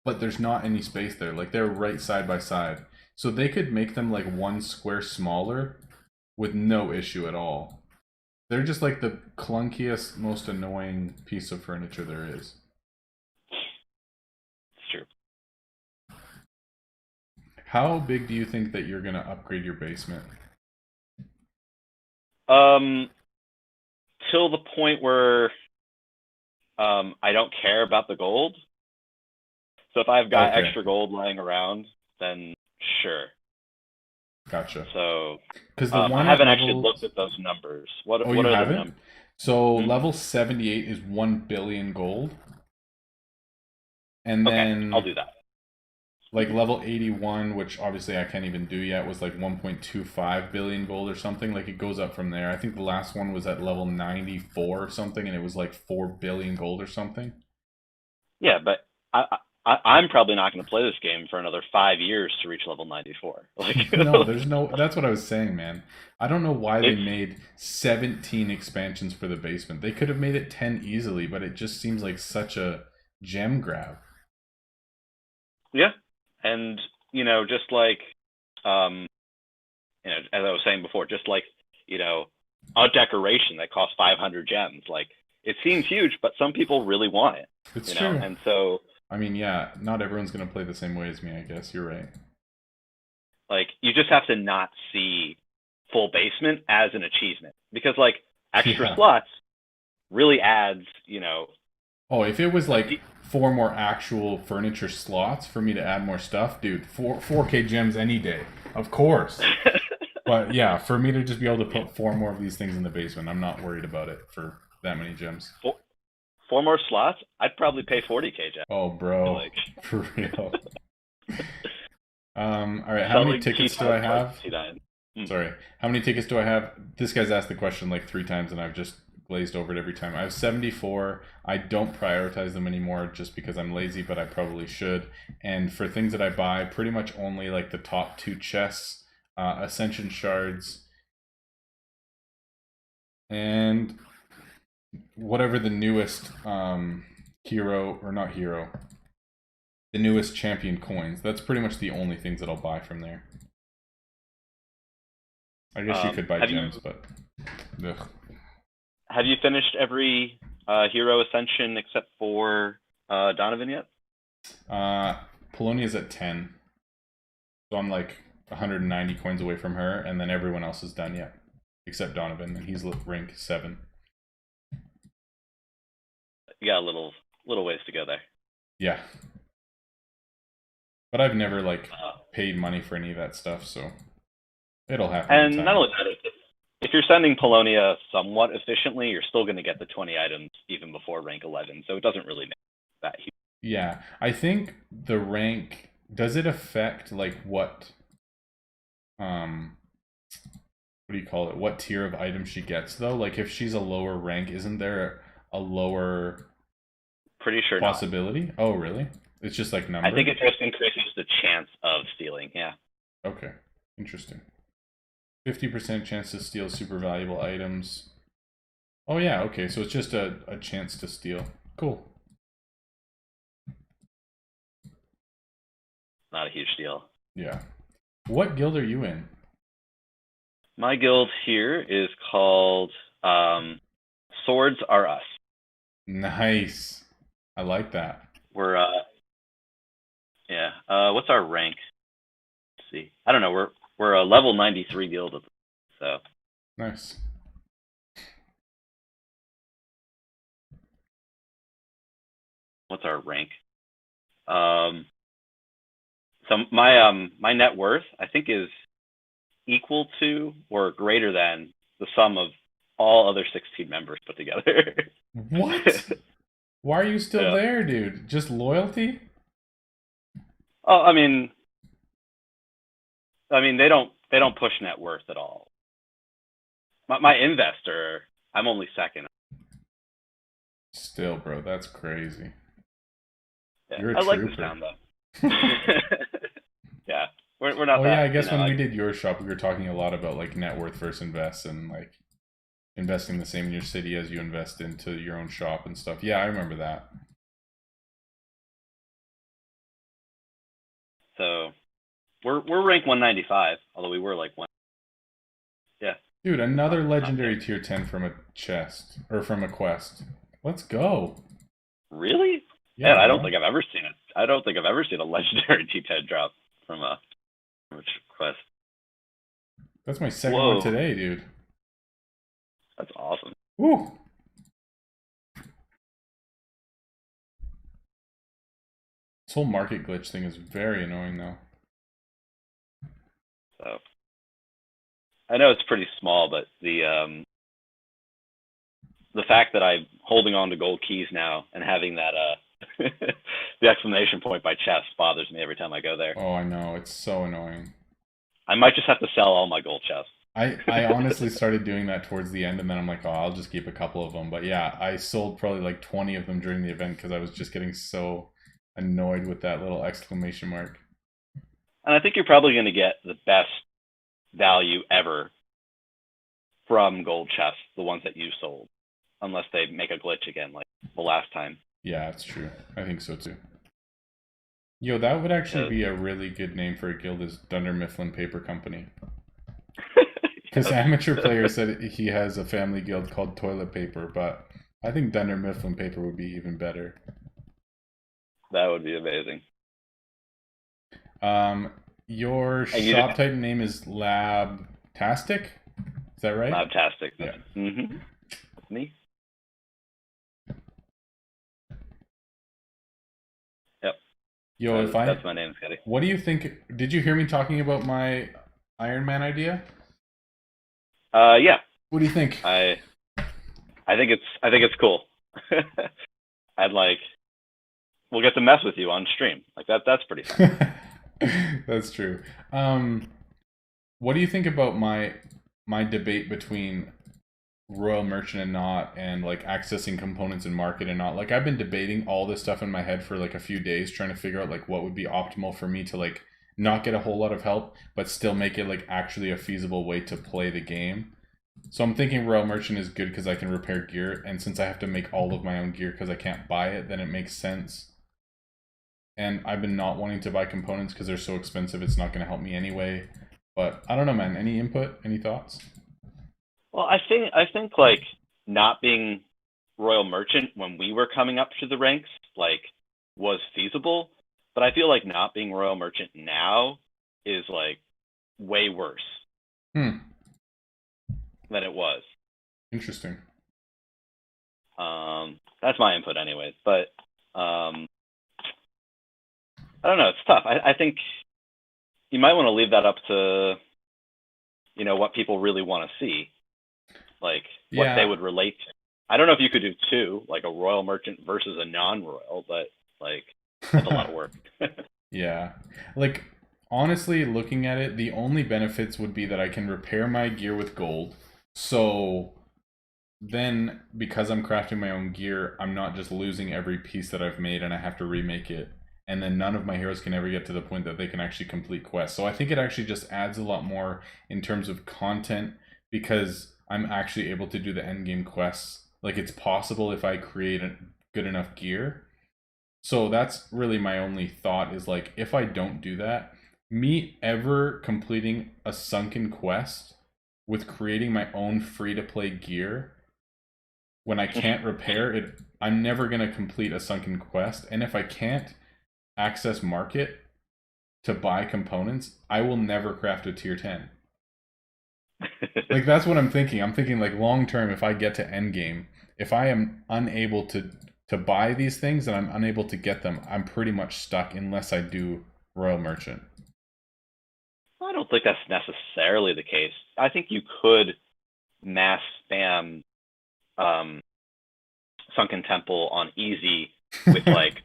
but there's not any space there. Like, they're right side by side. So they could make them like 1 square smaller with no issue at all. They're just like the clunkiest, most annoying piece of furniture there is. It's true. How big do you think that you're going to upgrade your basement? Till the point where I don't care about the gold. So if I've got extra gold lying around, then sure. Gotcha. So because I haven't actually looked at those numbers. What you are haven't? the numbers? So level 78 is 1 billion gold. And then I'll do that. Like level 81, which obviously I can't even do yet, was like 1.25 billion gold or something. Like it goes up from there. I think the last one was at level 94 or something, and it was like 4 billion gold or something. Yeah, but I'm probably not going to play this game for another 5 years to reach level 94. Like, no, there's no. That's what I was saying, man. I don't know why they made 17 expansions for the basement. They could have made it 10 easily, but it just seems like such a gem grab. Yeah, and just like, as I was saying before, just like a decoration that costs 500 gems. Like, it seems huge, but some people really want it. It's true. And so I mean, yeah, not everyone's gonna play the same way as me, I guess. You're right. Like, you just have to not see full basement as an achievement, because like extra Yeah. slots really adds, Oh, if it was a like 4 more actual furniture slots for me to add more stuff, dude, 4K gems any day, of course. But yeah, for me to just be able to put 4 more of these things in the basement, I'm not worried about it for that many gems. four more slots, I'd probably pay 40K Jack. Oh, bro, Like, for real. All right, how many selling tickets do I T9 have? T9. Sorry, how many tickets do I have? This guy's asked the question like 3 times, and I've just glazed over it every time. I have 74. I don't prioritize them anymore just because I'm lazy, but I probably should. And for things that I buy, pretty much only like the top 2 chests, Ascension shards, and whatever the newest hero, or not hero, the newest champion coins. That's pretty much the only things that I'll buy from there. I guess you could buy gems, but ugh. Have you finished every hero ascension except for Donovan yet? Polonia's at 10, so I'm like 190 coins away from her, and then everyone else is done yet, except Donovan, and he's rank 7. You got a little ways to go there. Yeah, but I've never like paid money for any of that stuff, so it'll happen. And not only that, if you're sending Polonia somewhat efficiently, you're still going to get the 20 items even before rank 11, so it doesn't really make that huge. Yeah, I think the rank, does it affect like what do you call it? What tier of item she gets though? Like if she's a lower rank, isn't there a lower Pretty sure possibility? Not. Oh, really? It's just like number? I think it just increases the chance of stealing, yeah. Okay, interesting. 50% chance to steal super valuable items. Oh yeah, okay, so it's just a chance to steal. Cool. Not a huge deal. Yeah. What guild are you in? My guild here is called Swords Are Us. Nice. I like that. We're what's our rank? Let's see. I don't know. We're a level 93 guild, so nice. What's our rank? So my net worth I think is equal to or greater than the sum of all other 16 members put together. What? Why are you still there, dude? Just loyalty? Oh, I mean they don't push net worth at all. My investor, I'm only second. Still, bro, that's crazy. Yeah, You're a I trooper. like the sound though. Yeah, we're not. Oh that, yeah, I guess when we like, did your shop, we were talking a lot about like net worth versus invest, and like investing the same in your city as you invest into your own shop and stuff. Yeah, I remember that. So we're ranked 195, although we were like 1. Yeah. Dude, another legendary tier 10 from a chest or from a quest. Let's go. Really? Yeah, I don't think I've ever seen it. I don't think I've ever seen a legendary T10 drop from a quest. That's my second one today, dude. That's awesome. Woo! This whole market glitch thing is very annoying, though. So I know it's pretty small, but the fact that I'm holding on to gold keys now and having that the exclamation point by chest bothers me every time I go there. Oh, I know. It's so annoying. I might just have to sell all my gold chests. I honestly started doing that towards the end, and then I'm like, oh, I'll just keep a couple of them. But yeah, I sold probably like 20 of them during the event because I was just getting so annoyed with that little exclamation mark. And I think you're probably going to get the best value ever from gold chests, the ones that you sold, unless they make a glitch again like the last time. Yeah, it's true. I think so too. Yo, that would actually be a really good name for a guild, is Dunder Mifflin Paper Company. Because Amateur Player said he has a family guild called Toilet Paper, but I think Dunder Mifflin Paper would be even better. That would be amazing. Your And you shop type name is Labtastic? Is that right? Fantastic. Yeah. Mm-hmm. That's me. Yep. Yo, That's my name, Scotty. What do you think? Did you hear me talking about my Iron Man idea? Yeah. What do you think? I think it's cool. We'll get to mess with you on stream. Like that's pretty fun. That's true. What do you think about my debate between Royal Merchant and not, and like accessing components in market and not? Like I've been debating all this stuff in my head for like a few days, trying to figure out like what would be optimal for me to like not get a whole lot of help, but still make it like actually a feasible way to play the game. So I'm thinking Royal Merchant is good because I can repair gear, and since I have to make all of my own gear because I can't buy it, then it makes sense. And I've been not wanting to buy components because they're so expensive, it's not going to help me anyway. But I don't know, man. Any input? Any thoughts? Well, I think like not being Royal Merchant when we were coming up to the ranks like was feasible, but I feel like not being Royal Merchant now is like way worse than it was. Interesting. That's my input anyways, but I don't know, it's tough. I think you might want to leave that up to what people really want to see, like what they would relate to. I don't know if you could do two, like a Royal Merchant versus a non-Royal, but like that's a lot of work. Yeah. Like honestly, looking at it, the only benefits would be that I can repair my gear with gold. So then because I'm crafting my own gear, I'm not just losing every piece that I've made and I have to remake it. And then none of my heroes can ever get to the point that they can actually complete quests. So I think it actually just adds a lot more in terms of content because I'm actually able to do the endgame quests. Like it's possible if I create a good enough gear. So that's really my only thought is like if I don't do that, me ever completing a sunken quest with creating my own free-to-play gear when I can't repair it, I'm never going to complete a sunken quest. And if I can't access market to buy components, I will never craft a tier 10. Like that's what I'm thinking. I'm thinking like long term, if I get to endgame, if I am unable to buy these things and I'm unable to get them, I'm pretty much stuck unless I do Royal Merchant. I don't think that's necessarily the case. I think you could mass spam Sunken Temple on easy with like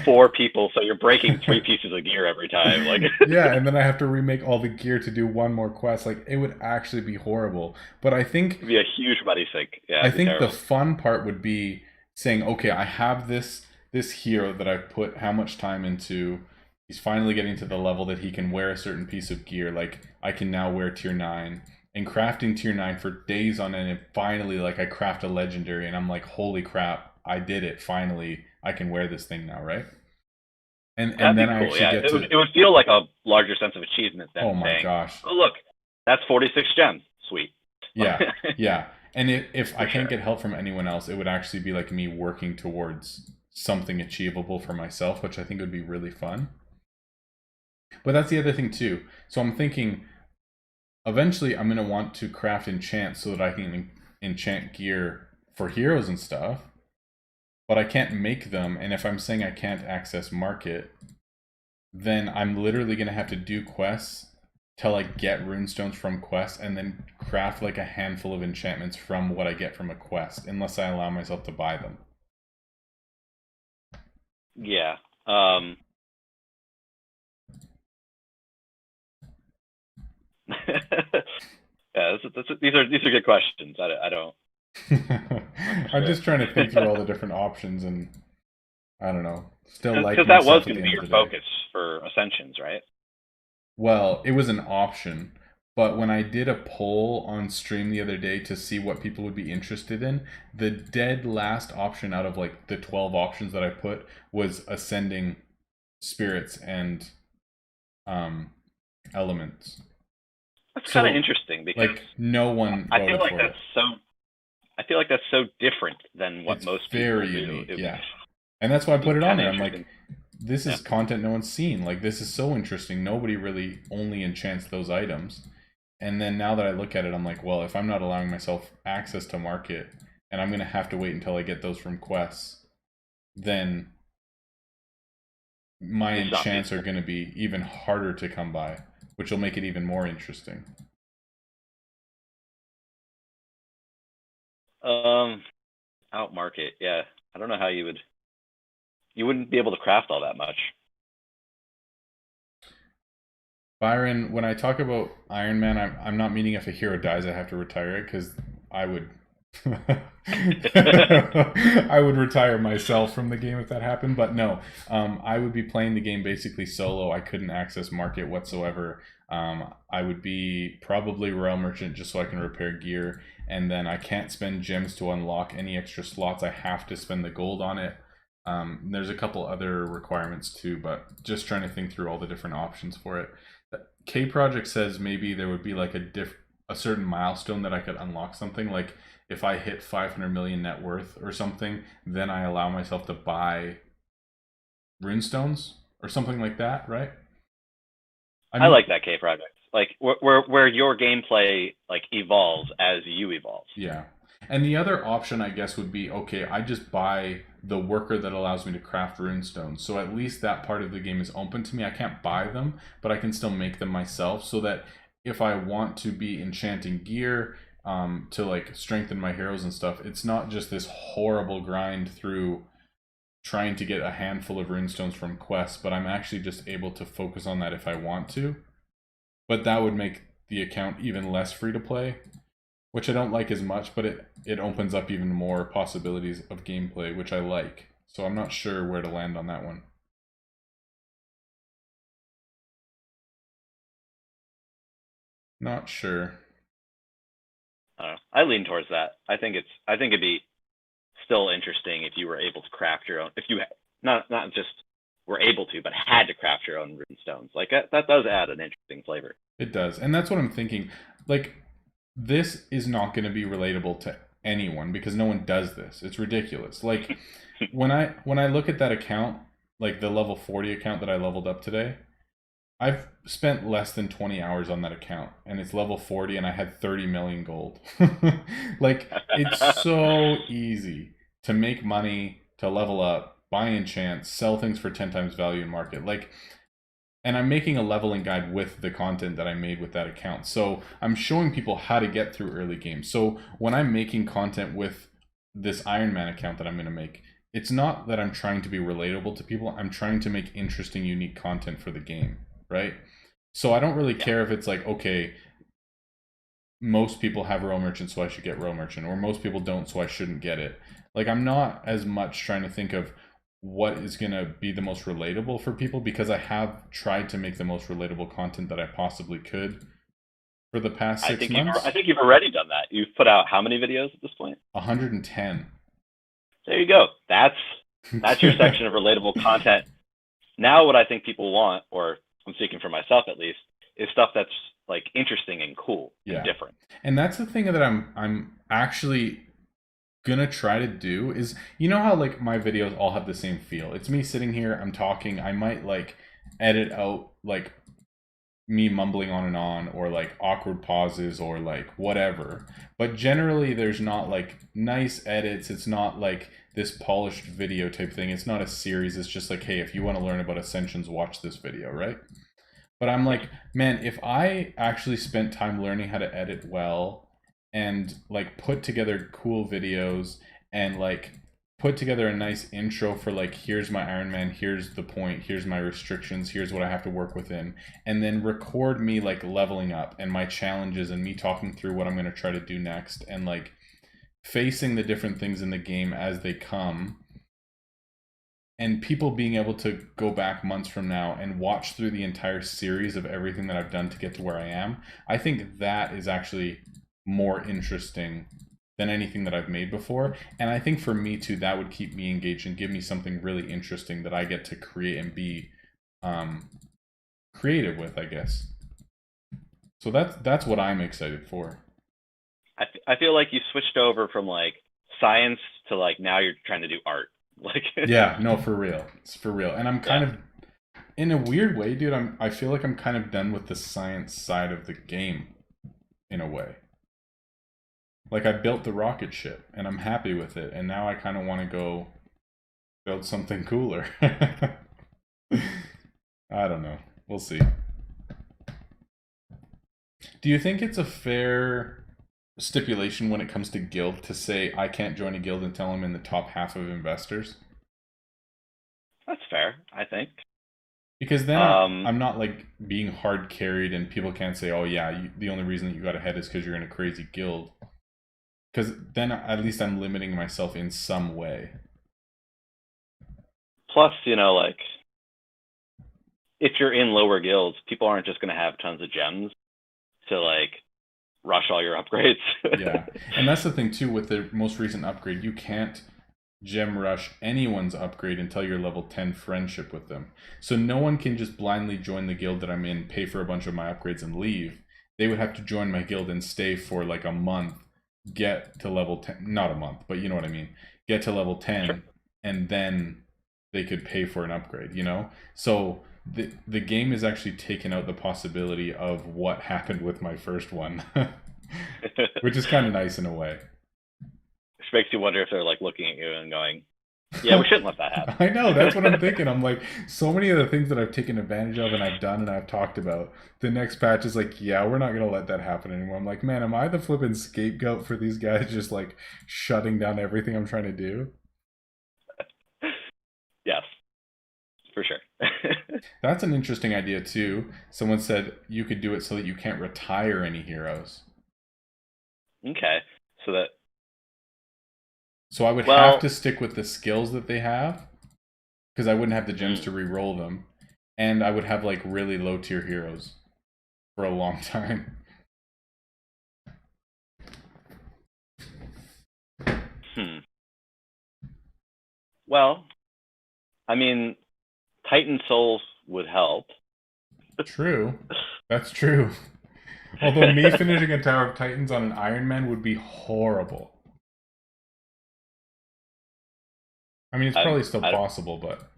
4 people, so you're breaking 3 pieces of gear every time. Like yeah, and then I have to remake all the gear to do one more quest. Like it would actually be horrible. But I think it'd be a huge money sink. Yeah, I think terrible. the fun part would be saying, okay, I have this hero that I've put how much time into. He's finally getting to the level that he can wear a certain piece of gear. Like I can now wear tier 9. And crafting tier 9 for days on end, and finally like I craft a legendary and I'm like, holy crap, I did it. Finally, I can wear this thing now, right? And That'd then be I cool. actually Yeah, get to it would feel like a larger sense of achievement than oh my saying, gosh. oh look, that's 46 gems. Sweet. Yeah, yeah. And if I can't sure. get help from anyone else, it would actually be like me working towards something achievable for myself, which I think would be really fun. But that's the other thing too. So I'm thinking eventually I'm going to want to craft enchant so that I can enchant gear for heroes and stuff. But I can't make them, and if I'm saying I can't access market, then I'm literally going to have to do quests till I get runestones from quests and then craft like a handful of enchantments from what I get from a quest, unless I allow myself to buy them. Yeah. Yeah, these are good questions. I don't. I'm just trying to think through all the different options, and I don't know. Still like because that was myself at going the to be end your of the day. focus for Ascensions, right? Well, it was an option, but when I did a poll on stream the other day to see what people would be interested in, the dead last option out of like the 12 options that I put was ascending spirits and elements. That's So, kind of interesting because like no one I feel voted like for it. I feel like that's so different than what It's most people very do. unique, yeah. And that's why I put it on Kinda there. I'm like, interesting. this is content no one's seen. Like, this is so interesting. Nobody really only enchants those items. And then now that I look at it, I'm like, well, if I'm not allowing myself access to market, and I'm going to have to wait until I get those from quests, then my It's not enchants are feasible. going to be even harder to come by, which will make it even more interesting. Out market, yeah. I don't know how you wouldn't be able to craft all that much. Byron, when I talk about Iron Man, I'm not meaning if a hero dies, I have to retire it, because I would. I would retire myself from the game if that happened, but no, I would be playing the game basically solo. I couldn't access market whatsoever. I would be probably Royal Merchant just so I can repair gear, and then I can't spend gems to unlock any extra slots. I have to spend the gold on it. There's a couple other requirements too, but just trying to think through all the different options for it. K Project says maybe there would be like a certain milestone that I could unlock something, like if I hit 500 million net worth or something, then I allow myself to buy runestones or something like that, right? I like that K project. Like where your gameplay like evolves as you evolve. Yeah. And the other option, I guess, would be okay, I just buy the worker that allows me to craft runestones. So at least that part of the game is open to me. I can't buy them, but I can still make them myself so that if I want to be enchanting gear to like strengthen my heroes and stuff, it's not just this horrible grind through trying to get a handful of runestones from quests, but I'm actually just able to focus on that if I want to. But that would make the account even less free to play, which I don't like as much, but it opens up even more possibilities of gameplay, which I like. So I'm not sure where to land on that one. Not sure. I don't know. I lean towards that. I think it'd be still interesting if you were able to craft your own. If you not just were able to, but had to craft your own rune stones. Like that does add an interesting flavor. It does. And that's what I'm thinking. Like, this is not going to be relatable to anyone because no one does this. It's ridiculous. Like, when I look at that account, like the level 40 account that I leveled up today, I've spent less than 20 hours on that account and it's level 40 and I had 30 million gold. Like, it's so easy to make money, to level up, buy enchants, sell things for 10 times value in market. Like, and I'm making a leveling guide with the content that I made with that account. So I'm showing people how to get through early games. So when I'm making content with this Iron Man account that I'm going to make, it's not that I'm trying to be relatable to people. I'm trying to make interesting, unique content for the game, right? So I don't really care if it's like, okay, most people have Royal Merchant, so I should get Royal Merchant, or most people don't, so I shouldn't get it. Like, I'm not as much trying to think of what is going to be the most relatable for people because I have tried to make the most relatable content that I possibly could for the past 6 months. I think you've already done that. You've put out how many videos at this point? 110. There you go. That's your section of relatable content. Now, what I think people want, or I'm speaking for myself at least, is stuff that's like interesting and cool and different. And that's the thing that I'm actually gonna try to do is, you know how like my videos all have the same feel. It's me sitting here, I'm talking, I might like edit out like me mumbling on and on or like awkward pauses or like whatever. But generally there's not like nice edits. It's not like this polished video type thing. It's not a series. It's just like, hey, if you want to learn about Ascensions, watch this video, right? But I'm like, man, if I actually spent time learning how to edit well and like put together cool videos and like put together a nice intro for like, here's my Iron Man, here's the point, here's my restrictions, here's what I have to work within, and then record me like leveling up and my challenges and me talking through what I'm going to try to do next and like facing the different things in the game as they come, and people being able to go back months from now and watch through the entire series of everything that I've done to get to where I am. I think that is actually more interesting than anything that I've made before. And I think for me too, that would keep me engaged and give me something really interesting that I get to create and be creative with, I guess. So that's what I'm excited for. I feel like you switched over from like science to like now you're trying to do art. Like, Yeah, no, for real. It's for real. And I'm kind yeah, of, in a weird way, dude, I feel like I'm kind of done with the science side of the game in a way. Like I built the rocket ship and I'm happy with it, and now I kind of want to go build something cooler. I don't know. We'll see. Do you think it's a fair stipulation when it comes to guild to say I can't join a guild until I'm in the top half of investors? that's fair, I think. Because then Um, I'm not like being hard carried, and people can't say, "Oh yeah, the only reason that you got ahead is because you're in a crazy guild." Because then at least I'm limiting myself in some way. Plus, like if you're in lower guilds, people aren't just going to have tons of gems to like rush all your upgrades. Yeah, and that's the thing too with the most recent upgrade. You can't gem rush anyone's upgrade until you're level 10 friendship with them. So no one can just blindly join the guild that I'm in, pay for a bunch of my upgrades, and leave. They would have to join my guild and stay for like a month, get to level 10, not a month, but you know what I mean, get to level Sure. 10, and then they could pay for an upgrade, you know? So the game is actually taken out the possibility of what happened with my first one, which is kind of nice in a way. Which makes you wonder if they're like looking at you and going, "Yeah, we shouldn't let that happen." I know, that's what I'm thinking. I'm like, so many of the things that I've taken advantage of and I've done and I've talked about, the next patch is like, yeah, we're not going to let that happen anymore. I'm like, man, am I the flipping scapegoat for these guys just like shutting down everything I'm trying to do? Yes, for sure. That's an interesting idea too. Someone said you could do it so that you can't retire any heroes. Okay, so that So I would have well, to stick with the skills that they have because I wouldn't have the gems mm, to re-roll them. And I would have like really low tier heroes for a long time. hmm. Well, I mean, Titan Souls would help. True. That's true. Although me finishing a Tower of Titans on an Iron Man would be horrible. I mean, it's I, probably still I, possible, but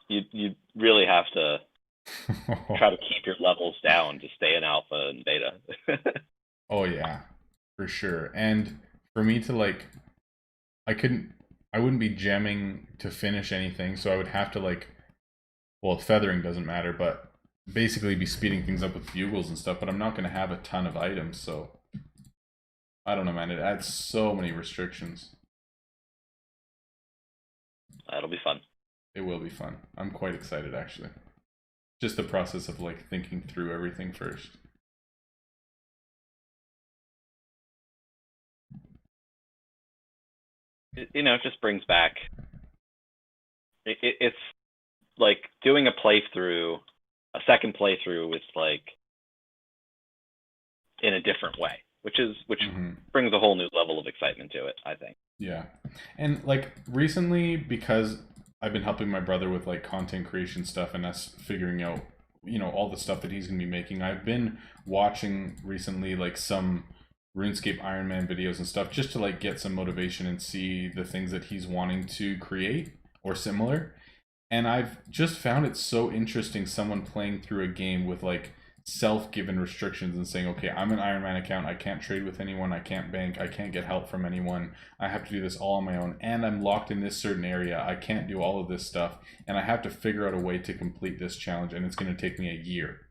you really have to try to keep your levels down to stay in alpha and beta. oh yeah, for sure. And for me to like, I couldn't, I wouldn't be gemming to finish anything, so I would have to like, well, feathering doesn't matter, but basically be speeding things up with bugles and stuff. But I'm not going to have a ton of items, so I don't know, man. It adds so many restrictions. That'll be fun. It will be fun. I'm quite excited, actually. Just the process of like thinking through everything first. It just brings back. It's like doing a playthrough, a second playthrough with like in a different way, which Hmm. brings a whole new level of excitement to it, I think. Yeah. And like recently, because I've been helping my brother with like content creation stuff and us figuring out, all the stuff that he's going to be making, I've been watching recently like some RuneScape Iron Man videos and stuff just to like get some motivation and see the things that he's wanting to create or similar. And I've just found it so interesting someone playing through a game with like self-given restrictions and saying, okay, I'm an Iron Man account, I can't trade with anyone, I can't bank, I can't get help from anyone, I have to do this all on my own, and I'm locked in this certain area, I can't do all of this stuff, and I have to figure out a way to complete this challenge, and it's going to take me a year.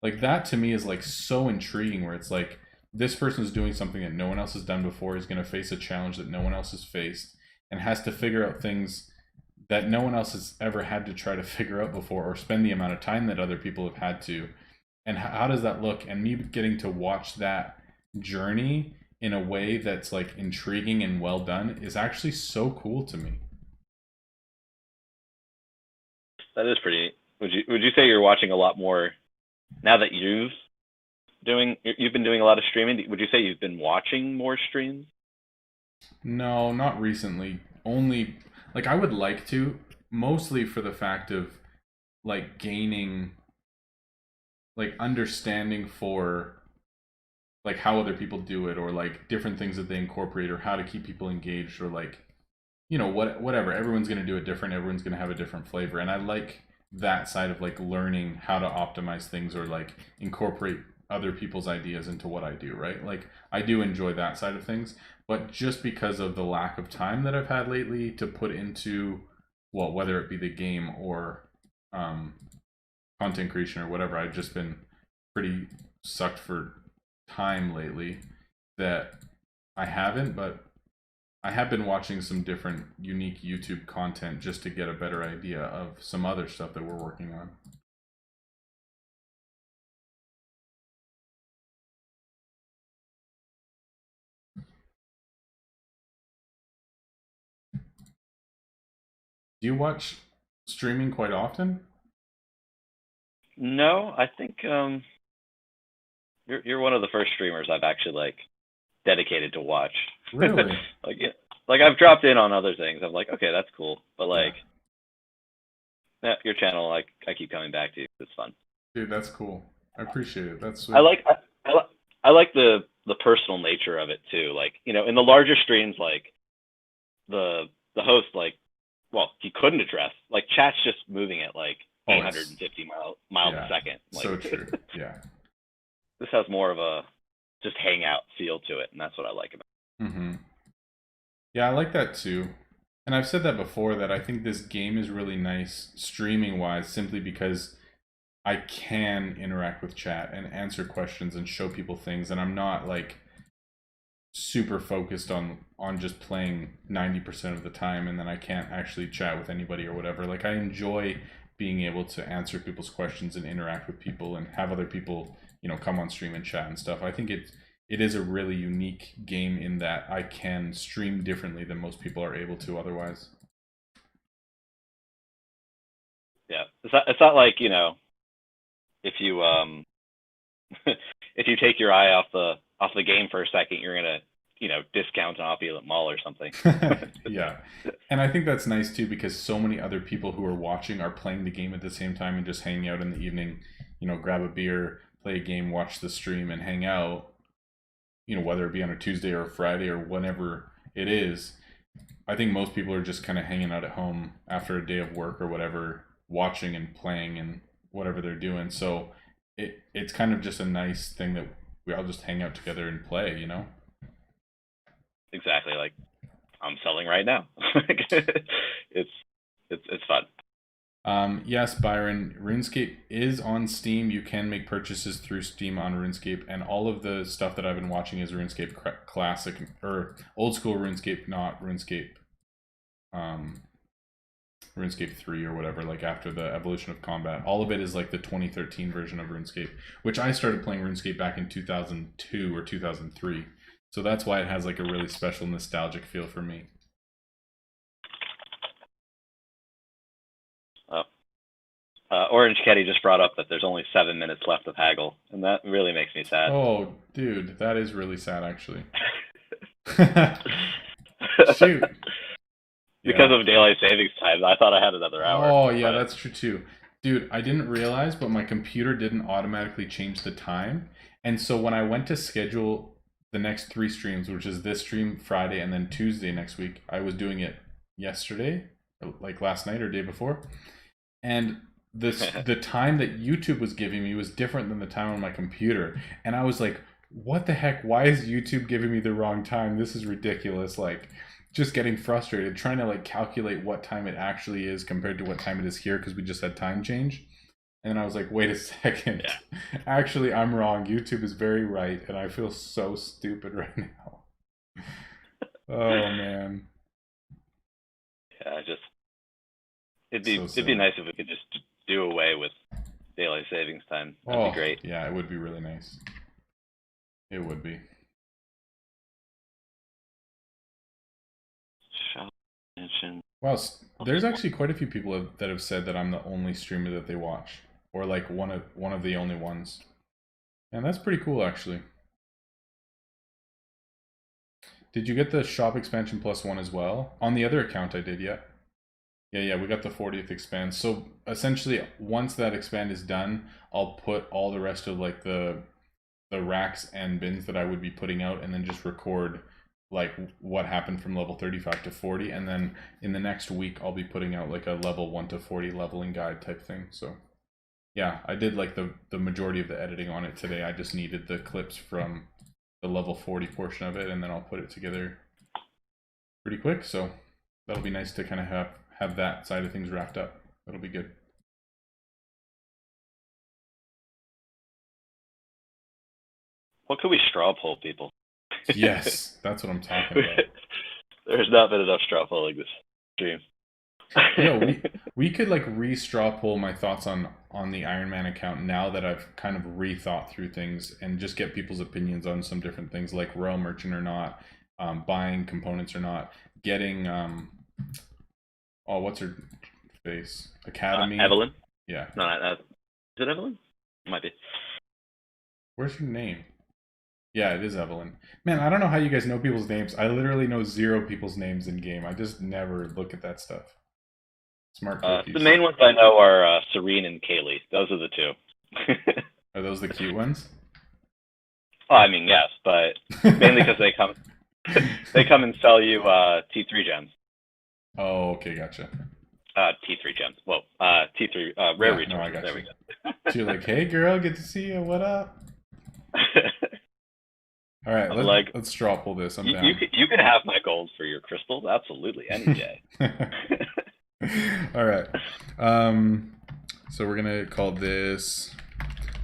Like that to me is like so intriguing, where it's like this person's doing something that no one else has done before, is going to face a challenge that no one else has faced, and has to figure out things that no one else has ever had to try to figure out before, or spend the amount of time that other people have had to. And how does that look? And me getting to watch that journey in a way that's like intriguing and well done is actually so cool to me. That is pretty. Would you say you're watching a lot more now that you've been doing a lot of streaming? Would you say you've been watching more streams? No, not recently. Only like I would like to, mostly for the fact of like gaining like understanding for like how other people do it, or like different things that they incorporate, or how to keep people engaged, or like whatever. Everyone's going to do it different. Everyone's going to have a different flavor. And I like that side of like learning how to optimize things or like incorporate other people's ideas into what I do, right? Like I do enjoy that side of things, but just because of the lack of time that I've had lately to put into, well, whether it be the game or content creation or whatever, I've just been pretty sucked for time lately that I haven't, but I have been watching some different unique YouTube content just to get a better idea of some other stuff that we're working on. Do you watch streaming quite often? No, I think you're one of the first streamers I've actually like dedicated to watch. Really? Like like I've dropped in on other things. I'm like, okay, that's cool, but like your channel, like I keep coming back to. It's fun. Dude, that's cool. I appreciate it. That's sweet. I like the personal nature of it too. Like in the larger streams, like the host, like, well, he couldn't address like chat's just moving at like 850 miles a second. Like, so true. Yeah. This has more of a just hangout feel to it, and that's what I like about it. Mm-hmm. Yeah, I like that too. And I've said that before that I think this game is really nice streaming wise simply because I can interact with chat and answer questions and show people things, and I'm not like super focused on just playing 90% of the time and then I can't actually chat with anybody or whatever. Like I enjoy being able to answer people's questions and interact with people and have other people, come on stream and chat and stuff. I think it is a really unique game in that I can stream differently than most people are able to otherwise. Yeah, it's not like if you if you take your eye off the game for a second, you're gonna discount an opulent mall or something. Yeah, and I think that's nice too because so many other people who are watching are playing the game at the same time and just hanging out in the evening. Grab a beer, play a game, watch the stream, and hang out. Whether it be on a Tuesday or a Friday or whenever it is. I think most people are just kind of hanging out at home after a day of work or whatever, watching and playing and whatever they're doing. So it's kind of just a nice thing that we all just hang out together and play. Exactly. Like I'm selling right now. it's fun. Yes, Byron, RuneScape is on Steam. You can make purchases through Steam on RuneScape, and all of the stuff that I've been watching is RuneScape Classic or old school RuneScape, not RuneScape, RuneScape 3 or whatever. Like after the evolution of combat, all of it is like the 2013 version of RuneScape, which I started playing RuneScape back in 2002 or 2003. So that's why it has like a really special nostalgic feel for me. Orange Caddy just brought up that there's only 7 minutes left of Haggle, and that really makes me sad. Oh, dude, that is really sad, actually. Shoot. Because of daylight savings time, I thought I had another hour. Oh, yeah, that's true, too. Dude, I didn't realize, but my computer didn't automatically change the time. And so when I went to schedule the next 3 streams, which is this stream, Friday, and then Tuesday next week, I was doing it yesterday, like last night or day before. And the time that YouTube was giving me was different than the time on my computer, and I was like, what the heck, why is YouTube giving me the wrong time? This is ridiculous. Like just getting frustrated trying to like calculate what time it actually is compared to what time it is here because we just had time change. And I was like, wait a second. Actually, I'm wrong. YouTube is very right, and I feel so stupid right now. Oh man. Yeah, it'd be nice if we could just do away with daylight savings time. That'd be great. Yeah, it would be really nice. It would be. Well, there's actually quite a few people that have said that I'm the only streamer that they watch, or like one of the only ones, and that's pretty cool actually. Did you get the shop expansion +1 as well? On the other account I did, yeah. Yeah, we got the 40th expand. So essentially, once that expand is done, I'll put all the rest of like the racks and bins that I would be putting out, and then just record like what happened from level 35 to 40, and then in the next week I'll be putting out like a level 1 to 40 leveling guide type thing. So yeah, I did like the majority of the editing on it today. I just needed the clips from the level 40 portion of it, and then I'll put it together pretty quick. So that'll be nice to kind of have that side of things wrapped up. That'll be good. What could we straw poll people? Yes, that's what I'm talking about. There's not been enough straw polling this stream. Yo, we could like re-straw poll my thoughts on the Iron Man account now that I've kind of rethought through things, and just get people's opinions on some different things like Royal Merchant or not, buying components or not, getting oh, what's her face? Academy. Evelyn? Yeah. No, is it Evelyn? It might be. Where's her name? Yeah, it is Evelyn. Man, I don't know how you guys know people's names. I literally know 0 people's names in game. I just never look at that stuff. Smart cookies. The main ones I know are Serene and Kaylee. Those are the 2. Are those the cute ones? Oh, I mean, yes, but mainly because they come and sell you T3 gems. Oh, okay, gotcha. T3 gems. Whoa, T3 rare resources. No, I got there you. we go. So you're like, hey girl, good to see you. What up? All right, let's straw pull this. I'm down. You can have my gold for your crystals, absolutely, any day. All right. So we're gonna call this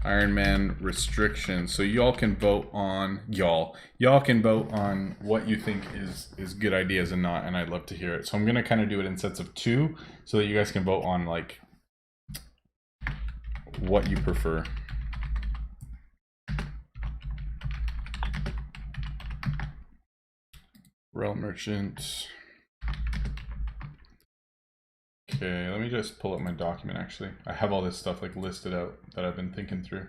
Iron Man restriction. So y'all can vote on what you think is good ideas and not, and I'd love to hear it. So I'm gonna kind of do it in sets of 2 so that you guys can vote on like what you prefer. Realm Merchant. Okay, let me just pull up my document actually. I have all this stuff like listed out that I've been thinking through.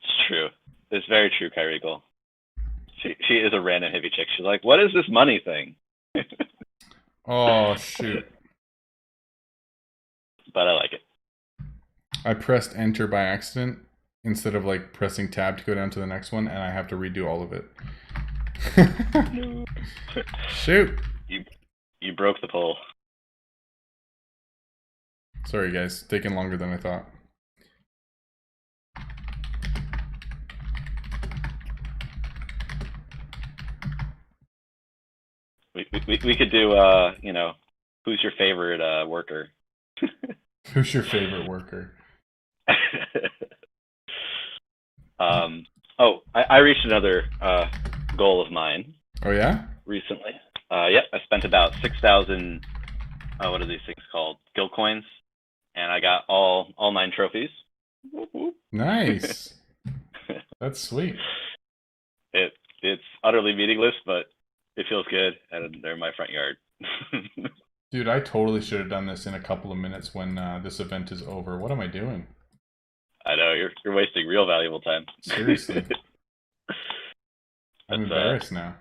It's true. It's very true, Kyrie Goal. She is a random hippie chick. She's like, what is this money thing? Oh, shoot. But I like it. I pressed enter by accident instead of like pressing tab to go down to the next one, and I have to redo all of it. No. Shoot. You broke the poll. Sorry guys, taking longer than I thought. We could do you know, who's your favorite worker? Who's your favorite worker? Oh, I reached another goal of mine. Oh yeah? Recently. Yep, I spent about 6,000 what are these things called? Guild coins. And I got all 9 trophies. Nice. That's sweet. It's utterly meaningless, but it feels good, and they're in my front yard. Dude, I totally should have done this in a couple of minutes when this event is over. What am I doing? I know, you're wasting real valuable time. Seriously. I'm embarrassed now.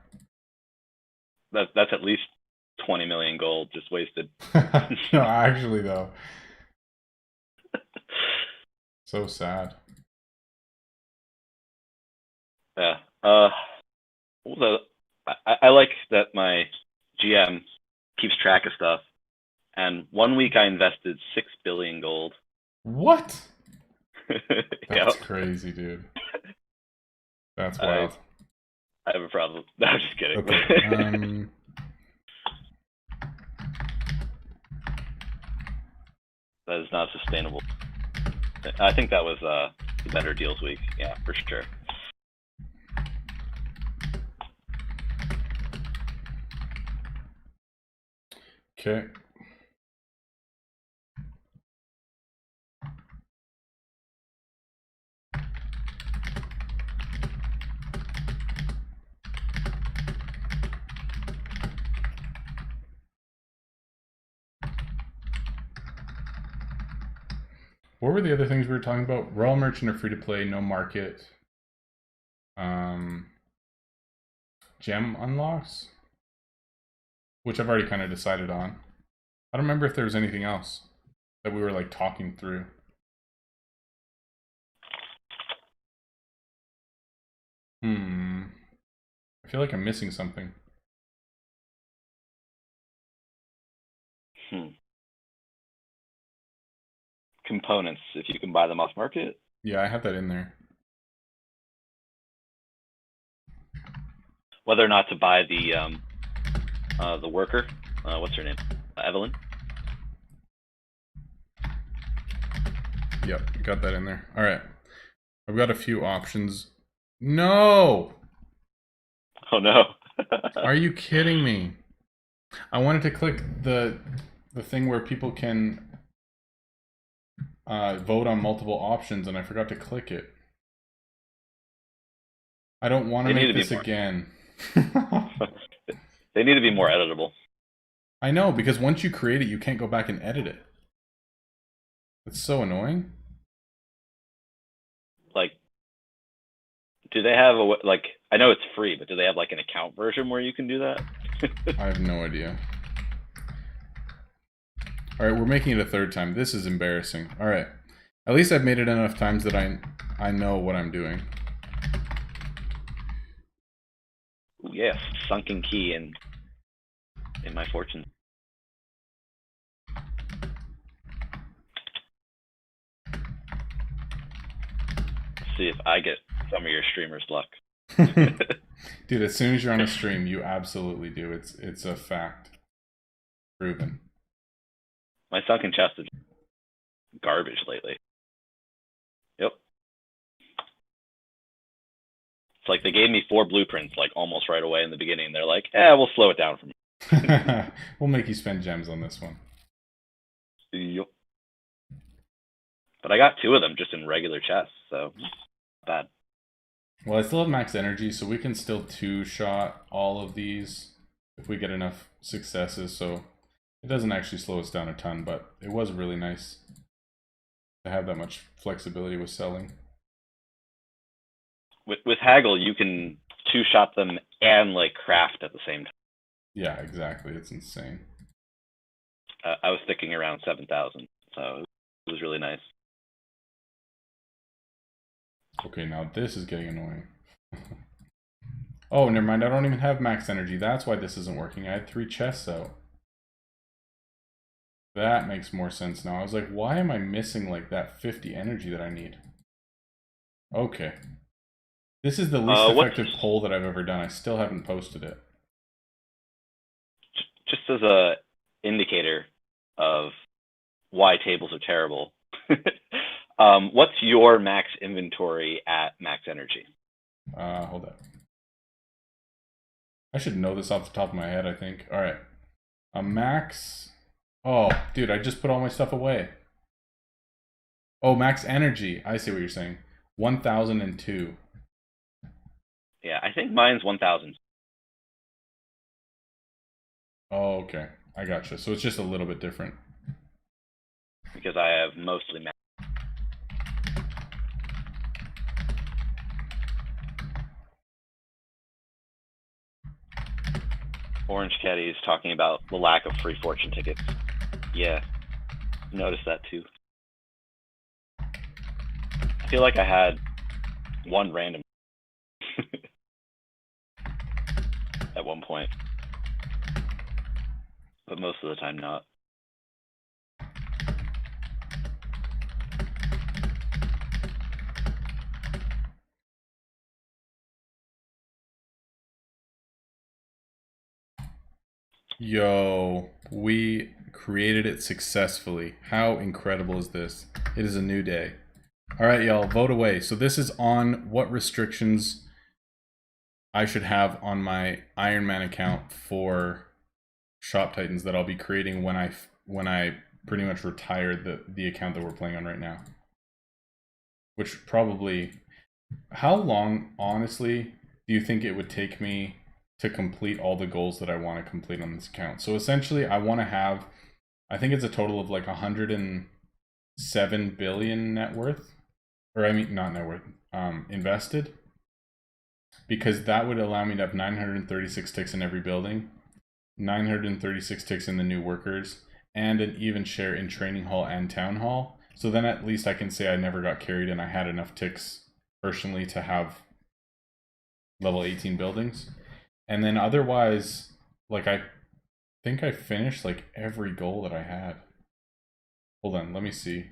That's at least 20 million gold just wasted. No, actually though. So sad. Yeah. I like that my GM keeps track of stuff. And 1 week I invested 6 billion gold. What? That's Yep. crazy, dude. That's wild. I have a problem. No, I'm just kidding. Okay. That is not sustainable. I think that was the better deals week. Yeah, for sure. Okay. What were the other things we were talking about? Royal Merchant or free to play, no market. Gem unlocks, which I've already kind of decided on. I don't remember if there was anything else that we were like talking through. I feel like I'm missing something. Components, if you can buy them off market. Yeah, I have that in there. Whether or not to buy the worker, what's her name? Evelyn. Yep, got that in there. All right, I've got a few options. No! Oh no. Are you kidding me? I wanted to click the thing where people can vote on multiple options, and I forgot to click it. I don't want to make this again. They need to be more editable. I know, because once you create it, you can't go back and edit it. It's so annoying. Like, do they have a, like, I know it's free, but do they have like an account version where you can do that? I have no idea. All right, we're making it a third time. This is embarrassing. All right. At least I've made it enough times that I know what I'm doing. Yes, sunken key in my fortune. Let's see if I get some of your streamer's luck. Dude, as soon as you're on a stream, you absolutely do. It's a fact. Proven. My sunken chest is garbage lately. Yep. It's like they gave me 4 blueprints like almost right away in the beginning. They're like, we'll slow it down for me. We'll make you spend gems on this one. Yep. But I got 2 of them just in regular chests, so not bad. Well, I still have max energy, so we can still 2-shot all of these if we get enough successes, so it doesn't actually slow us down a ton, but it was really nice to have that much flexibility with selling. With Haggle, you can 2-shot them and like craft at the same time. Yeah, exactly. It's insane. I was sticking around 7,000, so it was really nice. Okay, now this is getting annoying. Oh, never mind. I don't even have max energy. That's why this isn't working. I had 3 chests out. That makes more sense now. I was like, why am I missing like that 50 energy that I need? Okay. This is the least effective poll that I've ever done. I still haven't posted it. Just as a indicator of why tables are terrible, what's your max inventory at max energy? Hold up. I should know this off the top of my head, I think. All right. A max... Oh, dude, I just put all my stuff away. Oh, max energy. I see what you're saying. 1,002. Yeah, I think mine's 1,000. Oh, okay. I gotcha. So it's just a little bit different. Because I have mostly max. Orange Caddy is talking about the lack of free fortune tickets. Yeah, noticed that too. I feel like I had one random at one point, but most of the time not. Yo, we created it successfully. How incredible is this? It is a new day. All right, y'all, vote away. So this is on what restrictions I should have on my Iron Man account for Shop Titans that I'll be creating when I pretty much retire the account that we're playing on right now. Which probably... How long, honestly, do you think it would take me to complete all the goals that I want to complete on this account? So essentially, I want to have... I think it's a total of like 107 billion net worth. Or I mean, not net worth, invested. because that would allow me to have 936 ticks in every building, 936 ticks in the new workers, and an even share in training hall and town hall. So then at least I can say I never got carried and I had enough ticks personally to have level 18 buildings. And then otherwise, like, I think I finished like every goal that I had. Hold on, let me see.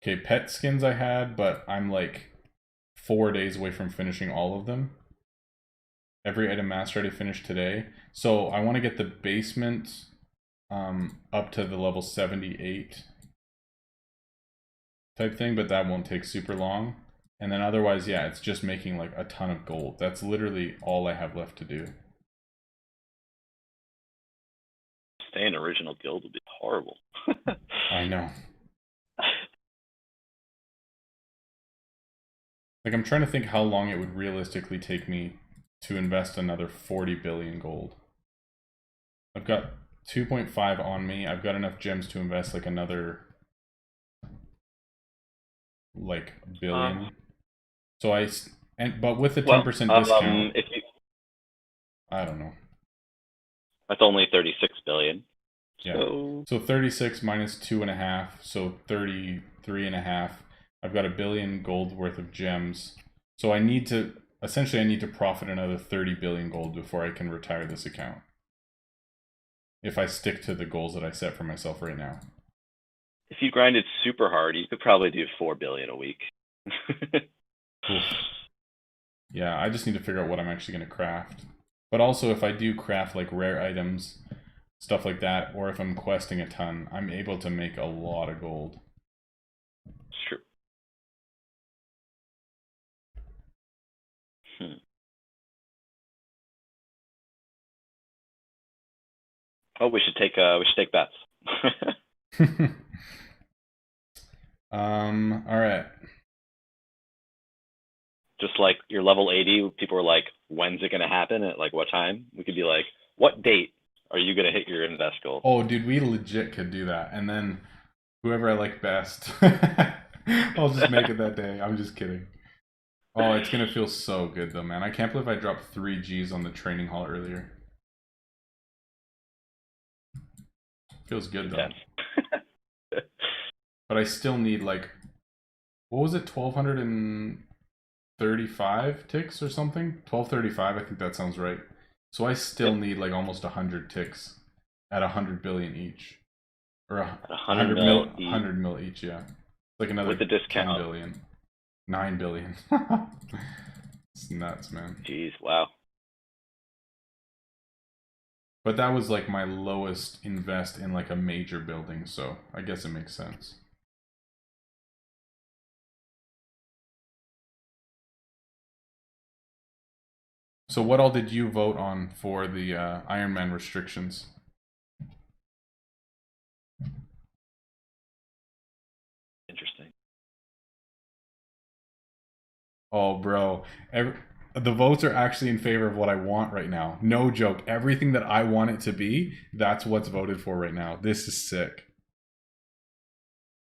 Okay, pet skins I had, but I'm like 4 days away from finishing all of them. Every item master I finished today. So I want to get the basement up to the level 78 type thing, but that won't take super long. And then otherwise, yeah, it's just making like a ton of gold. That's literally all I have left to do. Stay in original guild would be horrible. I know. Like, I'm trying to think how long it would realistically take me to invest another 40 billion gold. I've got 2.5 on me. I've got enough gems to invest like another like billion. So but with the 10% discount, if you, I don't know. That's only 36 billion. Yeah. So 36 minus 2.5, so 33.5. I've got 1 billion gold worth of gems. So I need to profit another 30 billion gold before I can retire this account. If I stick to the goals that I set for myself right now. If you grinded super hard, you could probably do 4 billion a week. Oof. Yeah, I just need to figure out what I'm actually going to craft. But also, if I do craft like rare items, stuff like that, or if I'm questing a ton, I'm able to make a lot of gold. Sure. Oh, we should take bets. All right. Just like your level 80, people are like, when's it gonna happen? At like what time? We could be like, what date are you gonna hit your invest goal? Oh, dude, we legit could do that. And then whoever I like best, I'll just make it that day. I'm just kidding. Oh, it's gonna feel so good though, man. I can't believe I dropped 3 Gs on the training hall earlier. Feels good though. But I still need like, what was it, 1235 ticks or something? 1235, I think that sounds right. So I still need like almost 100 ticks at 100 billion each. Or 100 mil each, yeah. Like another with the discount. 10 billion. 9 billion. It's nuts, man. Jeez, wow. But that was like my lowest invest in like a major building, so I guess it makes sense. So what all did you vote on for the Iron Man restrictions? Interesting. Oh, bro. The votes are actually in favor of what I want right now. No joke. Everything that I want it to be, that's what's voted for right now. This is sick.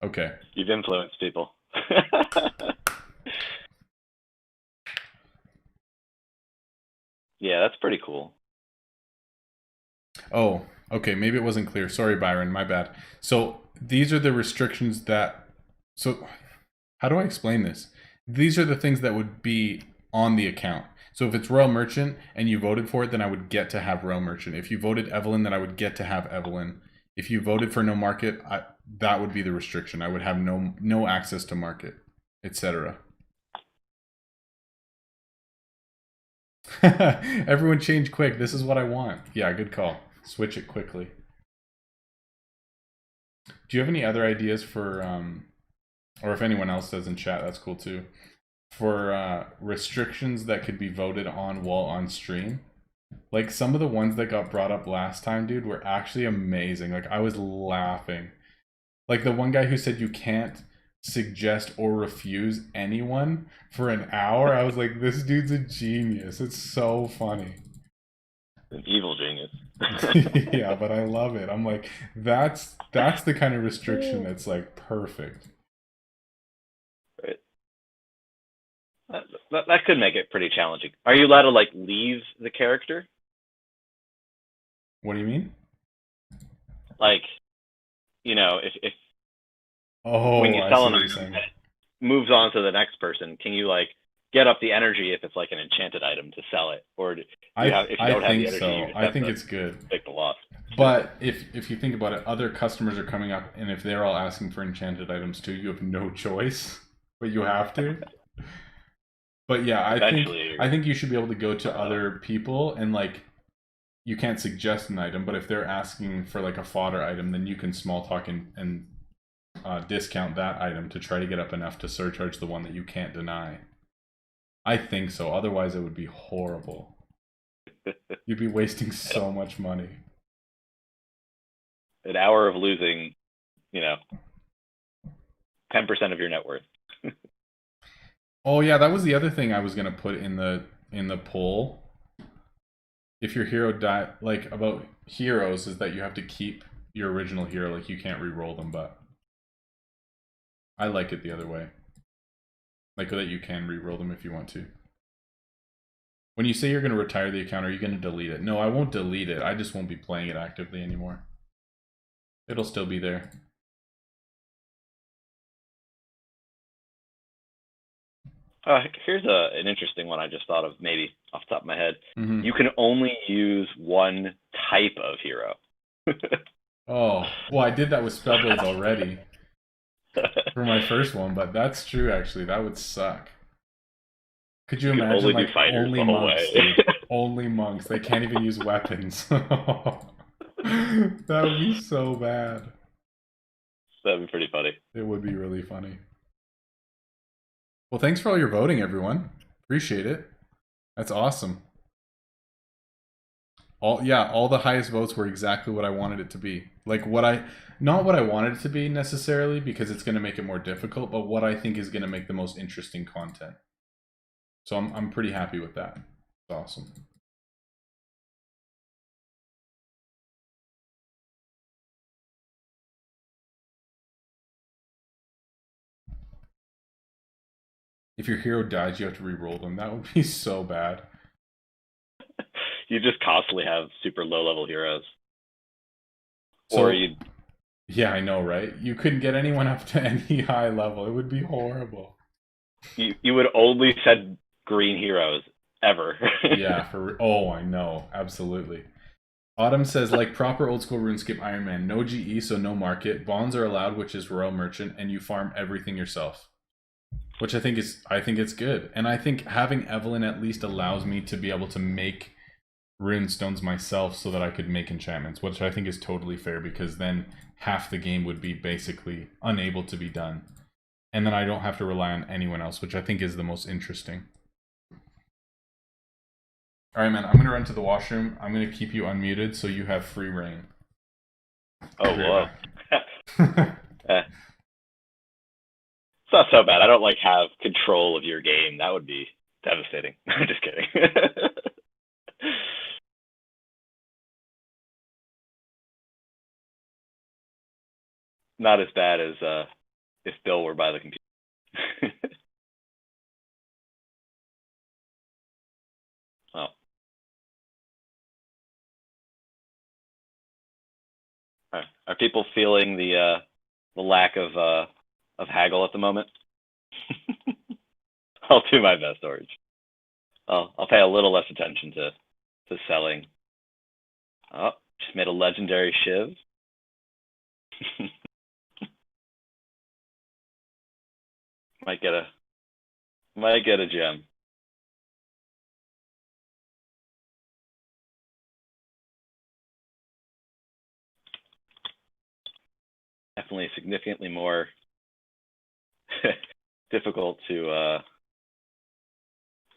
Okay. You've influenced people. Yeah, that's pretty cool. Oh, okay. Maybe it wasn't clear. Sorry, Byron. My bad. So these are the restrictions that... So how do I explain this? These are the things that would be on the account. So if it's Royal Merchant and you voted for it, then I would get to have Royal Merchant. If you voted Evelyn, then I would get to have Evelyn. If you voted for no market, that would be the restriction. I would have no access to market, etc. Everyone change quick. This is what I want. Yeah, good call. Switch it quickly. Do you have any other ideas for, or if anyone else does in chat, that's cool too, for restrictions that could be voted on while on stream? Like some of the ones that got brought up last time, dude, were actually amazing. Like I was laughing. Like the one guy who said you can't suggest or refuse anyone for an hour. I was like, this dude's a genius. It's so funny. An evil genius. Yeah, but I love it. I'm like, that's the kind of restriction that's like perfect. Right. That could make it pretty challenging. Are you allowed to like leave the character? What do you mean? Like, if when Oh, you I sell see an what you're item, saying. it moves on to the next person. Can you like get up the energy if it's like an enchanted item to sell it, or if you don't have the think energy, so. you just I have think to it's good. take the loss. But if you think about it, other customers are coming up, and if they're all asking for enchanted items too, you have no choice, but you have to. But yeah, I think you should be able to go to other people and like you can't suggest an item, but if they're asking for like a fodder item, then you can small talk and discount that item to try to get up enough to surcharge the one that you can't deny. I think so. Otherwise, it would be horrible. You'd be wasting so much money. An hour of losing, 10% of your net worth. Oh yeah, that was the other thing I was gonna put in the poll. If your hero die, like about heroes, is that you have to keep your original hero, like you can't re-roll them. But I like it the other way, like that you can re-roll them if you want to. When you say you're gonna retire the account, are you gonna delete it? No, I won't delete it. I just won't be playing it actively anymore. It'll still be there. Here's an interesting one I just thought of, maybe off the top of my head. Mm-hmm. You can only use one type of hero. Oh, well, I did that with Spellblades already for my first one, but that's true, actually. That would suck. Could you imagine, only do like, fighters only the whole monks, way. dude? Only monks. They can't even use weapons. That would be so bad. That'd be pretty funny. It would be really funny. Well, thanks for all your voting, everyone. Appreciate it. That's awesome. All the highest votes were exactly what I wanted it to be. Like not what I wanted it to be necessarily, because it's going to make it more difficult, but what I think is going to make the most interesting content. So I'm pretty happy with that. It's awesome. If your hero dies, you have to re-roll them. That would be so bad. You just constantly have super low level heroes. So, or you yeah, I know, right? You couldn't get anyone up to any high level. It would be horrible. you would only send green heroes ever. Yeah, I know, absolutely. Autumn says, like proper old school RuneScape Iron Man, no GE, so no market. Bonds are allowed, which is Royal Merchant, and you farm everything yourself. Which I think it's good. And I think having Evelyn at least allows me to be able to make rune stones myself so that I could make enchantments, which I think is totally fair, because then half the game would be basically unable to be done. And then I don't have to rely on anyone else, which I think is the most interesting. All right, man, I'm going to run to the washroom. I'm going to keep you unmuted so you have free reign. Oh, whoa. It's not so bad. I don't have control of your game. That would be devastating. I'm just kidding. Not as bad as if Bill were by the computer. Oh. Are people feeling the lack of haggle at the moment? I'll do my best, Orange. I'll pay a little less attention to selling. Oh, just made a legendary shiv. might get a gem. Definitely significantly more difficult to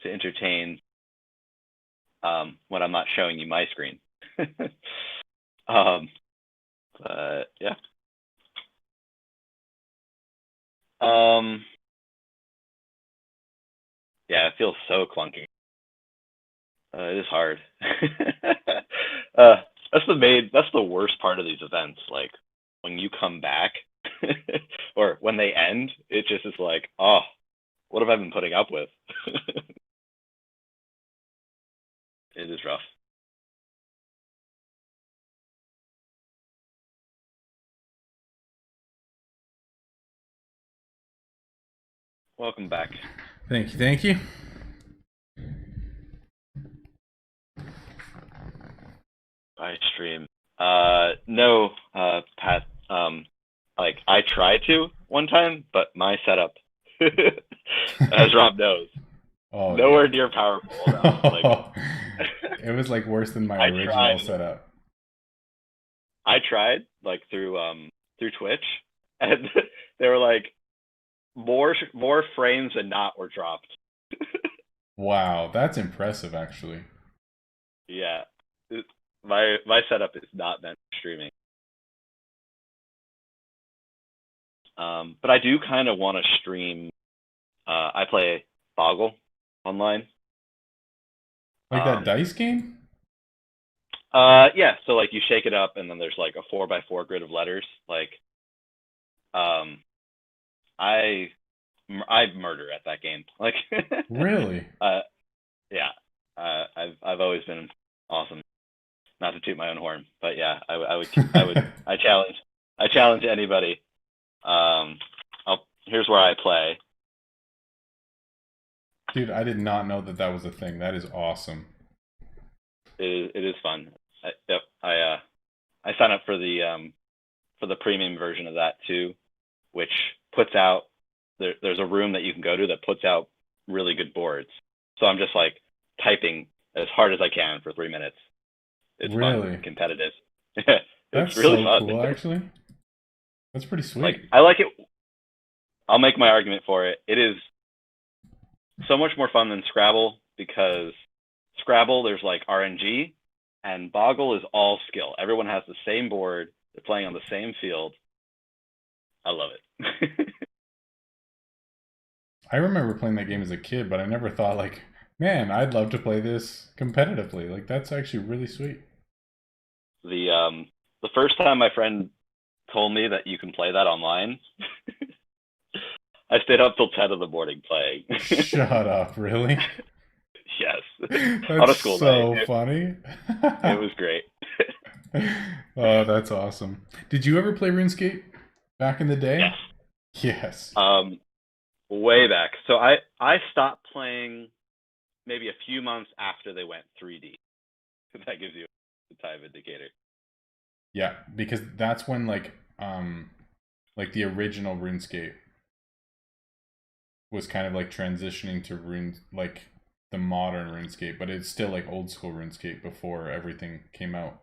entertain when I'm not showing you my screen. But yeah. Yeah, it feels so clunky. It is hard. That's the worst part of these events. Like when you come back, or when they end, it just is like, oh, what have I been putting up with? It is rough. Welcome back. Thank you, thank you. I stream. No, Pat. Like I tried to one time, but my setup, as Rob knows, nowhere near powerful enough. Like, it was like worse than my I original tried. setup. I tried like through Twitch, and they were like more frames than not were dropped. Wow, that's impressive, actually. Yeah, my setup is not meant for streaming. But I do kind of want to stream. I play Boggle online. Like that dice game? Yeah. So like you shake it up, and then there's like a 4x4 grid of letters. Like, I murder at that game. Like, Really? Yeah. I've always been awesome. Not to toot my own horn, but yeah, I challenge anybody. Here's where I play. Dude, I did not know that that was a thing. That is awesome. It is fun. Yep. I sign up for the premium version of that too, which puts out there's a room that you can go to that puts out really good boards. So I'm just like typing as hard as I can for 3 minutes. It's really fun, competitive. That's It's really so fun. cool, actually. That's pretty sweet. Like I like it. I'll make my argument for it. It is so much more fun than Scrabble because Scrabble there's like RNG, and Boggle is all skill. Everyone has the same board. They're playing on the same field. I love it. I remember playing that game as a kid, but I never thought like, man, I'd love to play this competitively. Like that's actually really sweet. The first time my friend told me that you can play that online, I stayed up till 10 in the morning playing. Shut up, really? Yes. That's On a school so night. funny. It was great. Oh, that's awesome. Did you ever play RuneScape back in the day? Yes. Yes. Way back. So I stopped playing maybe a few months after they went 3D. That gives you a time indicator. Yeah, because that's when like the original RuneScape was kind of like transitioning to like the modern RuneScape, but it's still like old school RuneScape before everything came out.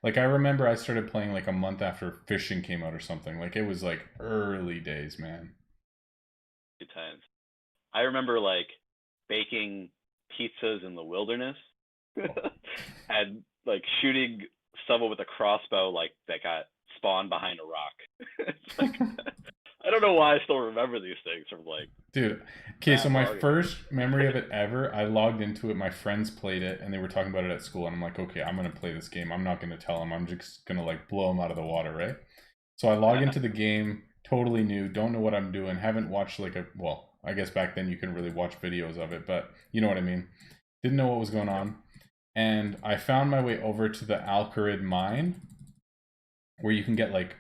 Like I remember I started playing like a month after fishing came out or something. Like it was like early days, man. Good times. I remember like baking pizzas in the wilderness and like shooting someone with a crossbow like that got spawned behind a rock. It's like I don't know why I still remember these things from like. Dude, okay, so my long ago. first memory of it ever, I logged into it, my friends played it, and they were talking about it at school, and I'm like, okay, I'm gonna play this game. I'm not gonna tell them. I'm just gonna like blow them out of the water, right? So I log into the game, totally new, don't know what I'm doing, haven't watched like well, I guess back then you couldn't really watch videos of it, but you know what I mean. Didn't know what was going on. And I found my way over to the Alcarid mine, where you can get like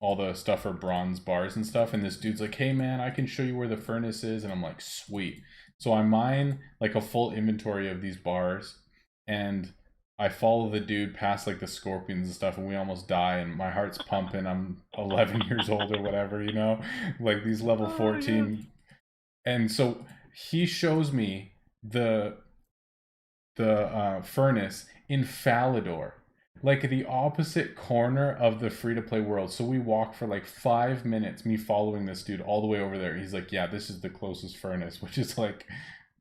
all the stuff for bronze bars and stuff, and this dude's like, hey man, I can show you where the furnace is, and I'm like, sweet. So I mine like a full inventory of these bars, and I follow the dude past like the scorpions and stuff, and we almost die, and my heart's pumping. I'm 11 years old or whatever, you know, like these level 14. And so he shows me the furnace in Falador, like the opposite corner of the free to play world. So we walk for like 5 minutes, me following this dude all the way over there. He's like, yeah, this is the closest furnace, which is like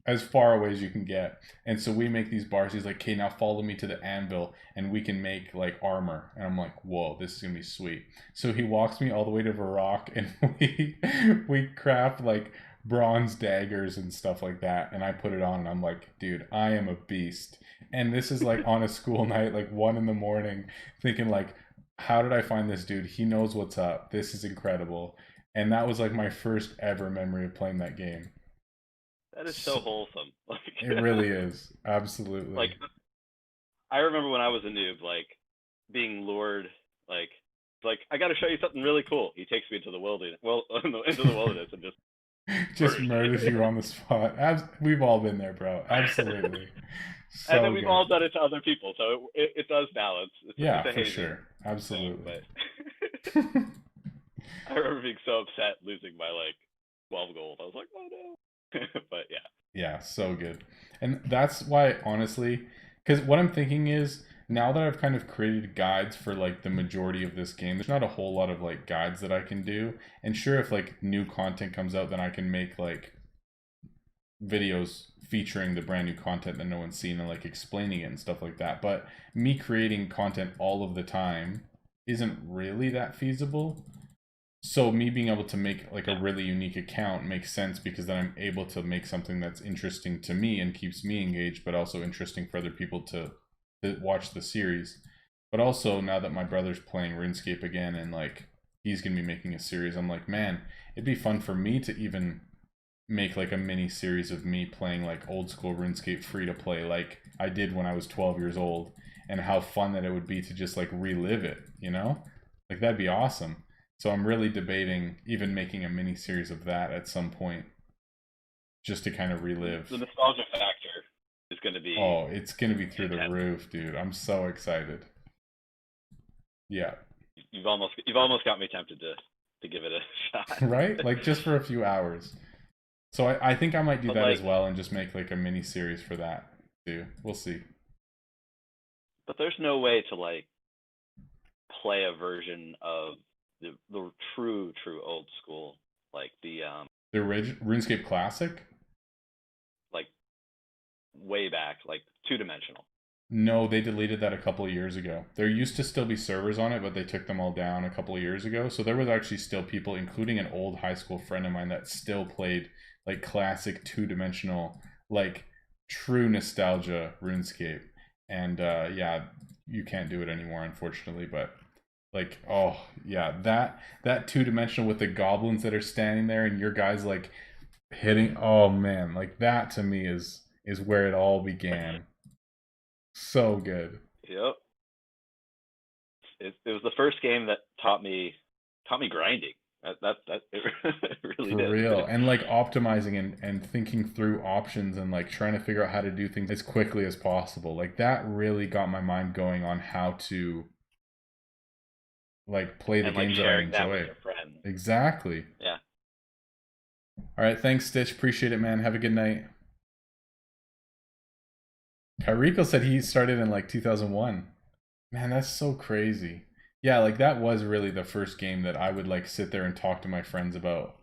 as far away as you can get. And so we make these bars. He's like, okay, now follow me to the anvil and we can make like armor. And I'm like, whoa, this is gonna be sweet. So he walks me all the way to Varrock, and we craft like bronze daggers and stuff like that, and I put it on and I'm like, dude, I am a beast. And this is like on a school night, like 1 a.m, thinking like, how did I find this dude? He knows what's up. This is incredible. And that was like my first ever memory of playing that game. That is so wholesome. Like, It really is. Absolutely. like I remember when I was a noob, like being lured, like I got to show you something really cool. He takes me into the wilderness, into the wilderness, and just murders you on the spot. We've all been there, bro. Absolutely. and So then we've good. all done it to other people, so it does balance. Yeah, It's a for hazing sure. thing, Absolutely. but I remember being so upset losing my like 12 gold. I was like, oh no. But yeah. Yeah, so good. And that's why, honestly, because what I'm thinking is now that I've kind of created guides for like the majority of this game, there's not a whole lot of like guides that I can do. And sure, if like new content comes out, then I can make like videos featuring the brand new content that no one's seen and like explaining it and stuff like that. But me creating content all of the time isn't really that feasible. So me being able to make like a really unique account makes sense because then I'm able to make something that's interesting to me and keeps me engaged, but also interesting for other people to watch the series. But also now that my brother's playing RuneScape again and like he's gonna be making a series, I'm like, man, it'd be fun for me to even make like a mini series of me playing like old school RuneScape free to play like I did when I was 12 years old, and how fun that it would be to just like relive it, you know? Like that'd be awesome. So I'm really debating even making a mini series of that at some point just to kind of relive. The nostalgia factor is going to be Oh, it's going to be through the intense. roof, dude. I'm so excited. Yeah. You've almost got me tempted to give it a shot. Right? Like just for a few hours. So I think I might do But that like, as well and just make like a mini series for that too. We'll see. but there's no way to like play a version of the true old school, like the original RuneScape Classic? like way back, like 2-dimensional. No, they deleted that a couple of years ago. There used to still be servers on it, but they took them all down a couple of years ago. So there was actually still people, including an old high school friend of mine, that still played like classic 2-dimensional, like true nostalgia RuneScape. And yeah, you can't do it anymore, unfortunately. But like, oh yeah, that 2-dimensional with the goblins that are standing there and your guys like hitting. Oh man, like that to me is where it all began. So good. Yep. It was the first game that taught me grinding. That it really For did. real. And like optimizing and thinking through options and like trying to figure out how to do things as quickly as possible. Like that really got my mind going on how to like play the And like games that I sharing that enjoy. with your friends. Exactly. Yeah. All right, thanks Stitch. Appreciate it, man. Have a good night. Kairiko said he started in like 2001. Man, that's so crazy. Yeah, like that was really the first game that I would like sit there and talk to my friends about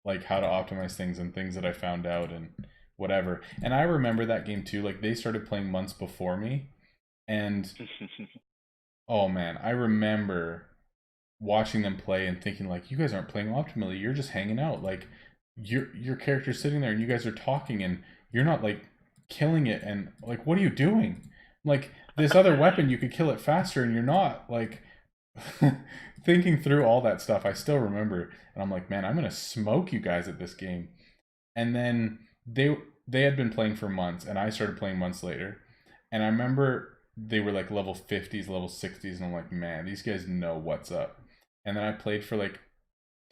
like how to optimize things and things that I found out and whatever. And I remember that game too. Like they started playing months before me, and oh man, I remember watching them play and thinking like, you guys aren't playing optimally. You're just hanging out. Like your character's sitting there and you guys are talking and you're not like killing it. And like, what are you doing? Like this other weapon, you could kill it faster, and you're not like thinking through all that stuff. I still remember, and I'm like, man, I'm gonna smoke you guys at this game. And then they had been playing for months, and I started playing months later. And I remember they were like level 50s, level 60s, and I'm like, man, these guys know what's up. And then I played for like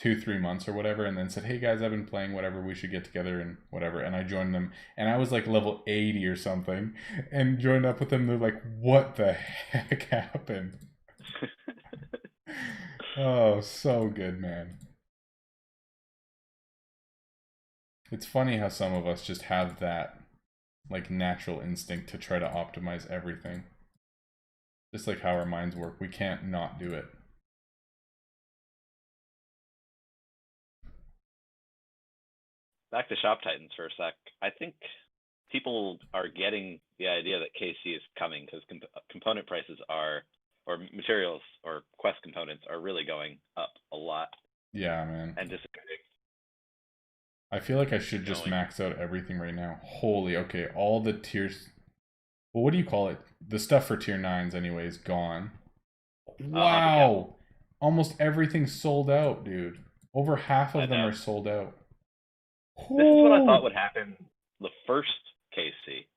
2-3 months or whatever, and then said, hey guys, I've been playing, whatever, we should get together and whatever. And I joined them, and I was like level 80 or something, and joined up with them. They're like, what the heck happened? Oh, so good, man. It's funny how some of us just have that like natural instinct to try to optimize everything. Just like how our minds work, we can't not do it. Back to Shop Titans for a sec. I think people are getting the idea that KC is coming because component prices or materials or quest components are really going up a lot. Yeah, man. And just I feel like I should just max out everything right now. Holy, okay, all the tiers. Well, what do you call it? The stuff for tier 9s anyway is gone. Wow! Almost everything's sold out, dude. Over half of them are sold out. This is what I thought would happen the first KC.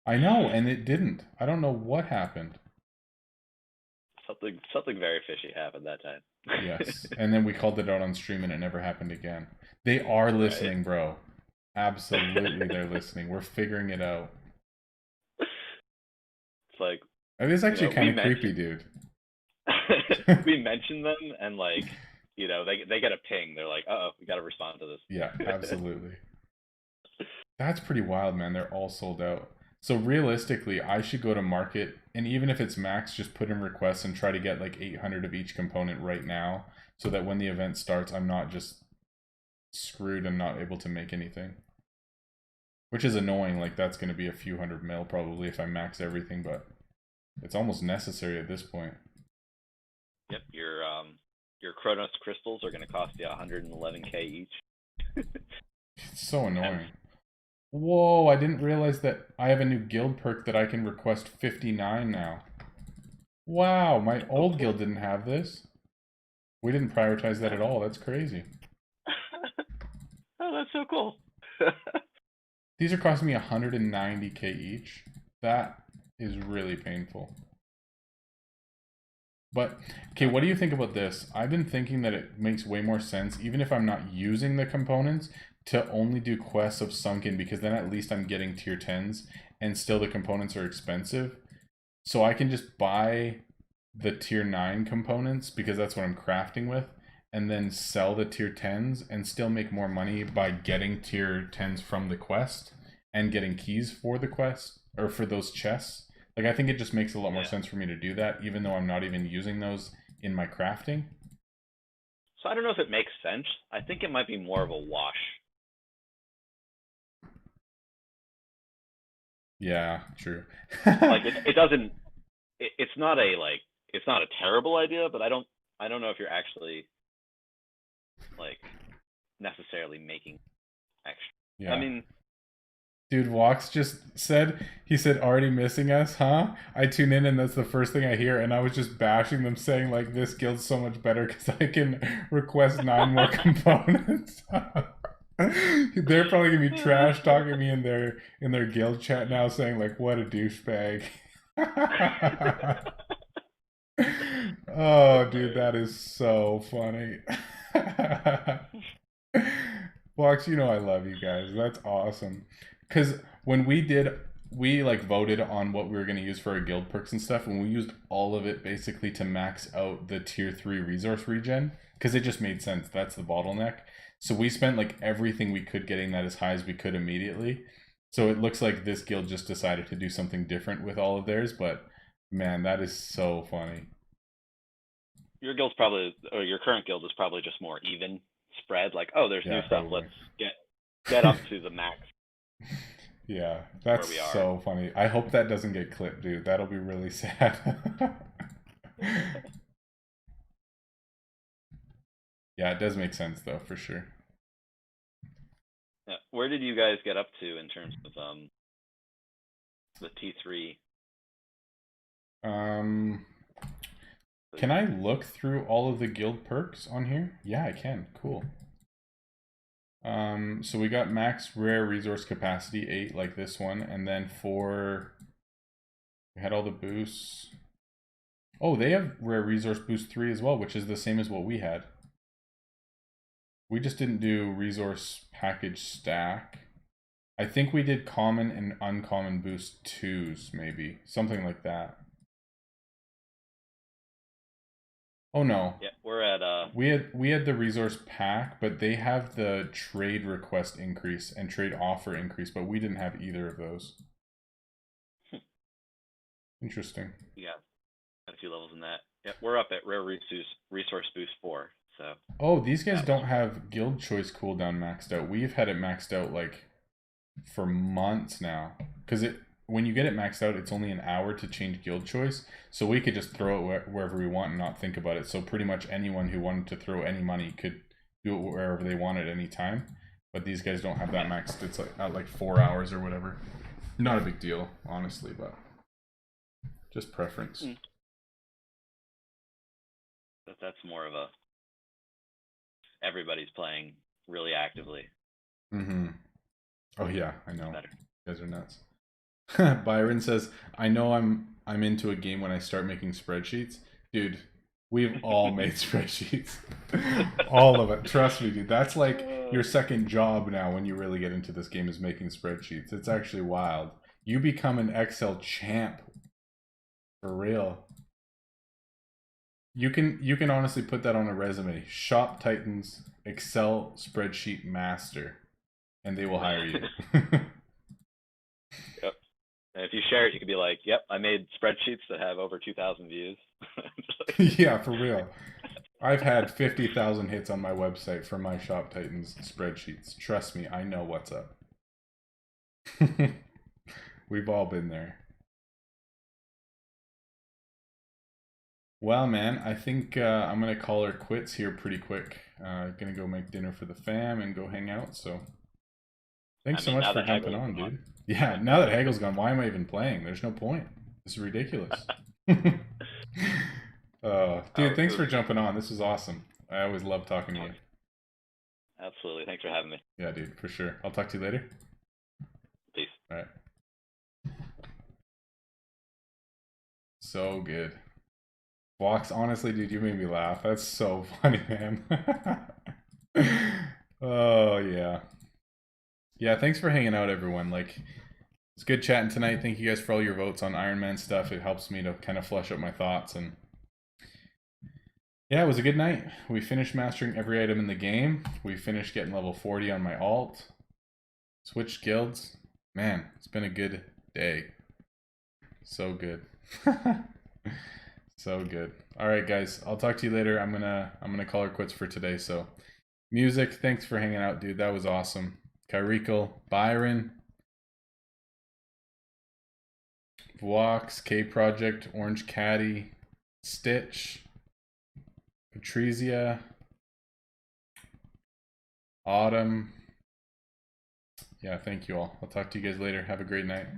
I know, and it didn't. I don't know what happened. Something very fishy happened that time. Yes, and then we called it out on stream, and it never happened again. They are listening, Right. bro. Absolutely, they're listening. We're figuring it out. It's like, It is actually kind of creepy, dude. we mentioned them, and like, they get a ping. They're like, "Uh-oh, we got to respond to this." Yeah, absolutely. That's pretty wild, man. They're all sold out. So realistically, I should go to market, and even if it's max, just put in requests and try to get like 800 of each component right now, so that when the event starts, I'm not just screwed and not able to make anything. Which is annoying. Like, that's going to be a few hundred mil probably if I max everything, but it's almost necessary at this point. Yep, your Chronos crystals are going to cost you 111k each. It's so annoying. Whoa, I didn't realize that I have a new guild perk that I can request 59 now. Wow, my old guild didn't have this. We didn't prioritize that at all. That's crazy. Oh, that's so cool. These are costing me 190k each. That is really painful. But, okay, what do you think about this? I've been thinking that it makes way more sense, even if I'm not using the components, to only do quests of Sunken, because then at least I'm getting tier 10s, and still the components are expensive. So I can just buy the tier 9 components, because that's what I'm crafting with, and then sell the tier 10s, and still make more money by getting tier 10s from the quest, and getting keys for the quest, or for those chests. Like, I think it just makes a lot more sense for me to do that, even though I'm not even using those in my crafting. So I don't know if it makes sense. I think it might be more of a wash. Yeah, true. Like it doesn't. It's not a It's not a terrible idea, but I don't know if you're actually like necessarily making extra. Yeah. I mean, dude, Walks just said, he said, already missing us, huh? I tune in and that's the first thing I hear, and I was just bashing them, saying like, this guild's so much better because I can request 9 more components. They're probably gonna be trash talking me in their guild chat now, saying like, what a douchebag. Oh, dude, that is so funny. Fox, you know I love you guys. That's awesome. Because when we like voted on what we were going to use for our guild perks and stuff, and we used all of it basically to max out the tier 3 resource regen, because it just made sense. That's the bottleneck. So we spent like everything we could getting that as high as we could immediately. So it looks like this guild just decided to do something different with all of theirs, but man, that is so funny. your guild's probably, or your current guild is probably just more even spread. Like, oh, there's new stuff. Probably. Let's get up to the max. Yeah, that's so funny. I hope that doesn't get clipped, dude. That'll be really sad. Yeah, it does make sense though, for sure. Yeah. Where did you guys get up to in terms of the T3? Can I look through all of the guild perks on here? Yeah, I can. Cool. So we got max rare resource capacity 8, like this one, and then we had all the boosts. Oh, they have rare resource boost 3 as well, which is the same as what we had. We just didn't do resource package stack. I think we did common and uncommon boost 2s, maybe. Something like that. Oh no. Yeah, we're at we had the resource pack, but they have the trade request increase and trade offer increase, but we didn't have either of those. Interesting. Yeah, a few levels in that. Yeah, we're up at rare resource boost 4. So. Oh, these guys don't have guild choice cooldown maxed out. We've had it maxed out like for months now, because when you get it maxed out, it's only an hour to change guild choice, so we could just throw it wherever we want and not think about it. So pretty much anyone who wanted to throw any money could do it wherever they want at any time. But these guys don't have that maxed. It's like at like 4 hours or whatever. Not a big deal, honestly, but just preference. But that's more of a everybody's playing really actively. Mm-hmm. Oh yeah, I know. Better. You guys are nuts. Byron says, "I know I'm into a game when I start making spreadsheets." Dude, we've all made spreadsheets. All of it. Trust me, dude. That's like your second job now when you really get into this game is making spreadsheets. It's actually wild. You become an Excel champ. For real. You can honestly put that on a resume. Shop Titans Excel spreadsheet master, and they will hire you. Yep. And if you share it, you could be like, "Yep, I made spreadsheets that have over 2,000 views." Yeah, for real. I've had 50,000 hits on my website for my Shop Titans spreadsheets. Trust me, I know what's up. We've all been there. Well, man, I think I'm gonna call her quits here pretty quick. Gonna go make dinner for the fam and go hang out. So, thanks so much now for that jumping Haggle's on, gone. dude. Yeah, now that Hagel's gone, why am I even playing? There's no point. This is ridiculous. Dude, thanks for jumping on. This was awesome. I always love talking to you. Absolutely. Thanks for having me. Yeah, dude, for sure. I'll talk to you later. Peace. All right. So good. Vox, honestly, dude, you made me laugh. That's so funny, man. Oh, yeah. Yeah, thanks for hanging out, everyone. Like, it's good chatting tonight. Thank you guys for all your votes on Iron Man stuff. It helps me to kind of flesh out my thoughts. And yeah, it was a good night. We finished mastering every item in the game. We finished getting level 40 on my alt. Switched guilds. Man, it's been a good day. So good. So good. All right, guys. I'll talk to you later. I'm gonna call her quits for today. So, music. Thanks for hanging out, dude. That was awesome. Kyrikel, Byron, Vox, K Project, Orange Caddy, Stitch, Patrizia, Autumn. Yeah, thank you all. I'll talk to you guys later. Have a great night.